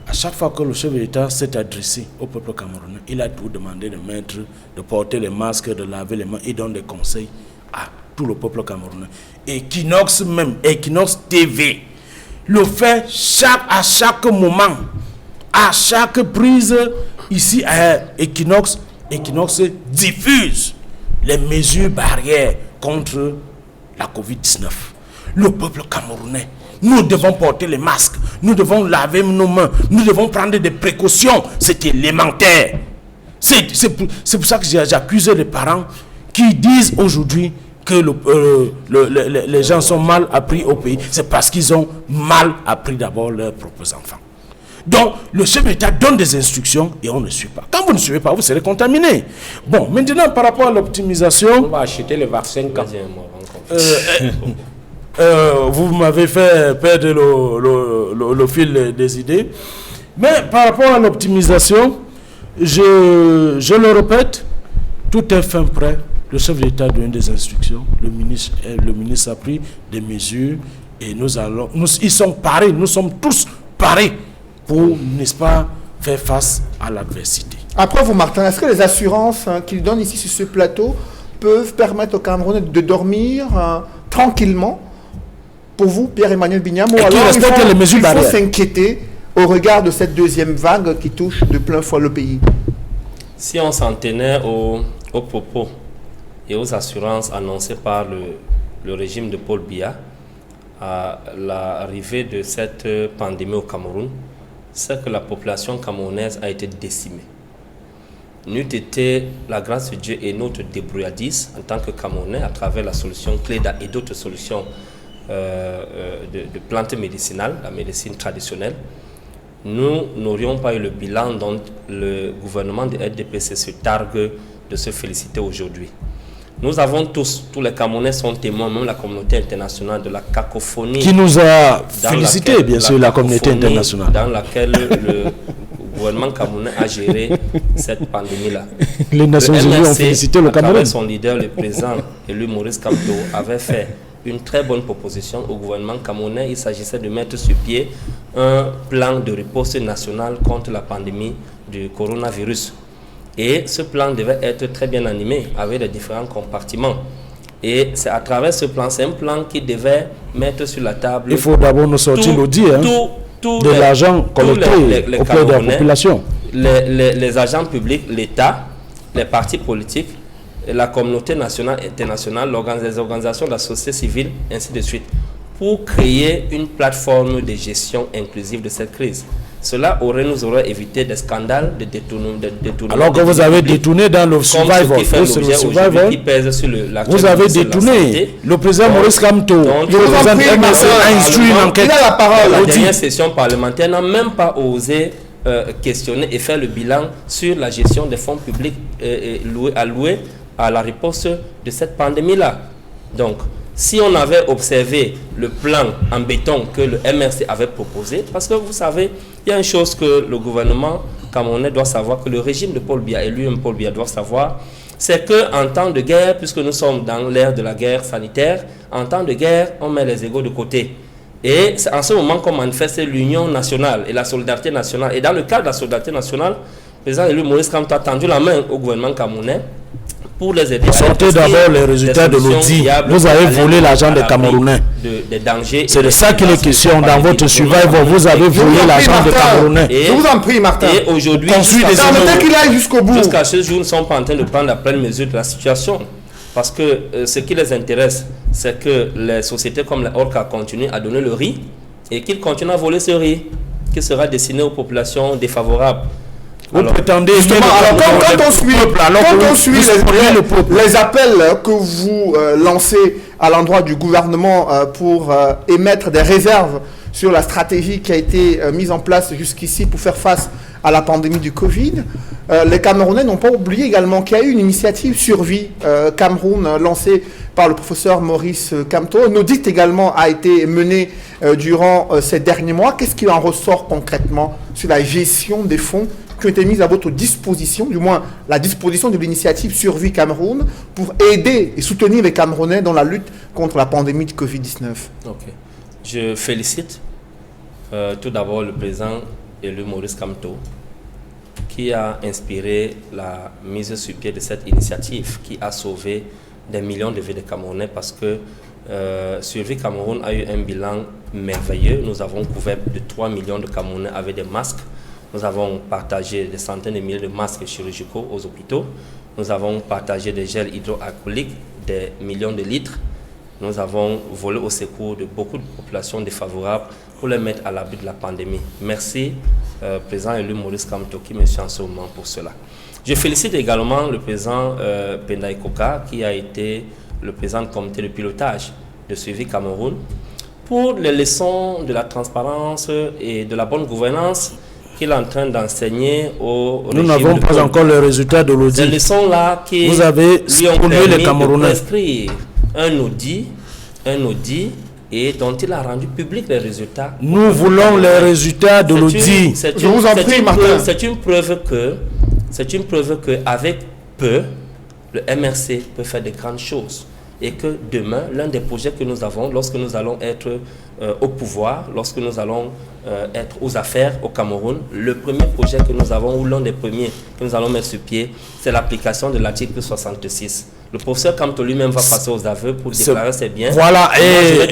À chaque fois que le chef de l'État s'est adressé au peuple camerounais, il a tout demandé de porter les masques, de laver les mains. Il donne des conseils à tout le peuple camerounais. Equinox même, Equinox TV, le fait à chaque moment, à chaque prise ici à Equinox diffuse les mesures barrières contre la Covid-19. Le peuple camerounais, nous devons porter les masques, nous devons laver nos mains, nous devons prendre des précautions. C'est élémentaire. C'est pour ça que j'accuse les parents qui disent aujourd'hui que les gens sont mal appris au pays. C'est parce qu'ils ont mal appris d'abord leurs propres enfants. Donc, le chef d'État donne des instructions et on ne suit pas. Quand vous ne suivez pas, vous serez contaminé. Bon, maintenant, par rapport à l'optimisation... On va acheter le vaccin quand vous m'avez fait perdre le fil des idées. Mais par rapport à l'optimisation, je le répète, tout est fin prêt. Le chef d'État donne des instructions. Le ministre a pris des mesures et nous sommes parés, nous sommes tous parés pour, n'est-ce pas, faire face à l'adversité. Après vous, Martin, est-ce que les assurances qu'il donne ici sur ce plateau peuvent permettre aux Camerounais de dormir tranquillement? Pour vous, Pierre-Emmanuel Bignam, ou alors il faut s'inquiéter au regard de cette deuxième vague qui touche de plein fouet le pays? Si on s'en tenait aux propos et aux assurances annoncées par le régime de Paul Biya à l'arrivée de cette pandémie au Cameroun, c'est que la population camerounaise a été décimée. N'eût été la grâce de Dieu et notre débrouillardise en tant que Camerounais à travers la solution CLEDA et d'autres solutions de plantes médicinales, la médecine traditionnelle, nous n'aurions pas eu le bilan dont le gouvernement de RDPC se targue de se féliciter aujourd'hui. Nous avons tous les Camerounais sont témoins, même la communauté internationale, de la cacophonie. Qui nous a félicité, bien sûr, la communauté internationale. Dans laquelle le gouvernement camerounais a géré cette pandémie-là. Les Nations Unies ont félicité le Cameroun. Son leader, le président élu Maurice Kamto, avait fait une très bonne proposition au gouvernement camerounais. Il s'agissait de mettre sur pied un plan de riposte nationale contre la pandémie du coronavirus. Et ce plan devait être très bien animé avec les différents compartiments. Et c'est à travers ce plan, c'est un plan qui devait mettre sur la table... Il faut d'abord nous sortir l'audit de l'argent collecté auprès de la population. Les agents publics, l'État, les partis politiques, la communauté nationale et internationale, les organisations de la société civile, ainsi de suite, pour créer une plateforme de gestion inclusive de cette crise. Cela nous aurait évité des scandales de détournement. Alors que vous avez détourné dans le survival, vous avez détourné. Le président Maurice Kamto, le président MRC a instruit une enquête. Il a la parole. La dernière session parlementaire n'a même pas osé questionner et faire le bilan sur la gestion des fonds publics alloués à la riposte de cette pandémie-là. Donc, si on avait observé le plan en béton que le MRC avait proposé, parce que vous savez, il y a une chose que le gouvernement camerounais doit savoir, que le régime de Paul Biya et lui-même Paul Biya doit savoir, c'est qu'en temps de guerre, puisque nous sommes dans l'ère de la guerre sanitaire, en temps de guerre, on met les égos de côté. Et c'est en ce moment qu'on manifeste l'union nationale et la solidarité nationale. Et dans le cadre de la solidarité nationale, le président élu Maurice Kamto a tendu la main au gouvernement camerounais pour les aider. Sortez d'abord les résultats de l'audit. Vous avez volé l'argent des Camerounais. C'est de ça qu'il est question dans votre survival. Vous avez volé l'argent des Camerounais. Je vous en prie, Martin. Et aujourd'hui, jusqu'à ce jour, nous ne sommes pas en train de prendre la pleine mesure de la situation. Parce que ce qui les intéresse, c'est que les sociétés comme les Orca continuent à donner le riz et qu'ils continuent à voler ce riz qui sera destiné aux populations défavorables. Vous prétendez quand on suit les appels que vous lancez à l'endroit du gouvernement pour émettre des réserves sur la stratégie qui a été mise en place jusqu'ici pour faire face à la pandémie du Covid, les Camerounais n'ont pas oublié également qu'il y a eu une initiative Survie Cameroun lancée par le professeur Maurice Kamto. Une audit également a été menée durant ces derniers mois. Qu'est-ce qui en ressort concrètement sur la gestion des fonds qui ont été mises à votre disposition, du moins la disposition de l'initiative Survie Cameroun, pour aider et soutenir les Camerounais dans la lutte contre la pandémie de Covid-19? Okay. Je félicite tout d'abord le président élu Maurice Kamto, qui a inspiré la mise sur pied de cette initiative qui a sauvé des millions de vies de Camerounais, parce que Survie Cameroun a eu un bilan merveilleux. Nous avons couvert de 3 millions de Camerounais avec des masques. Nous avons partagé des centaines de milliers de masques chirurgicaux aux hôpitaux. Nous avons partagé des gels hydroalcooliques, des millions de litres. Nous avons volé au secours de beaucoup de populations défavorables pour les mettre à l'abri de la pandémie. Merci, président élu Maurice Kamto, qui me suit en ce moment pour cela. Je félicite également le président Pendaï Koka, qui a été le président du comité de pilotage de Suivi Cameroun, pour les leçons de la transparence et de la bonne gouvernance qu'il est en train d'enseigner au Nous n'avons pas encore le résultat de l'audit. Ces leçons-là qui vous avez lui ont permis les Camerounais de prescrire un audit et dont il a rendu public les résultats. Nous voulons les résultats de l'audit. Je vous en prie, Martin. C'est une preuve que avec peu, le MRC peut faire de grandes choses. Et que demain, l'un des projets que nous avons, lorsque nous allons être au pouvoir, lorsque nous allons être aux affaires au Cameroun, le premier projet que nous avons, ou l'un des premiers que nous allons mettre sur pied, c'est l'application de l'article 66. Le professeur Kamto lui-même va passer aux aveux pour déclarer ses biens. Voilà, et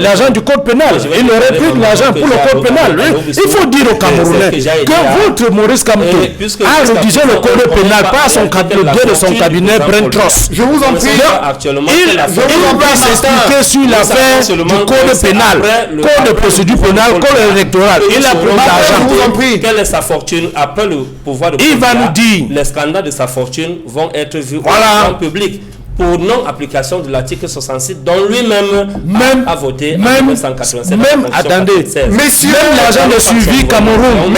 l'agent du code pénal, il aurait pris de l'argent pour le code pénal. Il faut dire aux Camerounais que votre Maurice Kamto a rédigé le code pénal par son cabinet de son cabinet Brentros. Je vous en prie. Il va s'expliquer sur l'affaire du code pénal, code de procédure pénale, code électoral. Il a pris de l'argent. Quelle est sa fortune après le pouvoir de il va nous dire. Les scandales de sa fortune vont être vus voilà. en public. pour non-application de l'article 66 dont lui-même a voté en même, 1987. Même, attendez, Messieurs, même l'agent de suivi Cameroun,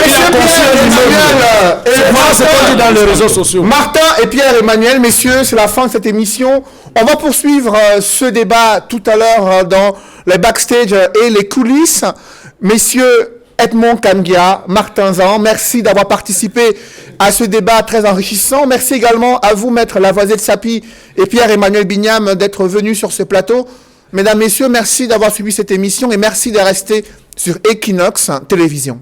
c'est dans les réseaux sociaux. Martin et Pierre-Emmanuel, messieurs, c'est la fin de cette émission. On va poursuivre ce débat tout à l'heure dans les backstage et les coulisses. Messieurs, Edmond Kangia, Martin Zan, merci d'avoir participé à ce débat très enrichissant. Merci également à vous, Maître Lavoisier de Sapi et Pierre-Emmanuel Bignam, d'être venus sur ce plateau. Mesdames, Messieurs, merci d'avoir suivi cette émission et merci de rester sur Equinox Télévision.